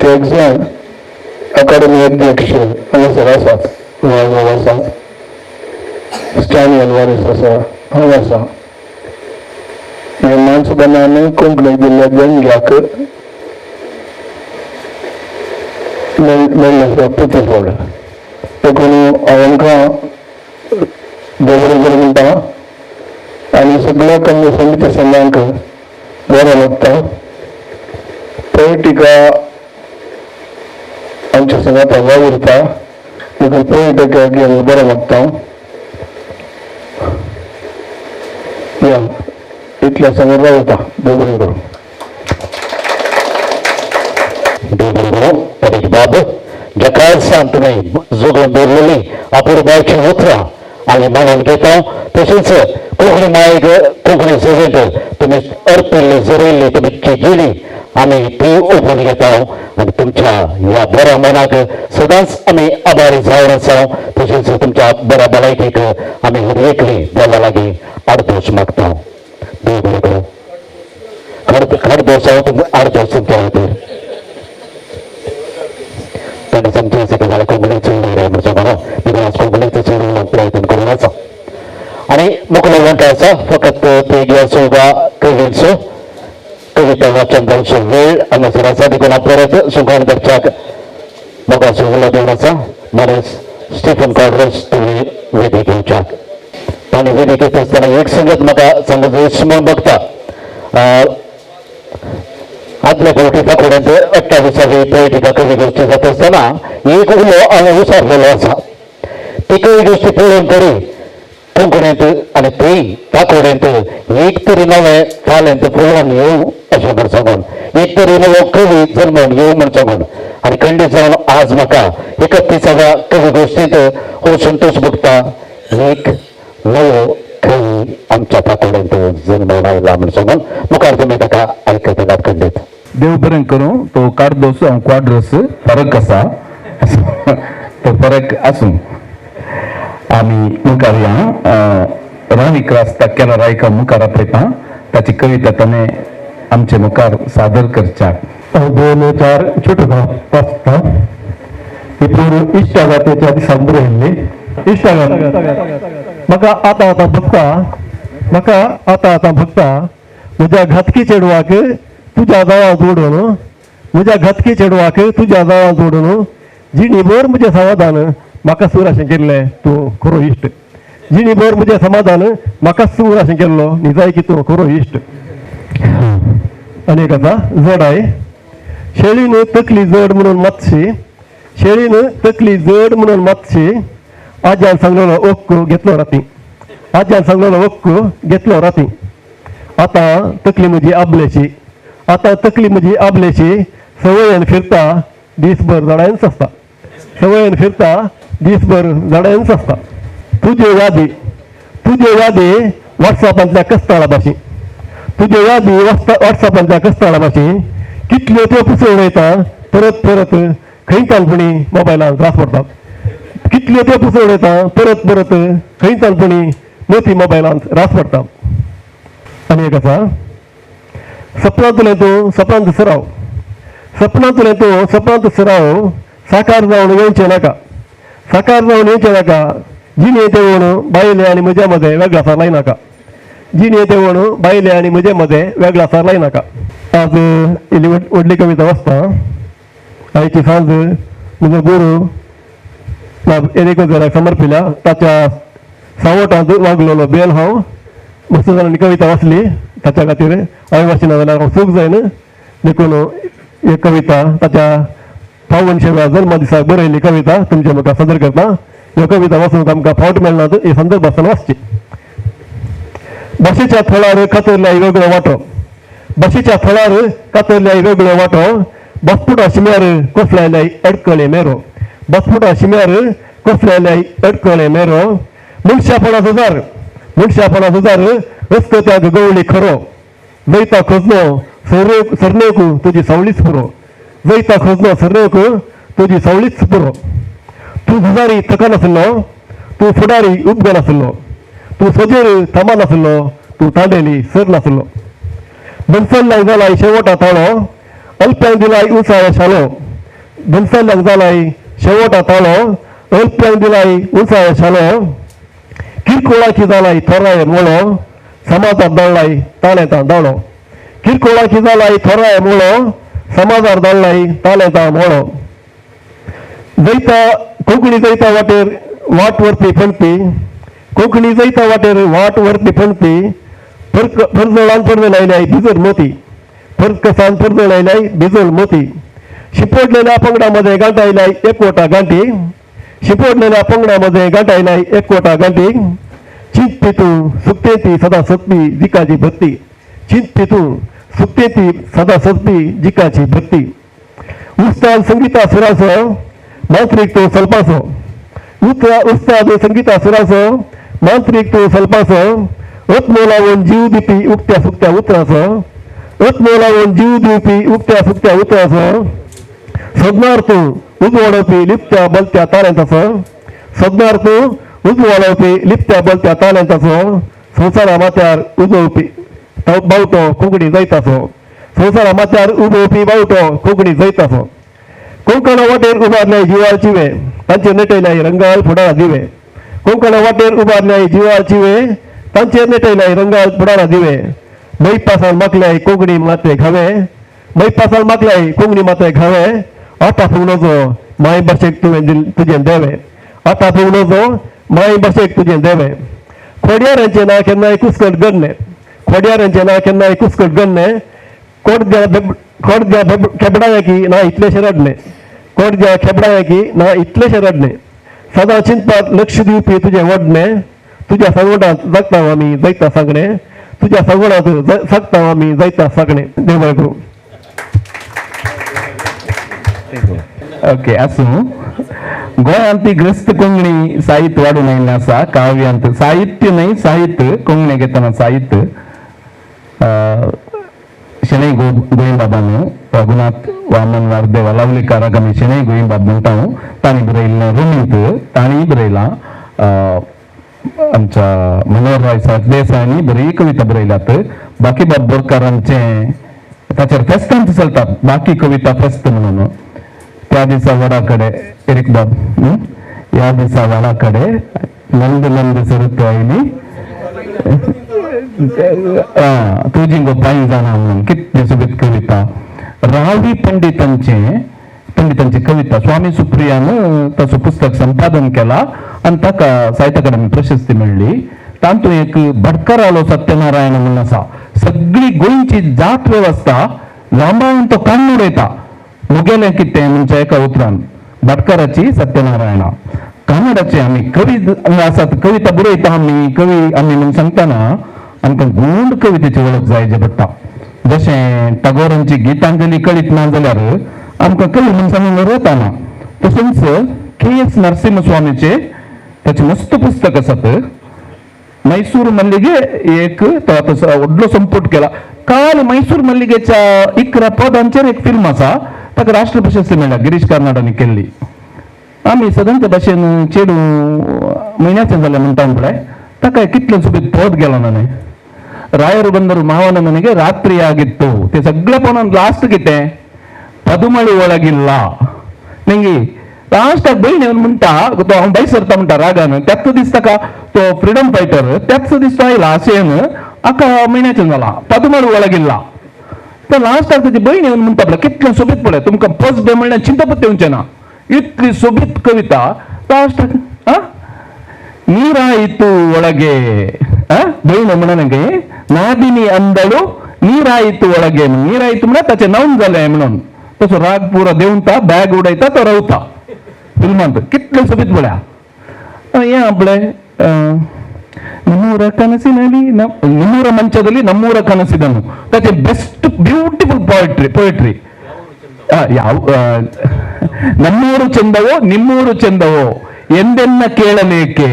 ते एक जाण अकाडेमी अध्यक्ष हांगासर आसात गोंयगांव आसात स्टॅनी अल्वारेस आसा हांव आसा हे मानसभानान कोंकणीक दिल्ल्या देणग्याक मेळ्ळें प्रतिफळ देखून हांव आमकां देवबरें करूं म्हणटा आनी सगळ्या समिती संघांक बरें लागता पोयटिका आमच्या संघात वावुरता देखून पोयटिका घेवन बरें लागता या इतल्या समोर रावता देव बरें करूं बाब जकाळ सांत तुम्ही जोडून दवरलेली अपूर्वाची उतरां आनी मानून घेता तशेंच कोंकणी मायेक कोंकणी सजत तुम्ही अर्पिल्ली जरयल्ली तुमची जिणी आमी ती ओपून घेता आनी तुमच्या ह्या बऱ्या मनाक सदांच आमी आभारी जावन आसा तशेंच तुमच्या बऱ्या भलायकेक आमी हरवेकली देवा लागीं आडतोश मागता देव बरें करूं खड हांव आडतोश तुमच्या खातीर त्यांनी समजून सगळं कोंकणीचो म्हजो म्हणो बिकॉज कोंकणीचो चोरून प्रयत्न करून आसा आनी मुखलो म्हणटा आसा फकत ते घेवचो कवीचो कविता वाचन जावचो वेळ हांगासर आसा देखून हांव परत सुगोण दर्च्याक मोगाचो उलो दिवन आसा मनीस स्टीफन कॉड्रस तुमी वेदी घेवच्याक तांणी वेदी घेता आसतना एक संगत म्हाका सांगून विस्मरण बघता आदल्या फावटी फाकोड्यांत 28वी पोयटिका कवी गोष्टी जात आसतना एक उलो हांवें विचारलेलो आसा ती कवी गोष्टी पळोवन तरी कोंकणीत आनी थंय ताकोडेंत एक तरी नवे फाल्यांत प्रोग्राम येवं अशें म्हण सांगून एक तरी नवो कवी जल्मून येवं म्हण सांगून आनी खंडीत जावन आज म्हाका 31व्या कवी गोश्टींत हो संतोष भोगता एक नवो कवी आमच्या ताकोडेंत जल्मून आयला म्हण सांगून मुखार तुमी ताका आयकत येतात खंडीत. देव बरें करूं. तो कार्दोस हांव क्वाड्रस फरक आसा तो फरक आसूं. आमी मुखार या राणी क्रॉस केला रायका मुखार आपयता ताची कविता ताणें आमचे मुखार सादर करच्याक. 2-4 छोटो वाचता. ఇప్పుడు इश्टागताच्या दिसाक बरयल्ली. इश्टागत म्हाका आतां भक्ता म्हज्या घातकी चेडवाक तुज्या जाळां जोडून म्हज्या घातकी चेडवाक तुज्या जाळां जोडून जिणीभर म्हजें समाधान म्हाका सूर अशें केल्लें तूं खरो इश्ट. जिणीभर म्हजें समाधान म्हाका सूर अशें केल्लो निजाय की तूं खरो इश्ट. आनी एक आसा जडाय. शेळीन तकली जड म्हणून मातशी शेळीन तकली जड म्हणून मातशी आज्यान सांगलेलो ओक्क घेतलो राती. आज्यान सांगलेलो ओक्क घेतलो राती. आतां तकली म्हजी आबलेची आतां तकली म्हजी आबलेची सवयेन फिरता दीसभर जडायन आसता. सवयेन फिरता दीसभर जडायन आसता. तुज्यो यादी वॉट्सॅपांतल्या कस्ताळा भाशी तुज्यो यादी वॉट्सॅपांतल्या कस्ताळा भाशी कितल्यो त्यो पुसोवन वयता परत परत खंयच्यानपणी मोबायलान त्रास पडटात. कितल्यो त्यो पुसोवन वयता परत परत खंयच्यानपणी मोती मोबायलांत रास पडटा. आनी एक आसा सपनांतले तूं सपनांत सराव. सपनांतले तूं सपनांत सराव साकार जावन येवचें नाका. साकार जावन येवचें नाका. जिणे देवून बायले आनी म्हज्या मदें वेगळा सार लाय नाका. जिणे देवून बायले आनी म्हजे मदें वेगळा सार लाय नाका. आज इल्ली व्हडली कविता वाचता. आयची सांज म्हजो गुरू एरेकोजराक समर्पिल्या ताच्या सावटांत वागलेलो बेल हांव मस्त जाणांनी कविता वाचली. ताच्या खातीर हांवें वाचिना जाल्यार हांव सूख जायन देखून एक कविता ताच्या 52व्या जल्म दिसाक बरयल्ली कविता तुमच्या म्हाका सादर करता. ह्यो कविता वाचूंक आमकां फावट मेळनात. हे संदर्भ आसतना वाचची. भाशेच्या थळार कातरल्या वेगळो वांटो. भाशेच्या थळार कातरल्या वेगळो वांटो. बसपुटा शिम्यार कोसलायल्याय अडकळे मेरो. बसपुटा शिम्यार कोसलायल्याय अडकळे मेरो. मनशापणा जुजार रस्तो त्याग गवळी खरो. जैता खोजनो सरनेक तुजी सावळीच पुरो. जैता खोजनो सरनेक तुजी सावळीच पुरो. तूं झुजारी थका नासलो. तूं फुडारी उपगो नासलो. तूं सोजेर थांबा नासलो. तूं तांडेली सर नासलो. बनसल्ल्याक जालाय शेवटा ताळो. अल्प्यांक दिलाय उंचाय शालो. बनसल्ल्याक जालाय शेवटा ताळो. अल्प्यांक दिलाय उंचाय शालो. किरकोळाची जालाय थोराय मोळो. समाजात दळलाय ताणेता दाळो. किरकोळाची जालाय थोराय मोळो. समाजार दळलाय ताणेता मोळो. जैता कोंकणी जैता वाटेर वाट व्हरपी पणपी. कोंकणी जैता वाटेर वाट व्हरपी पणपी. फर्जळान पडवे लायल्याय बिजोड मोती. फर्कसान पडवे लायल्याय बिजोड मोती. शिपडलेल्या पंगडामध्ये गांठायल्याय एकवटा गांठी. शिपडलेल्या पंगडामध्ये गांठायल्याय एकवटा गांठी. चिंत पितू सुकते ती सदा सतपी जिकाची भक्ती. चिंत पितू सुकते ती सदा सतपी जिकाची भक्ती. उस्ताद संगीता सुरासो मांत्रिक तो सल्पासो. उस्ताद संगीता सुरासो मांत्रिक तो सल्पासो. रत्नो लावून जीव दिपी उक्त्या सुक्त्या उतरासो. रत्नो लावून जीव दिवपी उक्त्या सुक्त्या उतरासो. सोदनार तूं उजवाडवपी लिपत्या बलत्या ताळ्यांतासो. सोदनार तूं उजवाडवपी लिपत्या बलत्या ताळ्यांतासो. संवसारा माथ्यार उजवपी बावटो कोंकणी जैतासो. संवसारा माथ्यार उजवपी बावटो कोंकणी जैतासो. कोंकणा वाटेर उबारल्याय जिवाळ चिवे. तांचेर नेटयल्याय रंगाळ फुडारा दिवे. कोंकणा वाटेर उबारल्याय जिवाळ चिवे. तांचेर नेटयल्याय रंगाळ फुडारा दिवे. मैपासान माकल्याय कोंकणी माते घावे. मैपासान माकल्याय कोंकणी माते घावे. आतां फुगणोचो माय भाशेक तुजें देवे. आतां फुगणोचो माय भाशेक तुजें देवे. खोडयारांचें नांव केन्नाय कुस्कट गडणे. खोडयारांचें नांव केन्नाय कुस्कट गडणे. खोडद्या खेबडायकी ना इतलेशे रडणे. खोडद्या खेबडायकी ना इतलेशे रडणे. सदां चिंतपाक लक्ष दिवपी तुजें वडणे. तुझ्या संगोटात जगता आम्ही जायता सगळे तुझ्या संगोटात जगता आम्ही जायता सगळे देव बरें करूं. ओके आसूं गोंयांत ती ग्रस्त कोंकणी साहित्य वाडून आयिल्लें आसा. काव्यांत साहित्य न्हय साहित्य कोंकणी घेतना साहित्य शेणै गोविंदबाबान रघुनाथ वामन वारदेवा लावलेकाराक आमी शेणै गोविंदबाब म्हणटा तांणी बरयल्लें रमीत तांणी बरयलां. आमच्या मनोहर राय देसायांनी बरी कविता बरयल्यात. बाकी बाब बोरकारांचे ताचेर फेस्तांत चलतात बाकी कविता फेस्त म्हणून. त्या दिसा वडाकडे एरिक बाब या दिसा वडाकडे नंद नंद सरत आयली तुझी गो पायी जाणा म्हणून कितली सुबीत कविता. रावी पंडितांची कविता स्वामी सुप्रियान ताचो पुस्तक संपादन केला आणि ताका साहित्य अकादमी प्रशस्ती मेळ्ळी. तातूंत एक भटकरालो सत्यनारायण म्हणून आसा. सगळी गोंयची जात वेवस्था लांबाळून तो काडून उडयता. मुगेलें कितें म्हणजे एका उतरान भटकराची सत्यनारायणा. कन्नडाचे आमी कवी आसात कविता बरयता आमी कवी आमी म्हणून सांगतना आमकां गूंड कवितेची वळख जाय जे पडटा. जशें टागोरांची गितांजली कळीत ना जाल्यार आमकां कवी म्हणून सांगून रवताना. तशेंच KS नरसिंहस्वामीचे त्याचे मस्त पुस्तक आसात. मैसूर मल्लिगे एक व्हडलो संपुट केला. काल मैसूर मल्लिगेच्या 11 पदांचेर एक फिल्म आसा ताका राष्ट्र प्रशस्ती मेळ्ळ्या गिरीश कार्नाडांनी केल्ली. आमी सदांच्या भाशेन चेडू म्हयन्याचें जालें म्हणटा पळय ताका कितलें सुबीत पद गेलो न्हय. रायर बंदर मावना ನನಗೆ ರಾತ್ರಿ ಆಗಿತ್ತು ते सगळे पदान लास्ट कितें पदमळी ಒಳಗಿಲ್ಲ ನಂಗೆ लास्ट बहीण येवन म्हणटा तो हांव भायर सरता म्हणटा रागान. त्याच दीस ताका तो फ्रिडम फायटर त्याच दीस तो आयला आशेन आका म्हयन्याचें जाला पदमळी ಒಳಗಿಲ್ಲ. तर लास्टाक ताची बहीण येवन म्हणटा पळय कितलें सोबीत पळय तुमकां फर्स्ट डे म्हणल्यार चिंतापत्ती येवचें ना. इतली सोबीत कविता लास्टाक ನೀರಾಯಿತು ಒಳಗೆ बहीण म्हणा नगे नादिनी अंदळू ನೀರಾಯಿತು ಒಳಗೆ ನೀರಾಯಿತು म्हणा ताचे नावन जालें म्हणून तसो राग पुरो देंवता बॅग उडयता तो रावता फिल्मांत कितले सोबीत पळया. हें आपलें ನಮ್ಮೂರ ಕನಸಿನಲ್ಲಿ ನಮ್ಮೂರ ಮಂಚದಲ್ಲಿ ನಮ್ಮೂರ ಕನಸಿದನು ತಾಚೆ ಬೆಸ್ಟ್ ಬ್ಯೂಟಿಫುಲ್ ಪೋಯಟ್ರಿ. ಯಾವ ನಮ್ಮೂರು ಚೆಂದವೋ ನಿಮ್ಮೂರು ಚೆಂದವೋ ಎಂದೆನ್ನ ಕೇಳಲೇಕೆ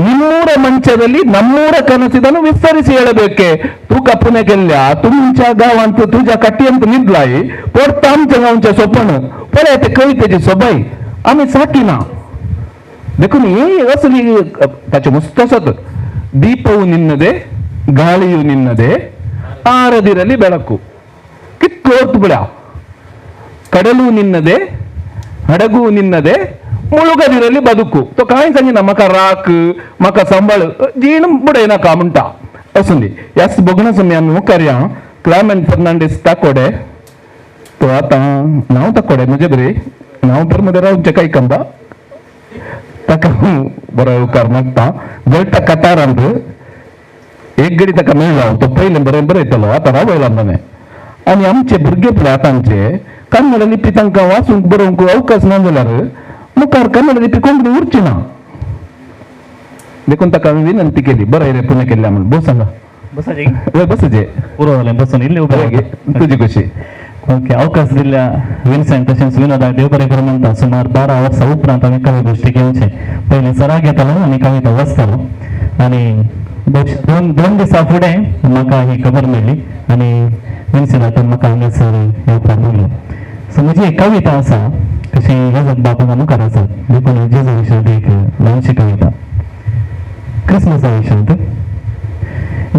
ನಿಮ್ಮೂರ ಮಂಚದಲ್ಲಿ ನಮ್ಮೂರ ಕನಸಿದನು ವಿಸ್ತರಿಸಿ ಹೇಳಬೇಕೆ. तूक पुणे केल्ल्या तुमच्या गावांत तुझ्या कट्ट्यांत न्हिदलाय पोरता आमच्या गांवच्या सोपण पळय ते कवितेची सोबाई आमी साकिना. देखून हे असली ताचे मस्त आसात. ದೀಪವು ನಿನ್ನದೆ ಗಾಳಿಯು ನಿನ್ನದೆ ಆರದಿರಲಿ ಬೆಳಕು ಕಿತ್ತೋರ್ತು ಬಿಡ. ಕಡಲು ನಿನ್ನದೆ ಹಡಗು ನಿನ್ನದೆ ಮುಳುಗದಿರಲಿ ಬದುಕು. तो काय सांगिना म्हाका राख म्हाका सांबाळ जीण बुडयनाका म्हणटा. असुंदी ह्याच बघणा समय आमी मुखार या. क्लायमेंट फर्नांडीस ताकोडे तो आतां नांव ताकोडे म्हजे बरे नांव तर मध्ये रावचे काही कंबा ताका बरो उपकार मागता. गोंयटा कतारांत एक घडी ताका मेळ्ळो तो पयलें बरें बरयतलो आतां रावयला ताणें. आनी आमचे भुरगे पळय आतांचे कन्नड लिपी तांकां वाचूंक बरोवंक अवकाश ना जाल्यार मुखार कन्नड लिपी कोंकणी उरची ना. देखून ताका हांवें विनंती केली बरय रे पुणे केल्ल्या म्हणून. बस सांगा बसचे पुरो जालें बसून इल्लें उबें तुजी कशी. ओके अवकाश दिल्ल्या विन्सेंट तशेंच विनोदा देव बरें करूं म्हणटा. सुमार 12 वर्सां उपरांत आमी कवी गोश्टी घेवचे. पयलीं सराक येतालो आनी कविता वाचतालो आनी दोन दिसां फुडें म्हाका ही खबर मेळ्ळी आनी विन्सेंटान म्हाका हांगासर येवपाक मेळ्ळो. सो म्हजी एक कविता आसा तशी ह्या बापाक मुखार आसा. देखून जेजू विशयांत एक ल्हानशी कविता क्रिसमसा विशयांत.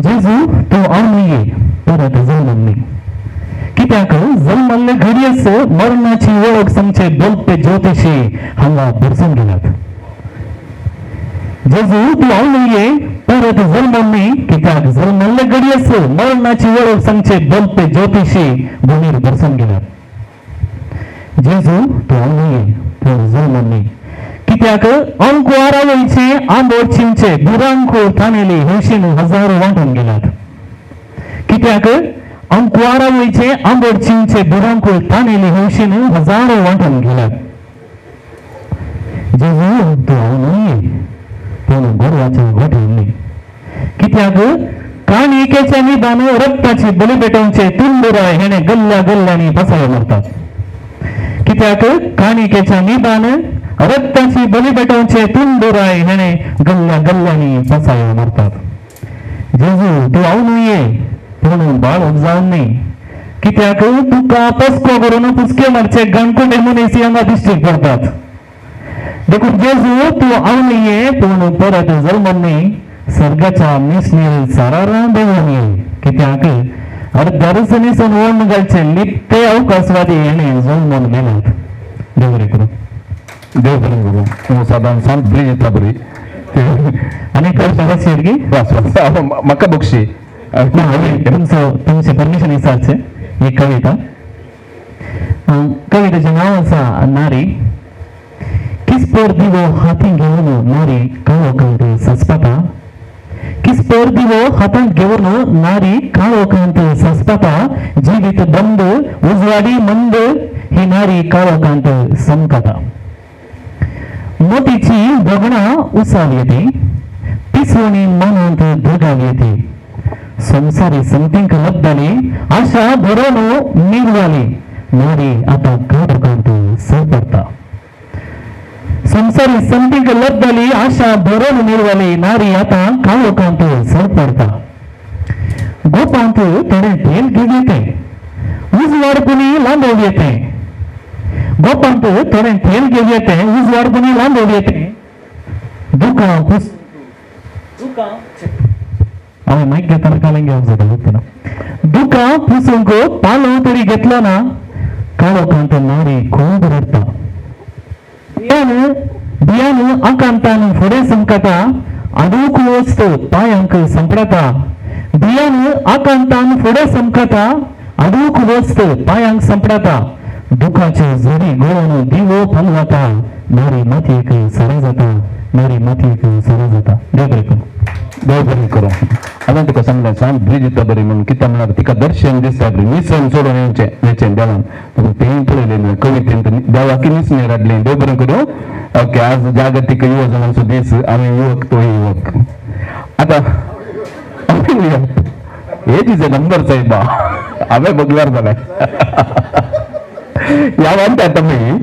जेजू तूं हांव ये परत जल्मन न्ही कित्याक जल्मल्ले घडयेस मरणाची वळख सांगचे बोलपे ज्योतिशी हांगा भरसून गेल्यात. जेजू तूं हांव ये परत जल्मन न्ही कित्याक जल्मल्ले घडयेस मरणाची वळख सांगचे बोलपे ज्योतिशी भुमीर भरसून गेल्यात. जेजू तूं हांव ये परत जल्मन न्ही कित्याक अंकुआरा वयचे आंबोड चिंचे बुरांकूळ ताणेली हळशीन हजारो वांटून गेल्यात. कित्याक अंकुआरा वयचे आंबोड चिंचे बुरांकूळ ताणेली हळशीन हजारो वांटून गेल्यात. जेजू तूं हांव ये पूण गोरवाच्या गोठे कित्याक कान एकेच्या निदान रक्ताची बली पेटोवचे तुंबुराय हेणे गल्ल्या गल्ल्यांनी बसायो मारतात कित्याक काणिकेच्या निदान रक्ताची बली पेटोवचे तुंबुराय हेणे गल्ल्या गल्ल्यांनी बसायो मारतात जेजू तू आवून ये पूण बाळ जावन न्ही कित्याक तुका पस्को करून पुसके मारचे गणकोटे मनीस हांगा दिश्टी पडतात देखून जेजू तू आवून ये पूण परत जल्मन न्ही सर्गाच्या मिसनील सारारा देवून ये कित्याक अर्धरसनी वळण घालचे लिप्ते अवकाशवादी हेणे जल्मून गेल्यात देव बरें करूं देव बरें करूं तूं सदां सांत बरी येता बरी आनी करता शेरगी वास वास म्हाका बक्षी तुमचे परमिशन विचारचे एक कविता कवितेचें नांव आसा नारी किस्पोर दिवो हातीन घेवन नारी काळोखांत ससपाता किस्पोर दिवो हातांत घेवन नारी काळोखांत ससपाता जिवीत बंद उजवाडी मंद ही नारी काळोखांत समकता मोतीची बगणा उसाव येते पिसवणी मनांत धगाव येते संसारी संतींक लब्धाली आशा भरोन निर्वाली नारी आता काळोखांत सरपडता संसारी संतींक लब्धाली आशा भरोन निर्वाली नारी आता काळोखांत सरपडता गोपांत थोडे तेल घेऊन येते उजवाडपणी लांबव येते गोपांत थोडे तेल घेऊन येते उजवाडपणी लांबव येते दुका पुस माहीत घेताना कालांगी जाता दुका पुसूंक पालो तरी घेतलो ना काळोखांत नारी खूब रडता बियान आकांतान फुडें संकता आदूक वस्त पायांक संपडता बियान आकांतान फुडें संकता आदूक वस्त पायांक संपडता दुखाचे झरी गळोवन दिवो फलवता नारी मातयेक सरा जाता नारी मातयेक सरा जाता देव बरें करूं हांवें तुका सांगलें सांत ब्रीज येता बरी म्हणून कित्याक म्हणल्यार तिका दर्शन दिसता बरी निसण सोडून येवचें देवान तें पळयलें कवितेंत देवाकी निसणें रडलें देव बरें करूं ओके आज जागतीक युवा जनांचो दीस आमी युवक तो युवक आतां एज इज अ नंबर साहेबा हांवें बगल्यार जालें ह्या म्हणटात आमी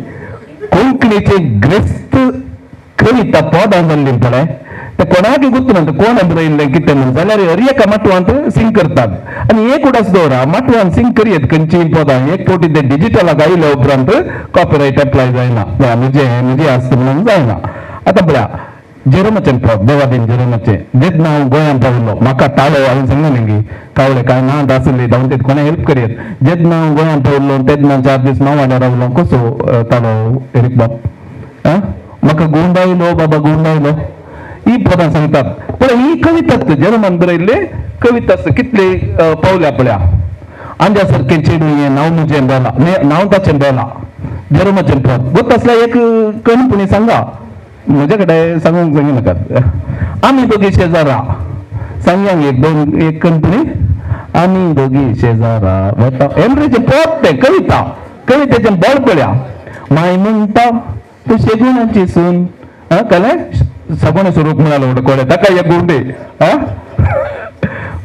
कोंकणीचे ग्रेस्त कविता पदां जाल्लीं पळय ते कोणाक गुर्तुना कोण बरयल्लें कितें म्हणून जाल्यार हरिएका माटवांत सिंग करतात आनी एक उडास दवरा माटवान सिंग करियत खंयचीय पदां एक फावटी ते डिजिटलाक आयल्या उपरांत कॉपीरायट एप्लाय जायना म्हणजे आसता म्हणून जायना आतां पळया जेरोमाचें पद देवादीन जेरोमाचें जेन्ना हांव गोंयांत पावलो म्हाका ताळो हांवें सांगलें न्ही कावळे कांय नांत आसली हांव तें कोणा हेल्प करियत जेन्ना हांव गोंयांत पावलो तेन्ना 4 दीस मावाड्यार रावलो कसो ताळो एरिक बाब म्हाका गुंड आयलो बाबा गुंड आयलो ही पदां सांगतात पण ही कविताच जेरोमान बरयल्ले कविताच कितले पावल्या पळया आंज्या सारकें चेडूं नांव म्हजें बेला नांव ताचें बेला जेरोमाचें पद गोत आसल्यार एक कणपणी सांगा म्हजे कडेन सांगूंक नाकात आमी दोगी शेजारा सांग्यांक एक कणपणी आमी दोगी शेजारा वता हेनरीचें पद तें कवितेचें बळ पळया माय म्हणटा तूं शेगुणाची सून कळ्ळें सगुण स्वरूप म्हणालो कोडे ताका एक गुंडे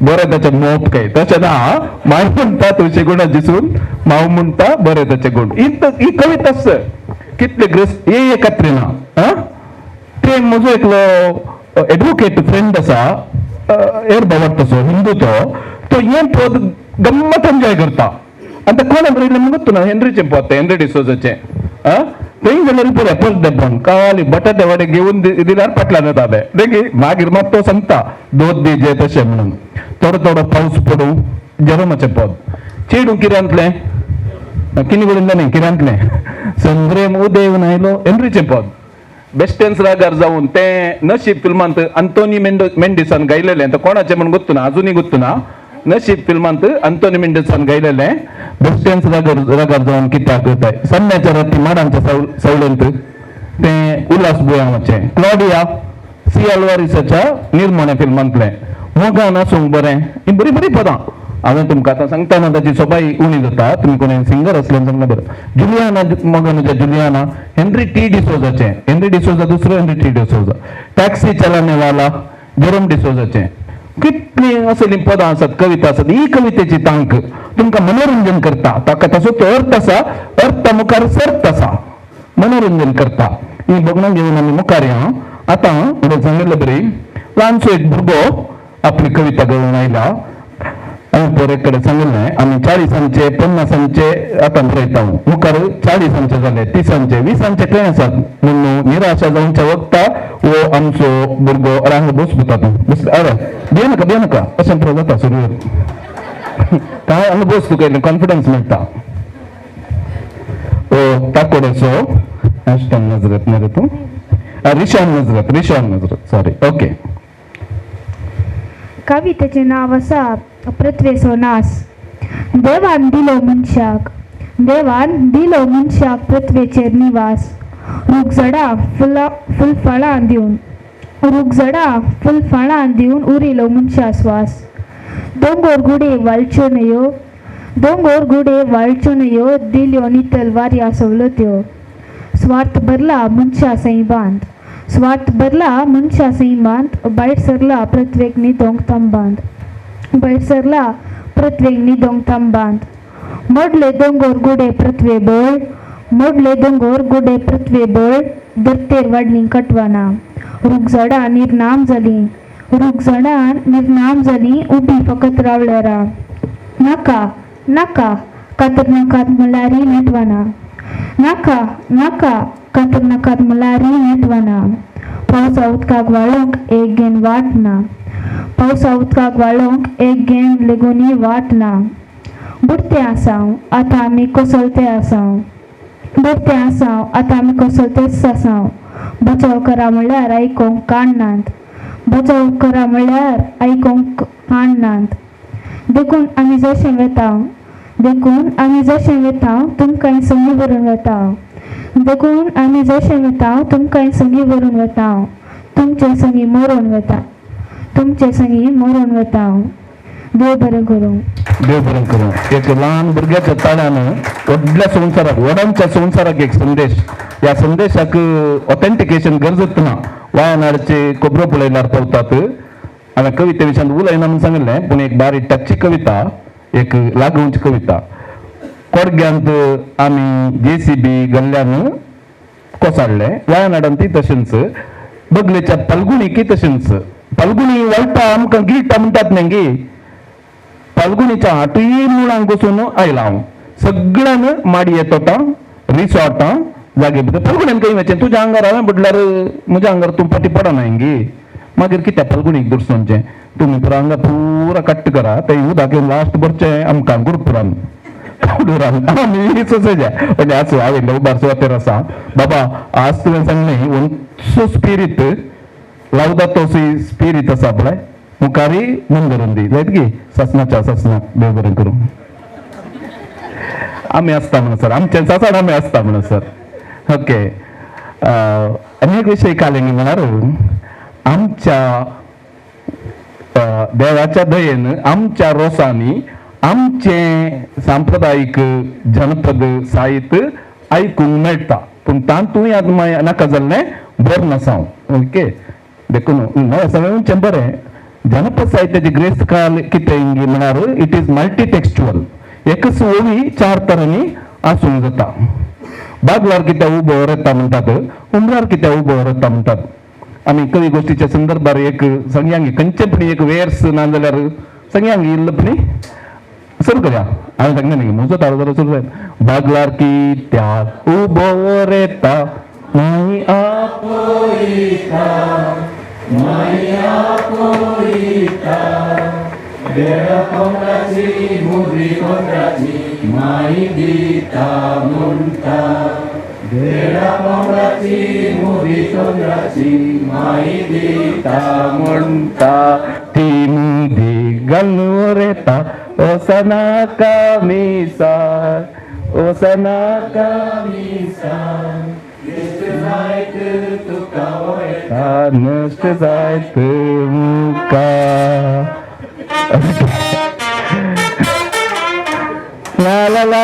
बरें ताचें मोप काय तशें ना माय म्हणटा तूं शेगुणाची सून माव म्हणटा बरें ताचें गुण ही कविताच कितले ग्रेस ये कात्रिना ते म्हजो एकलो एडवोकेट फ्रेंड आसा एर बाबा तसो हिंदू तो हें पद गम्मत एन्जॉय करता आनी तें कोणें बरयलें म्हणून ना हेनरीचें पद तें हेनरी डिसोजाचें थंय गेल्यार पळय फर्स्ट देपण कावाली बटाटे वडे घेवन दिल्यार फाटल्यान येताले देखी मागीर मात तो सांगता दोद दी जे तशें म्हणून थोडो थोडो पावस पडूं जेरोमाचें पद चेडूं किऱ्यांतलें किनी बरयल्लें न्ही किऱ्यांतलें संग्रेम उदेव नायलो हेनरीचें पद बेस्टेन्स रागार जावन तें नशीब फिल्मांत आंतोनी मेंडिसान गायलेलें तें कोणाचें म्हणून गुर्तुना अजुनूय गुर्तुना नशीब फिल्मांत आंतोनी मेंडिसान गायलेलें बेस्टेन्स रागार जावन कित्याक करताय सन्न्याच्या राती माडांच्या सवलंत तें उल्हास बुयांचें क्लॉडिया सी अल्वारिसाच्या निर्मोण्या फिल्मांतलें मोगान आसूंक बरें ही बरीं बरीं पदां हांवें तुमकां आतां सांगतना ताची सोबाई उणी जाता तुमी कोणी सिंगर असल्यान सांगला बरं जुलियाना मगन जुलियाना हेनरी टी डिसोजाचें हेनरी डिसोजा दुसरो हेनरी टी डिसोजा टॅक्सी चलानेवाला जेरोम डिसोजाचें कितली असली पदां आसात कविता आसात ही कवितेची तांक तुमकां मनोरंजन करता ताका ताचो तो अर्थ आसा अर्थ मुखार सर्त आसा मनोरंजन करता ही बघणं घेऊन आम्ही मुखार या आता पुढे सांगितलं बरी ल्हानसो एक भुरगो आपली कविता घेऊन आयला आम्ही पोरेकडे सांगितलंय आम्ही 40 50 आता बरयता मुखार 40 झाले 30 20 खंय आसात म्हणून निराशा जावच्या वक्ता वो आमचो भुरगो रांग बसता तूं बस अरे भिये नाका अशें प्रकार जाता सुरू काय हांगा बस तुका कॉन्फिडन्स मेळटा ओ ताकोडेचो हॅशटॅग नजरत नाही रे तू रिशान नजरत सॉरी ओके कवितेचे नाव आसा पृथ्वेचो नास देवान दिलो मनशाक पृथ्वेचेर निवास रुखझडां फुलफळां दिवन उरिलो मनशा स्वास दोंगोर गुडे वाळच्यो दिल्यो नितल वाऱ्या सवलत्यो स्वार्थ भरला मनशा सई बांध बायट सरला प्रत्येक निदोंग तांबांद मोडले दोंगोर गुडे पृथ्वे बोळ धरतेर वाडली कटवाना रुखझडां निर्नाम जाली उबी फकत रावल्यारा नाका कातरनाकात मलारी नेटवाना नाका कातरनाकात मलारी नेटवाना पावसा उदकाक वाळोंक एक गेन लेगुनी वाट ना बुडते आसांव आतां आमी कोसळते आसांव बचाव करा म्हणल्यार आयकोंक काणनात देखून आमी जशें वेतांव तुमकां संगी व्हरून वेतांव तुमचे संगी मोरून वेतांव देव बरें करूं एक ल्हान भुरग्याच्या ताळ्यान वडांच्या संवसाराक एक संदेश ह्या संदेशाक ऑथेंटिकेशन गरजत ना वायनाडचे खबरो पळयल्यार पावतात हांवें कविते विशयान उलयना म्हणून सांगिल्लें पूण एक बारीक टचची कविता एक लागूंची कविता कोडग्यांत आमी JCB गल्ल्यान कोसळ्ळे वायनाडान ती तशेंच बगलेच्या पलगुणीकी तशेंच पलगुणी वळटा आमकां गिळटा म्हणटात न्ही गे पलगुणीच्या हाटूय मुळांक बसून आयला हांव सगळ्यान माडये तोटां रिसॉर्टां जागे भितर पलगुण्यान खंय वचें तुज्या आंगार हांवें बुडल्यार म्हज्या आंगार तूं फाटी पडना गे मागीर कित्या पलगुणीक दुरसोनचें तुमी पुरो हांगा पुरा कट्ट करा तें उदक लास्ट भरचें आमकां गुरपुरान आमी सोसायच्या म्हणजे आसूं हांवें उबार सुवातेर आसा बाबा आज तुवें सांगलें ओंचो स्पिरीट लावदातो स्पिरीट आसा पळय मुखारी मन धरून दी जायत गे ससनाच्या ससनाक देव बरें करूं आमी आसता म्हणून सर आमचे सासाड आमी आसता म्हणून सर ओके आनी एक विशय कालेंगी म्हळ्यार आमच्या देवाच्या दयेन आमच्या रोसांनी आमचे सांप्रदायिक जनपद साहित्य आयकूंक मेळटा पूण तातूंय नाका जाल्लें बरें नासांव ओके देखून सगळें उंचें बरें जनपद साहित्याची ग्रेस काल कितें म्हळ्यार इट इज मल्टी टेक्स्चुअल एकच ओवी 4 तरांनी आसूंक जाता बागलार कित्याक उबो येता म्हणटात उमरार कित्याक उबो येता म्हणटात आमी कवी गोश्टीच्या संदर्भार एक सगळ्यांक खंयचेपणी एक वेर्स ना जाल्यार सगळ्यांक इल्लपणी सुरू करूया हांवें सांगलें न्ही म्हजो ताळो जाल्यार सुरू जायत बागलार कित्याक उबो येता माई आपयता देडा कोंबडाची मुद्री कोंबडाची माई दिता म्हणटा देडा कोंबडाची मुद्री कोंबडाची माई दिता म्हणटा ती मुदी घालून येता ओसनाका मिसार जायत तुका वयता नश्ट जायत मुका ला ला ला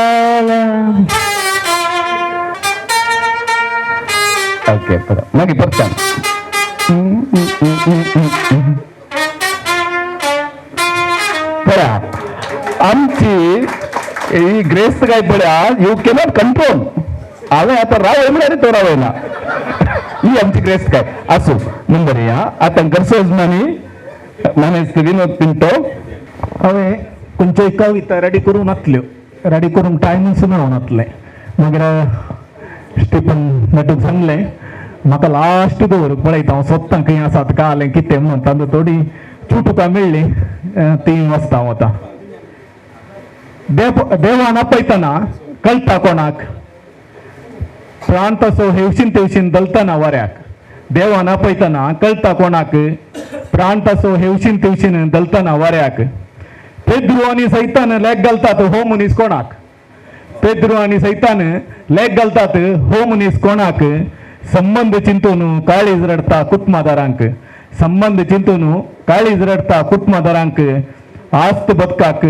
ला. ओके मागे परत पळा आमची ही ग्रेस काय पळा यू कॅनॉट कंट्रोल आवे आता राव येणार तो राव ना ही आमची ग्रेस काय असो नंबर या आता गरसोजमानी नामेस विनोद पिंटो हांवे खंयच्योय कविता रेडी करून नातल्यो रेडी करून टायमूच मेळून नातले मागीर स्टिफन नटूक सांगलें म्हाका लास्ट दवरूंक पळयता हांव सोदतां खंय आसा काय जालें कितें म्हणून तातूंत थोडी चुटुकां मेळ्ळी 3 वाजता हांव वता देवान आपयतना कळटा कोणाक प्राण तसो हेवशीन तेवशीन दलतना वाऱ्याक देवान आपयतना कळटा कोणाक प्राण तसो हेवशीन तेवशीन दलतना वाऱ्याक पेद्रू आनी सैतान लेग घालतात हो मनीस कोणाक पेद्रू आनी सैतान लेग घालतात हो मनीस कोणाक संबंध चिंतून काळीज रडता कुटुंबादारांक संबंध चिंतून काळीज रडता कुटुंबादारांक आस्त बदकाक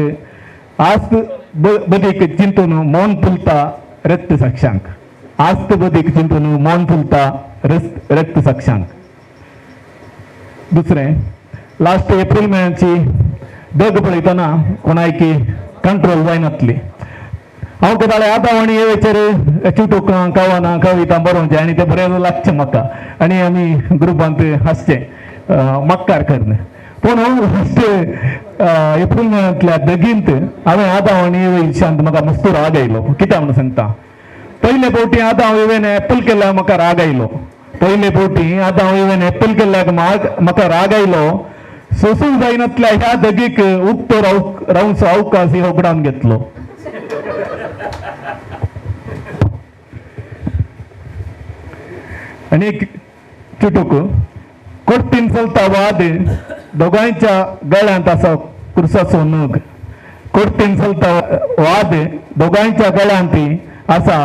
आस्त बदीक चिंतून मौन फुलता रक्त साक्षांक आस्त बदीक चिंतून मौन फुलता रक्त साक्षांक दुसरें लास्ट एप्रील म्हयन्याची दग पळयतना कोणायकी कंट्रोल जायनातली हांव केदाळे आतां आनी हे वेचेर चुटुकां कवनां कविता बरोवचें आनी तें बरें लागचें म्हाका आनी आमी ग्रुपांत हांसचें मक्कार करन पूण लास्ट एप्रील म्हयन्यांतल्या दगींत हांवें आतां आनी वयशांत म्हाका मस्त राग आयलो कित्याक म्हणून सांगता पयले फावटी आतां हांव इवेन एप्पल केल्याक म्हाका राग आयलो पयले फावटी आतां हांव इवेन एप्पल केल्याक म्हाका राग आयलो सोसूंक जायनातल्या ह्या दगीक उक्तो रावचो अवकाश होगडावन घेतलो आनी एक चुटूक कोर्टीन चलता वाद दोगांयच्या गळ्यांत आसा कुर्साचो नग कोर्टीन चलता वाद दोगांयच्या गळ्यांत आसा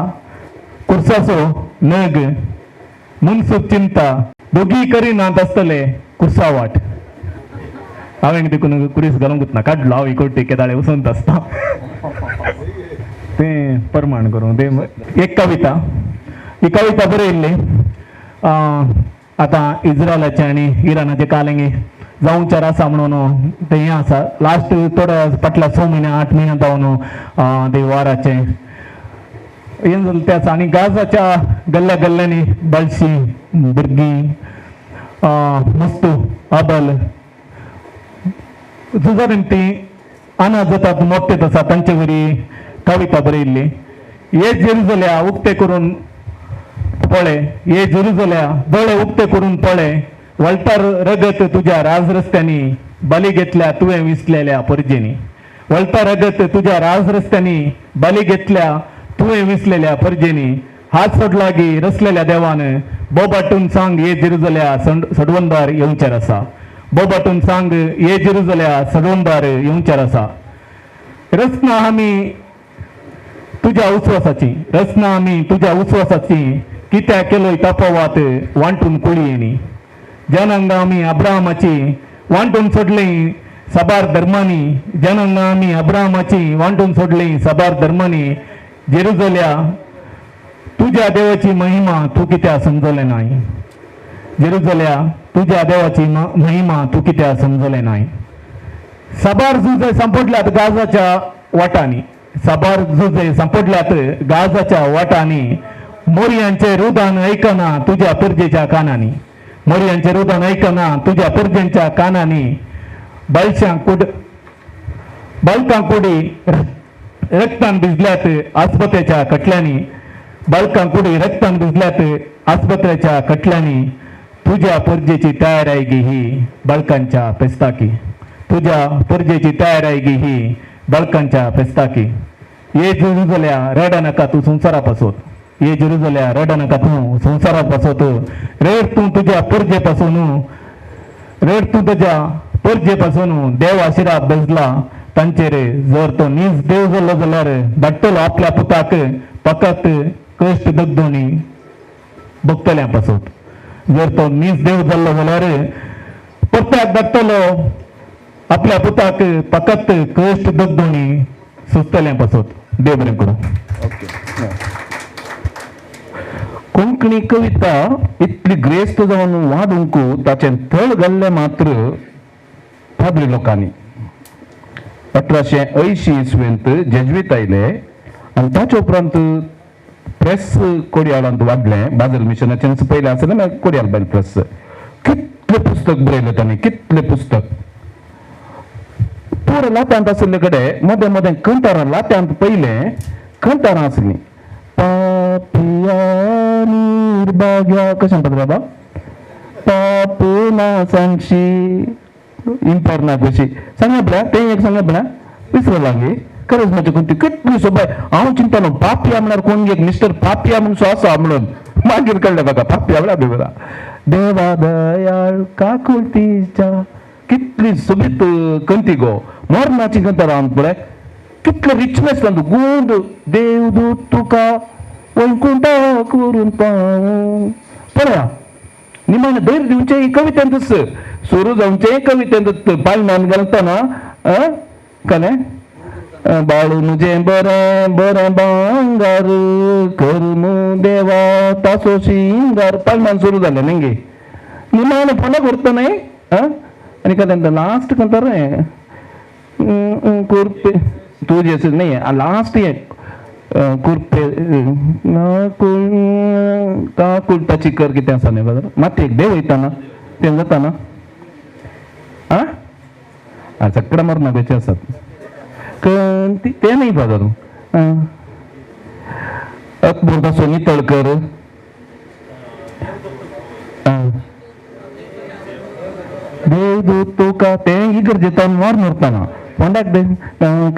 कुर्साचो नग मनसूक चिंता दोगी करिनात आसतले कुर्सा वाट हांवें देखून कुरीस घालूंक वतना काडलो हांव इकोटी केदाळे वसंत आसता तें प्रमाण करूं तें एक कविता ही कविता बरयल्ली आतां इज्रायलाचे आनी इरानाचे कालेंगे जावंचार आसा म्हणून तें हें आसा लास्ट थोड्या फाटल्या 6 म्हयने 8 म्हयन्या जावन ते वाराचे हें जालें तें आसा आनी गाजाच्या गल्ल्या गल्ल्यांनी बालशीं भुरगीं मस्तू आबल झुजारीन ती अनाथ जातात मोठेत आसा तांचे वरी कविता बरयल्ली हे जेरुजल्या उक्ते करून पळे हे जेरुजल्या दोळे उक्ते करून पळे वळटार रगत तुझ्या राज रस्त्यांनी बली घेतल्या तुवें विसलेल्या परजेनी वळटा रगत तुझ्या राज रस्त्यांनी बली घेतल्या तुवें विसलेल्या परजेनी हात सोडलागी रचलेल्या देवान बोबाटून सांग हे जेरुजल्या सडवंदार येवचार आसा बोबाटून सांग हे जेरुजल्या सडवंदार येवचार आसा रचना आमी तुझ्या उस्वासाची रचना आमी तुझ्या उस्वासाची कित्या केलोय तापोवात वांटून कुळयेनी जनंगा आमी अब्राहमाची वांटून सोडली सबार धर्मांनी जनंगा आमी अब्राहमाची वांटून सोडली सबार धर्मांनी जेरुजल्या तुझ्या देवाची महिमा तू कित्या समजले नाही जेरुजल्या तुझ्या देवाची महिमा तू कित्या समजले नाही सबार झुजे संपडल्यात गाजाच्या वाटांनी सबार झुजे संपडल्यात गाजाच्या वाटांनी मोरयांचे रुदान ऐकना तुझ्या परजेच्या कानांनी मोरयांचे रुदान ऐकना तुझ्या परजेच्या कानांनी बालकां कुडी रक्तान भिजल्यात आस्पत्रेच्या कटल्यांनी बालकां कुडी रक्तान भिजल्यात आस्पत्रेच्या कटल्यांनी तुझ्या परजेची तयारायगी ही बालकांच्या पेस्ताकी तुझ्या परजेची तयारायगी ही बालकांच्या पेस्ताकी ये जेरुजल्या रडा नका तू संसारा पासोत ये जेरुजल्या रडा नका तू संसारा पासोत रेड तू तुझ्या परजेपासून रेड तू तुझ्या परजेपासून देव आशिरा बेजला तांचेर जर तो नीज देव जालो जाल्यार धाडटलो आपल्या पुताक फकत कश्ट दगदोनी भोगतल्यां पासोत जर तो नीज देव जाल्लो जाल्यार परत्याक धाडटलो आपल्या पुताक फकत कश्ट दगदोनी सुचतल्यां पासोत देव बरें करूं. कोंकणी कविता इतली ग्रेस्त जावन वाडूंक ताचें थळ घाल्लें मात्र पाद्री लोकांनी. 1880 इसवेंत जेजुईत आयले आनी ताचे उपरांत प्रेस कोडयाळांत वाडलें. बाजल मिशनाचें पयलें आसलें मागीर कोडयाल बायल प्रेस. कितलें पुस्तक बरयलें ताणें, कितलें पुस्तक. पुरो लात्यांत आशिल्ले कडेन मदें मदें कंठारां लात्यांत पयलें कंठारां आसलीं. पापिया निर्भाग्या कशें म्हणटात बाबा, पाप नासांची इम्परना कशी सांगा पळय. तें एक सांगा पळय, विसरो लागली खरेंच म्हाजे कोण ती कितली सोबाय. हांव चिंतलो पापिया म्हणल्यार कोण एक मिस्टर पापिया म्हणून सो आसा म्हणून. मागीर कळ्ळें म्हाका पापिया म्हणल्यार देवरा. देवा दयाळ काकुळतीच्या कितली सोबीत कंती गो. मोरनाची कंठां रावन पळय कितले रिचनेस तांचो. गोंड देवदूत तुका वैकुंठ करून पावूं. पळया निमाणें धैर्य दिवचें ही कवितेंतच सुरू जावचें कवितेंत. पाळण्यान घालतना कळ्ळें. बाळू म्हजें बरें बरें भांगार करून देवा तासो शिंगार. पाळण्यान सुरू जालें न्ही निमाणें फोना करता न्ही. आनी कळ्ळें लास्ट कंठार कुर्पे तुजें न्ही लास्ट हें कुर्पे काकुळटाची कर कितें आसा न्ही बाजार. मात एक देव वयताना तें जाताना चक्रा मारनाचे आसात ते न्ही बाजार. अकबर सोनी तळकर देवदूत तुका तें इगर्जेतान मोर मारतना फोंडाक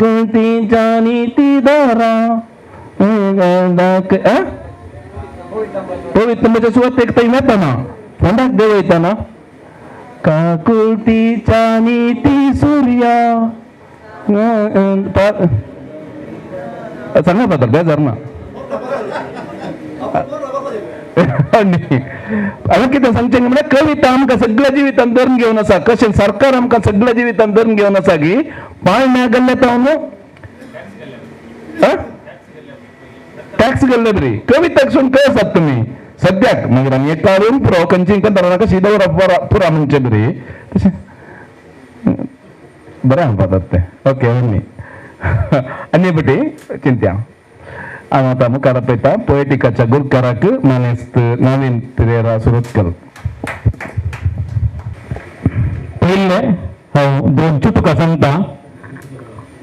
कळतीच्या नीतीदारा पवित्र म्हणजे सुवातेक थंय येताना फोंडाक देव वयताना काकुळतीच्या नीती सूर्या सांगा बाजार बेजार ना. हांवें कितें सांगचें म्हणल्यार कविता आमकां सगळ्या जिवितांत धरून घेवन आसा. कशें सरकार आमकां सगळ्या जिवितांत धरून घेवन आसा की पाळण्या गेल्ले तावन टॅक्स गेल्ले बरी कविताक सून खंय आसात तुमी सद्याक. मागीर आमी एक काडून पुरो खंयची कंठारां कशी दवरप पुरा म्हणचे बरी बरें म्हणपाक तें. ओके आनी बटी चिंत्या. हांव आतां मुखार आपयता पोएटिकाच्या गुरकाराक मानेस्त नवीन पेरेरा सुरतकर. पयले हांव 2 चुटुकां सांगता.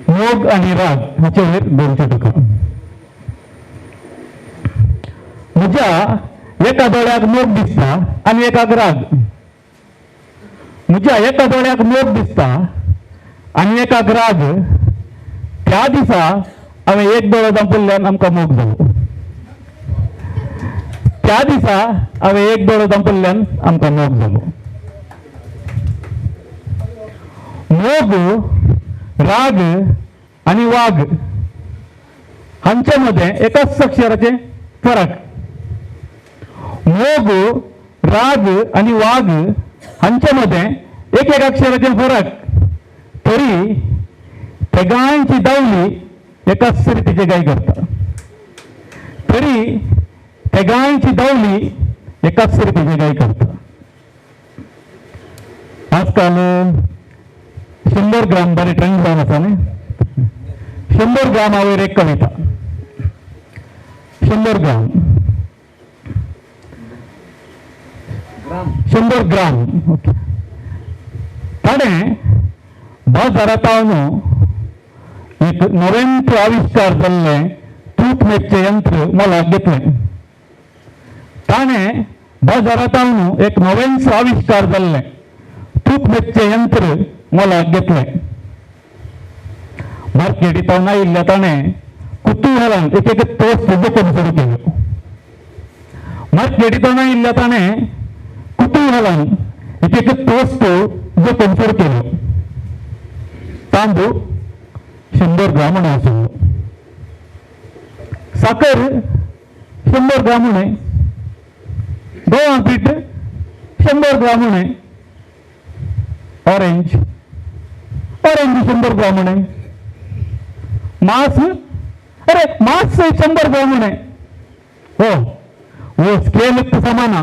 मोग आनी राग हाचे वयर 2 चुटुकां. म्हज्या एका दोळ्याक मोग दिसता आनी एकाक राग. म्हज्या एका दोळ्याक मोग दिसता आनी एकाक राग. त्या दिसा हांवें एक दोळो दांपल्ल्यान आमकां मोग जालो. त्या दिसा हांवें एक दोळो दांपल्ल्यान आमकां मोग जालो. मोग राग आनी वाग हांचे मदें एकाच अक्षराचे फरक. मोग राग आनी वाग हांचे मदें एक अक्षराचे फरक. तरी तेगांयची दावली एकाच सर्तीचे गाय करता. तरी तेगांयची दावली एकाच सर्तीचे गाय करता. आजकाल 100 ग्राम बरे ट्रेंड जावन आसा न्ही. 100 ग्रामावयर एक कविता. 100 ग्राम 100 ग्राम. ओके. ताणें बाजारात पावन एक नवेंच आविष्कार जाल्लें तूप यंत्र मोलाक घेतलें. ताणें बाजारात पावन एक नवेंच आविष्कार जाल्लें तूप यंत्र मोलाक घेतलें. मार्केटीत पावन आयिल्ल्या ताणें कुतूहलान एक टोस्ट जोखून सुरू केलो. मार्केटीत पावन आयिल्ल्या ताणें कुतूहलान एक टोस्ट जोखून सुरू केलो. तांदूळ 100 ग्राम म्हणून आशिल्लो. साखर 100 ग्राम म्हणून. गंवा पीठ 100 ग्राम म्हणून. ऑरेंज 100 ग्राम म्हणून. मांस अरे मास 100 ग्राम म्हणे हो वो स्केल समाना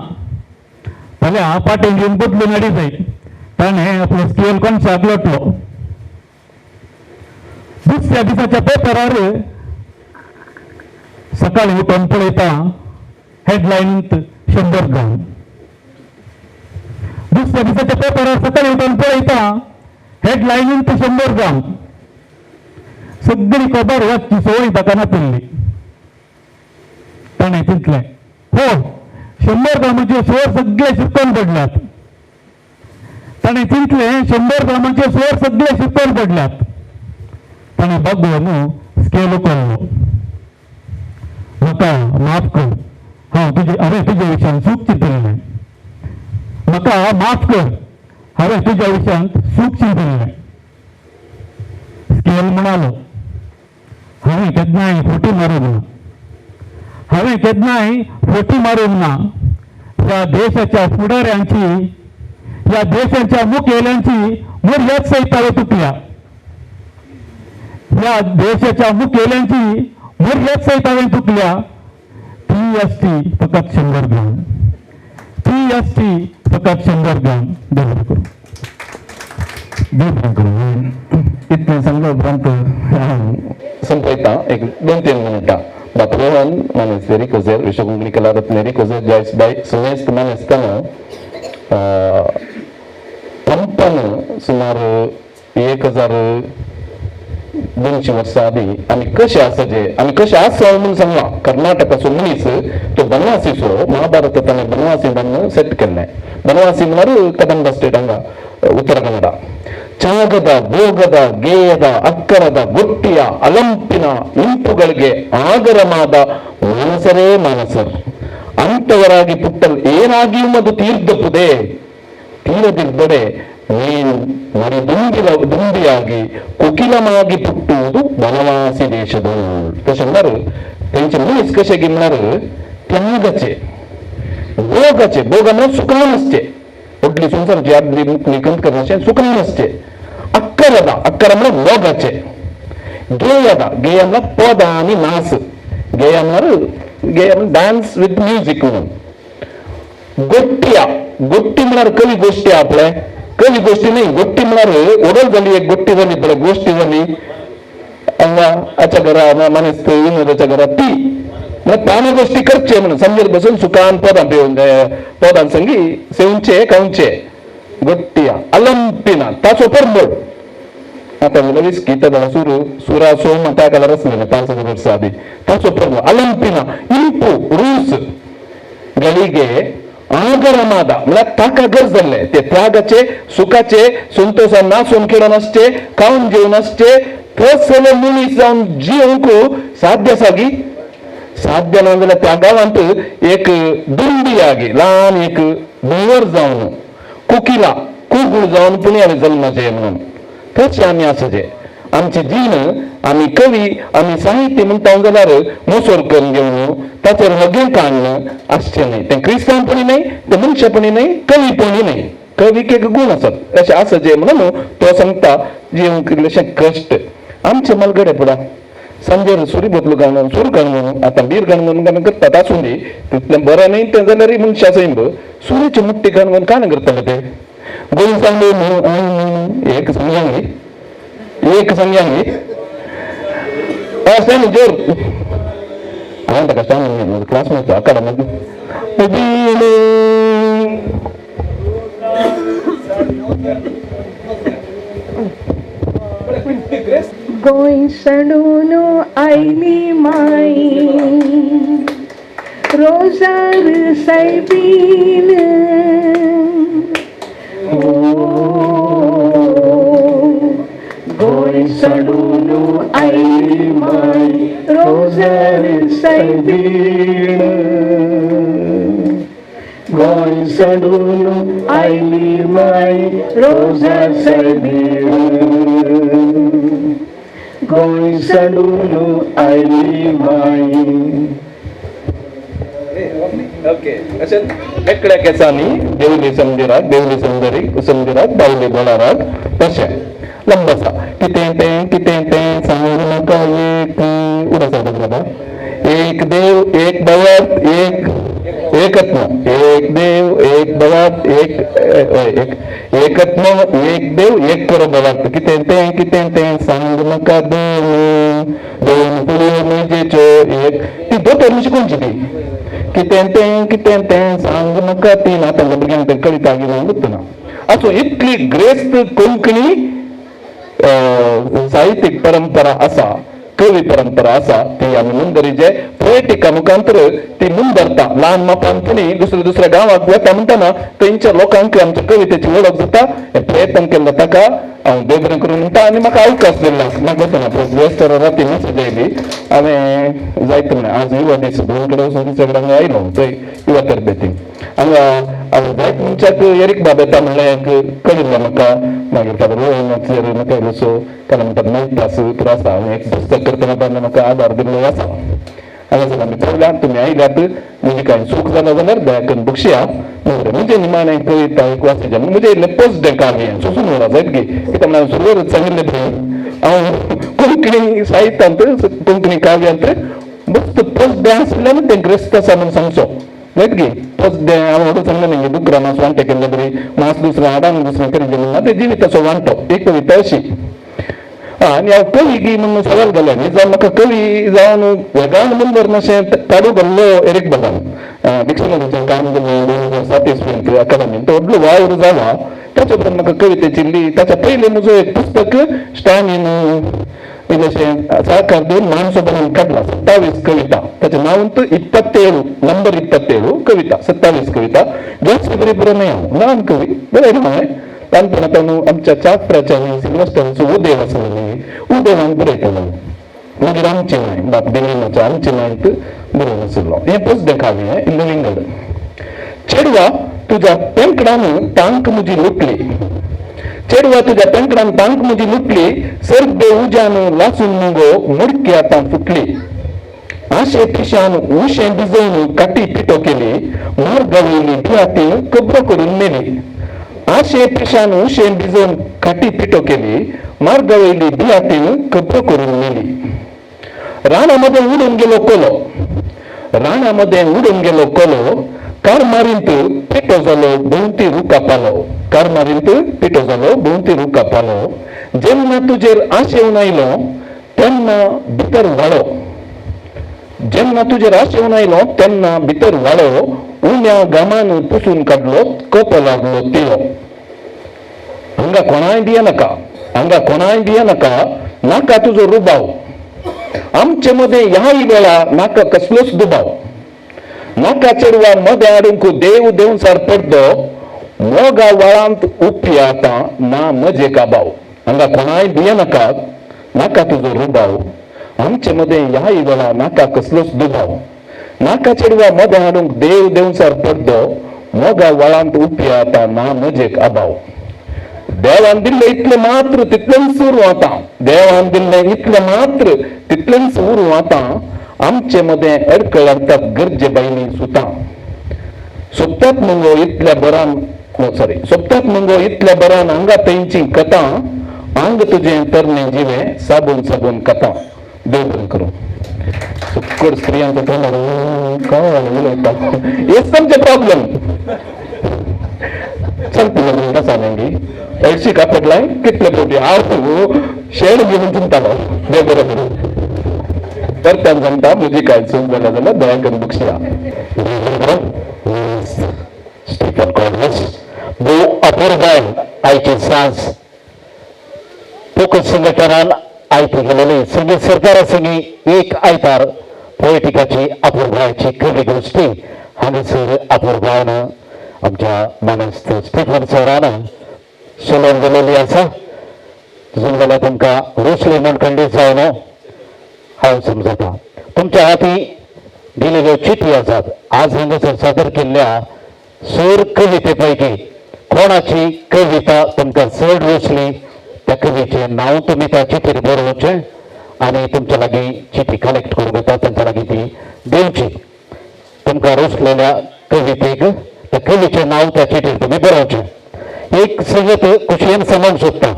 भले हा पाटे घेऊन बदलून अडी जाईल पण हे आपलं स्केल कोणच्या लोटलो दुसऱ्या दिवसाच्या पेपरार सकाळी उठून पळयता हेडलाईन 100 ग्राम दुसऱ्या दिवसाच्या पेपरार सकाळी उठून पळयता हेडलाईन 100 ग्राम सगळी खबर वाचची सवय ताका नासली ताणें चिंतलें हो 100 ग्रामाचे स्वर सगळे शिकून पडल्यात ताणें चिंतलें 100 ग्रामाचे स्वर सगळे शिकून पडल्यात ताणें बघून स्केल उखल्लो म्हाका माफ कर हांवें तुज्या विशयान चूक चिंतिल्लें म्हाका माफ कर हांवें तुज्या विशयान चूक चिंतिल्लें स्केल म्हणालो हांवें केन्नाय फोटी मारूंक ना हांवें केन्नाय फोटी मारूंक ना ह्या देशाच्या फुडाऱ्यांची ह्या देशाच्या मुखेल्यांची मर्याद सयत हांवें तुटल्या ह्या देशाच्या मुखेल्यांची मर्याद सयत हांवें तुटल्या TST फकत 100 ग्राम TST फकत 100 ग्राम देव करू इतलें सांगलो उपरांत संपयता एक 2-3 मिनटां But Rohan Manesveri Kozer, Vishwakunkani Kalaratneri Kozer, judged by Sunest Manestana, पंपानं सुमार 1200 वर्सां आदी आनी कशें आसा जे आनी कशें आसा म्हणून सांगला कर्नाटकाचो मनीस तो बनवासीचो महाभारत ताणें बनवासी सेट केल्लें बनवासी म्हळ्यार कदंब स्टेट हांगा उत्तर कन्नडा ಚಾಗದ ಭೋಗದ ಗೇಯದ ಅಕ್ಕರದ ಗೊಟ್ಟಿಯ ಅಲಂಪಿನ ಇಂಪುಗಳಿಗೆ ಆಗರಮಾದ ಮನಸರೇ ಮನಸರ್ ಅಂತವರಾಗಿ ಪುಟ್ಟಲ್ ಏನಾಗಿಯೂ ಅದು ತೀರ್ದಪುದೆ ತೀರದಿದ್ದಡೆ ನೀನು ಮರಿ ದುಂಬಿಯಾಗಿ ಕುಕಿಲಮಾಗಿ ಪುಟ್ಟುವುದು ಬನವಾಸಿ ದೇಶದ ಕಶಂದರು तेंचे मनीस कशे गिमणार त्यागाचे भोगाचे भोग म्हणजे सुखान असते कुठली संसाराची आदली मुक्ती कंत करण्याचे सुखान असते अक्करदा अक्कर म्हणजे भोगाचे गेयदा गेय म्हणजे पद आणि नाच गेय म्हणजे डान्स विथ म्युझिक म्हणून गोट्टिया गोट्टी म्हणणार कवी गोष्टी आपले कवी गोष्टी नाही गोट्टी म्हणणार ओडल झाली एक गोट्टी झाली पडे गोष्टी झाली घरा मनीस विनोदाच्या घरात ती पाने गोष्टी करचे म्हणून समजेल बसून सुकान पदां पिवून पदां संगी सेवचे खावचे गोट्टिया अलंपिना ताचो परबड आता विस्की तदा सुरू सुरा सोम त्या कालार असलेले 5,000 वर्सां आदी ताचो परबड अलंपिना इंपू रूस गलिगे आगरमादा म्हळ्यार ताका गरज जाल्ले ते त्यागाचे सुखाचे संतोषान नाचून खेळून आसचे खावन जेवन आसचे कसले मनीस जावन जिवंक साध्य सागी साध्य ना जाल्यार त्या गांवांत एक दुंडी आगी ल्हान एक भुंवर जावन कुकिला कुगूळ जावन पुण्यार जल्माचे म्हणून तशें आमी आसाचे आमचे जीण आमी कवी आमी साहित्य म्हणटा जाल्यार मोसोरकर घेवन ताचेर हगे काडणं आसचें न्हय तें क्रिस्तांवपणी न्हय तें मनशापणी न्हय कवीपणी न्हय कवीक एक गूण आसात अशें आसाचे म्हणून तो सांगता जिवंक कितलेशे कश्ट आमचे मलगडे पडा सांजेर सुरी बदलू गाणं सूर गाणं आता बीर गाणं करतात आसूं दी तितलें बरें न्हय तें जाल्यार मनशा सैम सुरीची मुट्टी गाणं काणं करतले ते गोंय सांगले एक सांग्यांनी अशें जोर हांवें ताका सांगलें क्लासमेट अकाडेमीक गोंय सडून आयली माई रोजार सायबीन गोंय सडून आयली माई रोजार सायबीन गोंय सडून आयली माई रोजार soybean Goa सडून oily my okay अशें मेकळ्या केसांनी देवली समजिराक बावली बोलाराक तशें लंब आसा कितें तें सांग म्हाका एक उडा देव एक भवत एकत्म एक देव एक भवत एकत्म एक देव एक करो भवत कितें सांग नका दोन पुढे मेजेचो एक ती दोतोर म्हणजे कोणची ती कितें सांग नका ती ना त्यांना भुरग्यांक कविता घेऊन ना असो इतली ग्रेस्त कोंकणी साहित्यिक परंपरा असा कवी परंपरा असा ती आमी मुंदरीचे पोएटिका मुखांतर ती मुंदरता ल्हान मापांतणी दुसऱ्या गांवाक वता म्हणटाना थंयच्या लोकांक आमच्या कवितेची वळख जाता हे प्रयत्न केल्लो ताका हांव देव बरें करून म्हणटा आनी म्हाका अवकाश दिला म्हाका वतना वेस्टर राती मेसेज आयली हांवें जायत म्हणलें आज युवा दीस दोन कडेन वचून सगळ्यांक आयलो थंय युवा तरबेतीक हांगा हांव जायत मनशाक एरीक बाब येता म्हणलें कळिल्लें म्हाका मागीर फादर रोहनाचेर म्हाका इल्लोसो कारण म्हणटात नवतास तर आसा हांवें एक पुस्तक करतना तेन्ना म्हाका आदार दिल्लो आसा हांगासर आमी पळयल्यात तुमी आयल्यात म्हणजे कांय सूख जालो जाल्यार दया करून बक्षया म्हणजे निमाणें कविता एक वाचीच्या म्हणजे इल्लें पोस्ट काव्य सोसून उडा जायत गे कित्याक म्हणून सुरवात सांगिल्लें थंय हांव कोंकणी साहित्यांत कोंकणी काव्यांत मस्त पोस्ट आसल्यान तें ग्रेस्त आसा म्हणून सांगचो जायत गे पोस्ट हांव व्हडून सांगलें न्ही दुकरा मास वांटे केल्ले बरी मास दुसरें हाडान दुसरें करी गेलें ना तें जिविताचो वांटो एक कविता अशी आणि हांव कवी गी म्हणून सवाल घाले न्ही जावन म्हाका कवी जावन वेगान मुंदर मातशें काडू घाल्लो एरीक बाबान डिक्शनरीचें काम केलें 2007 पर्यंत अकादमींत तो व्हडलो वावर जाला ताचे उपरांत म्हाका कवितेची ली ताच्या पयलीं म्हजो एक पुस्तक स्टॅमीन इल्लेशें साकार दिवन माणसो बरोवन काडला 27 कविता ताचें नांव 27 नंबर 27 कविता 27 कविता जास्त बरी बरोवन हांव ल्हान कवी बरें हांवें ल्हानपणांत आमच्या चाफ्राच्या सिल्वस्टरचो उदेव आसलो उदेवान बरयतालो मागीर आमची न्हय बाप देविनाच्या आमची न्हयत बरोवन आशिल्लो हें पोस्ट देखावें इल्लो विंगड चेडवा तुज्या पेंकडान टांक म्हजी लुटली चेडवा तुज्या पेंकडान टांक म्हजी लुटली सर्द उज्यान लासून मुगो मुडकी आतां फुटली आशे पिशान उशें भिजोवन काटी पिटो केली मार गावयली भियातीन कब्र करून मेली आशे पिशान उशें भिजोवन काटी पिटो केली मार गावयली भियातीन कब्र करून मेली रानामध्ये उडून गेलो कोलो कार मारींत पिटो जालो भोंवती रुका पालो कार मारींत पिटो जालो भोंवती रुका पालो जेन्ना तुजेर आशेवन आयलो तेन्ना भितर वाडो जेन्ना तुजेर आशेवन आयलो तेन्ना भितर वाडो उण्या गामान पुसून काडलो कोपो लागलो तिळो हांगा कोणाय दिया नाका नाका तुजो रुबाव आमचे मध्ये ह्याही वेळा नाका कसलोच दुबाव नाका चेडवा मदें हाडूंक देव देवन सार पडतो मोगा वळांत उपी आतां ना मजे काबाव हांगा कोणाय दिया नाका तुजो रुबाव आमचे मध्ये ह्याही वेळा नाका कसलोच दुबाव नाका चेडवा मदें हाडूंक देव देवन सार पडतो मोगा वळांत उपी आतां ना मजेक अभाव देवान दिल्लें इतलें मात्र तितलेंच उरूं आतां देवान दिल्लें इतलें मात्र तितलेंच उरूं आतां आमचे मदें अडखळ हाडटात गरजे बायनी सुतां सोबतात मुगो इतल्या बरान हांगा तेंची कथां आंग तुजें तरणे जिवें साबून कथां देव बरें करूं सुक्कड स्त्रियांचो तोंडार उलयता हेच तांचे प्रॉब्लेम सांगता कसा नेंगी हरशी कापडलाय कितले पोटी हांव शेण घेवन चिंतालो देव बरें करूं तर त्यान सांगता म्हजी कांय चूक जाल्या जाल्यार दया करून बक्षया स्टीफन कॉर्नस भोव अपूर्वान आयची सांज फोकस संघटनान आयती गेलेली संगीत सरकारा संगी एक आयतार पोएटिकाची अपूर्वायची कवी गोष्टी हांगासर अपूर्वान आमच्या मानस्त स्टीफन सरान सोलोवन गेलेली आसा जून जाल्यार तुमकां रोसले म्हण खंडीत जावन हांव समजता तुमच्या हाती दिलेल्यो चिठी आसात आज हांगासर सादर केल्ल्या सूर कविते पैकी कोणाची कविता तुमकां चड रोसली त्या कवीचें नांव तुमी त्या चिठीर बरोवचें आनी तुमच्या लागीं चिठी कलेक्ट करूंक येता तांच्या लागीं ती दिवची तुमकां रोसलेल्या कवितेक त्या कवीचें नांव त्या चिठीर तुमी बरोवचें एक संगत खुशयेन सांगूंक सोदता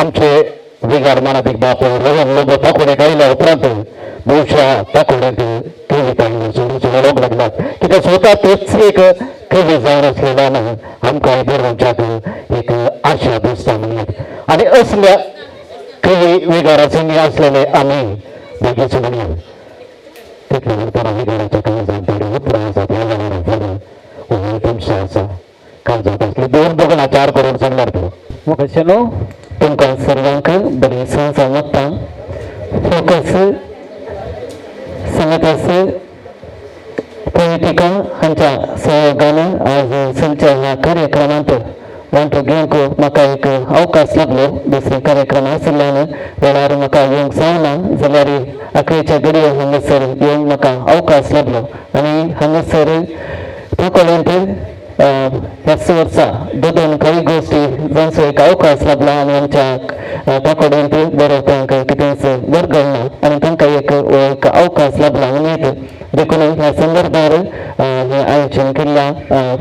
आमचे विगार मानादीक बाप रवण लोबो ताकोडे गायल्या उपरांत भोवशा त्या कोड्यात कविता सोडून लोक लागतात की ते स्वतः तोच एक कवी जावन असलेला ना आमकां बरोवच्याक एक आशा दिसता म्हणून आणि असल्या कवी विगाराचे असलेले आम्ही मागीच म्हणून तितल्या नंतर विगाराच्या काळजांत त्रास तुमचा आसा काळजांत असले 2 बोगणा 4 करून सांगणार तूं मुखेशनो तुमकां सर्वांक बरी सांगता फोकस संगतास पोलिटिका हांच्या सहयोगान आज संच्या ह्या कार्यक्रमांत वांटो घेवंक म्हाका एक अवकाश लागलो दुसरे कार्यक्रम आशिल्ल्यान वेळार म्हाका येवंक जावना जाल्यार अकलेच्या घडये हांगासर येवंक म्हाका अवकाश लागलो आनी हांगासर ताकोल्यांत ह्याच वर्सा दोन काही गोष्टी जांचो एक अवकाश लागला आनी आमच्या ताकोड्यांत बरोवपाक कितेंच गरगळना आनी तांकां एक अवकाश लागला उमेद देखून ह्या संदर्भार हें आयोजन केल्ल्या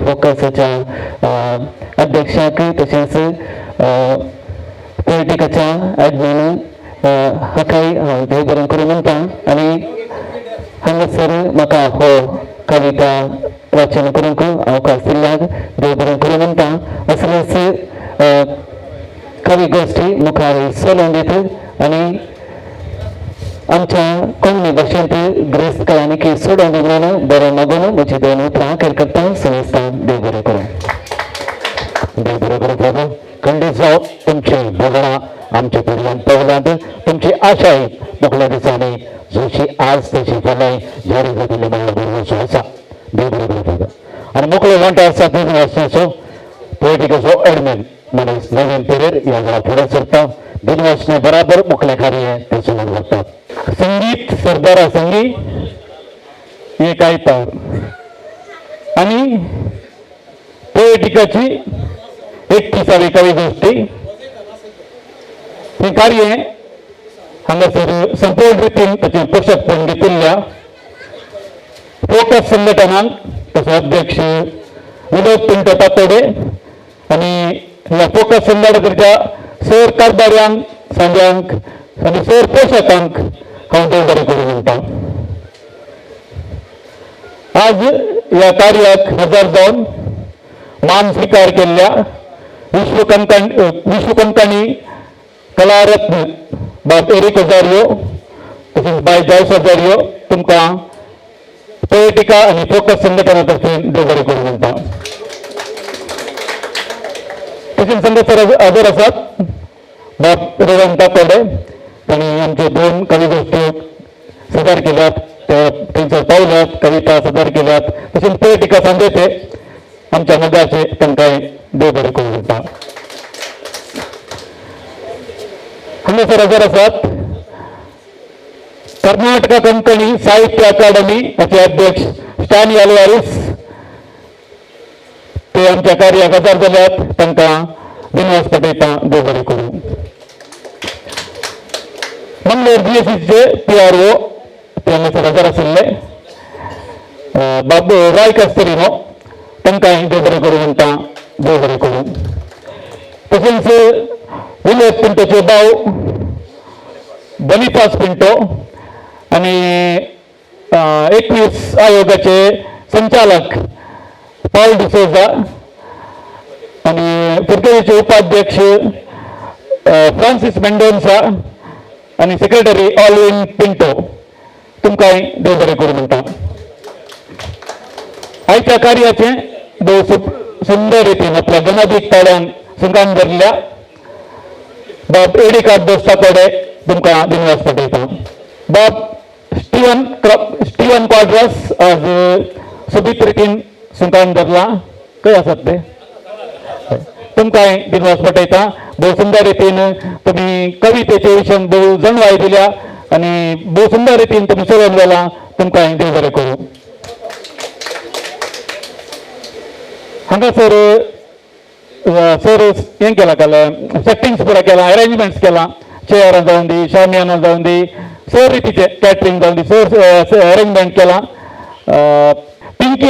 फोकसाच्या अध्यक्षाक तशेंच पॉलिटिकाच्या एडमीन हाकाय हांव देव बरें करूं म्हणटा आनी हांगासर म्हाका हो कविता वाचन करूंक अवकाश दिल्ल्याक देव बरें करूं म्हणटा असलेच कवी गोश्टी मुखार चलोवन दित आनी आमच्या कोंकणी भाशेंत ग्रेस्त कलानिकी सोडून दिल्यान बरें मागून म्हजी 2 उतरां अखेर करता सुनिस्ता देव बरें करूं देव बरें करूं प्रभू खंडीत जावं तुमची भोगणां आमच्या पिढ्यांत पवलांत तुमची आशाय मोकळ्या दिसांनी जशी आज तशी फाल्यां जारी जातली म्हणल्यार बरोवचो आसा देव बरें करूं प्रभू आनी मोकळो वांटो आसा तीन वर्सांचो पॉलिटिकाचो एडमीन मनीस नवीन पेरेर ह्या वेळार फुडें सरता बिनवासने बराबर मोकळे कार्य ते चलून लागतात संगीत सरदारा संगी एक आयतार आनी पॉलिटिकाची 31वी कवी गोष्टी हे कार्य हांगासर संपूर्ण रितीन ताचे पोशकपण घेतिल्ल्या फोकस संघटनांक ताचो अध्यक्ष विनोद पिंटो तातोडे आनी ह्या फोकस संघटनेच्या सर कारभाऱ्यांक सांग्यांक आनी सर पोशकांक हांव देव बरें करूं म्हणटा आज ह्या कार्याक हजर जावन मान स्विकार केल्ल्या विश्वकंकणी कलारत्न बाब एरिक ओजारियो तशेंच बाय जायस ओजारियो तुमकां पॉलिटिका आनी फोकस संघटना तर्फे देव बरें करूं म्हणटा तशेंच संघसर हजर आसात बाब रेवंत तातोडे तांणी आमच्यो 2 कवी गोश्टी सादर केल्यात थंयसर पावल्यात कविता सादर केल्यात तशेंच पॉलिटिका सांगले ते आमच्या नगाचे तांकांय देव बरें करूं म्हणटा हांगासर हजर आसात कर्नाटका कोंकणी साहित्य अकादमी हाचे अध्यक्ष स्टॅनी आल्वारीस ते आमच्या कार्याक हजर जाल्यात तांकां दिनवास पटयता देव बरें करूं मंगळूर BSCचे PRO ते हांगासर हजर आशिल्ले बाबू राय कस्तुरीनो तांकांय देव बरें करूं म्हणटा देव बरें करूं तशेंच विनोद पिंटोचे भाव बनिफास पिंटो आनी 21 आयोगाचे संचालक पॉल डिसोजा आनी पुर्तुगेजचे उपाध्यक्ष फ्रांसिस मेंडोन्सा आनी सेक्रेटरी ऑलविन पिंटो तुमकांय देव बरें करूं म्हणटा आयच्या कार्याचे सुंदर रितीन आपल्या गणाधीक ताळ्यान सुंगान धरल्या बाब एडिका दोस्ताकोडे तुमकां दिनवास पटयता बाब स्टीवन क्वाड्रस आज सोबीत रितीन सुंगान धरला खंय आसात ते तुमकांय दिनवास पटयता भोव सुंदर रितीन तुमी कवितेचे विशयान भोव जणवाय दिल्या आनी भोव सुंदर रितीन तुमी चलोवन गेला तुमकांय देव बरें करूं हांगासर सर हें केलां सेटिंग्स पुरो केला अरेंजमेंट्स केला चेअरां जावन दी शामियाना जावन दी सर रितीचे कॅटरिंग जावन दी सर अरेंजमेंट केला पिंकी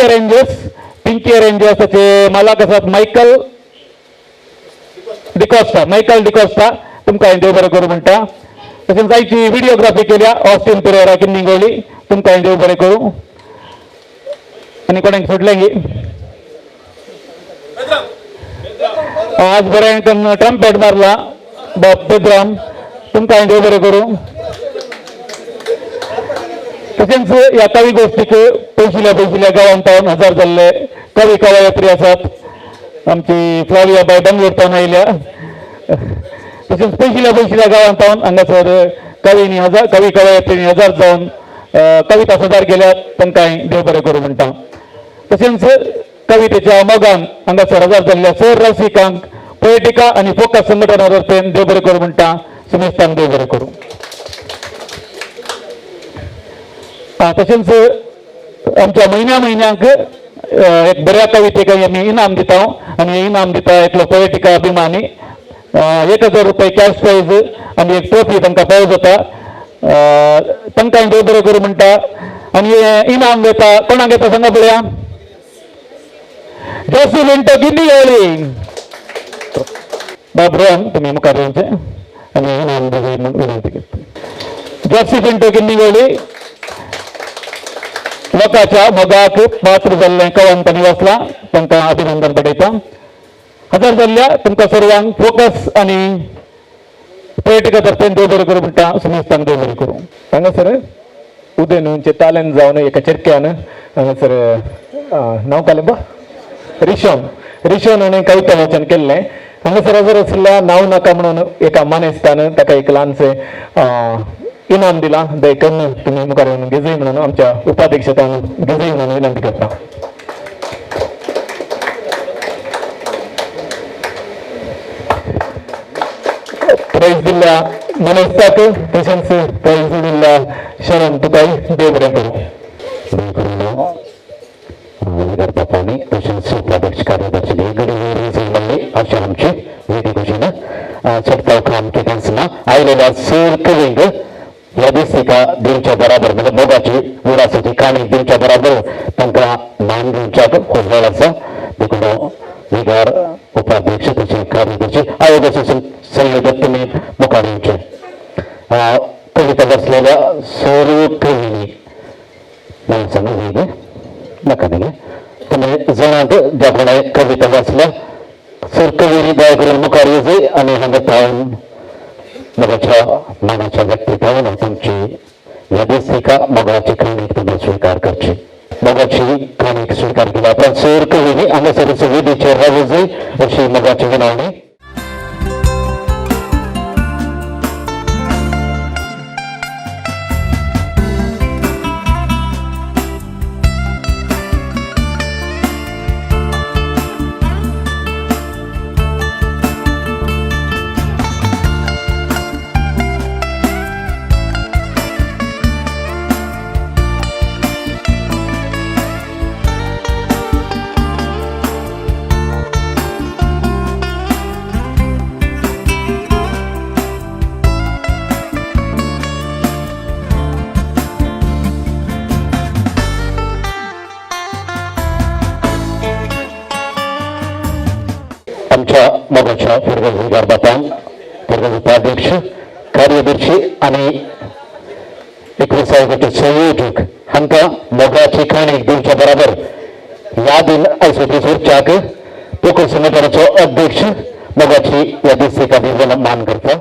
अरेंजर्स ताचे मालक आसात मायकल डिकॉस्टा तुमकां हांवें देव बरें करूं म्हणटा तशेंच जायची व्हिडिओग्राफी केल्या ऑस्टीन पेरेरा किन्निगोळी तुमकां देव बरें करूं. आनी कोणाक सुटलें गे आज बरें ट्रम्पेट मारला बाब पेद्राम, तुमकां देव बरें करूं. तशेंच ह्या कवी गोष्टीक पयशिल्ल्या गांवांत पावन हजार जाल्ले कवी कवयत्री आसात. आमची फ्लाविया बाय बेंगलोरच्यान आयल्या. तशेंच पयशिल्ल्या गांवांत पावन हांगासर कवी कवयत्रींनी हजार जावन कविता सादर केल्यात, तांकांय देव बरें करूं म्हणटा. तशेंच कवितेच्या मोगान हांगासर हजार जाल्ल्या सर रसिकांक पोएटिका आनी फोकस संघटना तर्फेन देव बरें करूं म्हणटा. सुमेशांक देव बरें करूं. तशेंच आमच्या म्हयन्याक एक बऱ्या कवितेक आमी इनाम दिता आनी हे इनाम दिता एकलो पोएटिका अभिमानी 1000 रुपये कॅश प्राइज आनी एक ट्रॉफी तांकां फावो जाता. तांकांय देव बरें करूं म्हणटा. आनी हे इनाम घेता कोणाक घेता सांगा पळया. जॉसी मिंटो गिन्नी येवली बाबरान तुमी मुखार येवचे आनी इनाम दिवची म्हूण विनंती करता. जॉसी मिंटो गिन्नी येवली लोकांच्या मोगाक पात्र जाल्लें कळंत निवासला, तांकां अभिनंदन पटयता. हजार जाल्ल्या तुमकां सर्वांक फोकस आनी पोएटिका तर्फेन देव बरें करूं म्हणटा. सुमेशांक देव बरें करूं. हांगासर उदय न्हूचे ताल्यान जावन एका चिरक्यान हांगासर नांव कालें बा रिशोन हाणें कविता वाचन केल्लें. हांगासर हजर आशिल्ल्या नांव नाका म्हणून एका मानेस्तान ताका एक ल्हानशें इनाम दिलां. दयकन तुमी मुखार येवन घेजय म्हणून आमच्या उपाध्यक्षान घेजय म्हणून विनंती करता. प्राइज दिल्ल्या मनेस्ताक तशेंच प्राइज दिल्ल्या शरण तुकाय देव बरें करूं. बापांनी तशेंच उपाध्यक्ष कार्याध्यक्ष गडी अशी आमची वेदी घोषणा सप्ताह काम केल्यासना आयलेल्या सर कवींक ह्या दिसतिका दिवच्या बराबर म्हणजे मोगाची विरासाची काणी दिवच्या बराबर तांकां मान दिवच्याक खूब वेळ आसा. देखून विगार उपाध्यक्ष तशेंच कार्याध्यक्ष आयोगाचे संयोजक तुमी मुखार येवचे. कविता बसलेल्या सर्व कवींनी नांव सांगा नाका न्ही तुमी जाणांक ज्या कोणाय कविता वाचल्या सर कवींनी दया करून मुखार येवचे आनी हांगा पावन मोगाच्या मानाच्या व्यक्ती पावन तुमची ह्या दिसतिका मोगाची काणीक तुमी स्वीकार करची. मोगाची काणीक स्वीकार केली आपण सर कवींनी हांगासर वेदीचेर रावूं जाय अशी मोगाची विनवणी. आमच्या मोगाच्या फेरगाव विगार बापान फेरगाव उपाध्यक्ष कार्याध्यक्ष आणि 21 गट संयोजक हांकां मोगाची काणीक दिवच्या बराबर यादीन आयसोटीचोरच्याक पोकळ संघटनेचो अध्यक्ष मोगाची ह्या दिसतिका मान करता.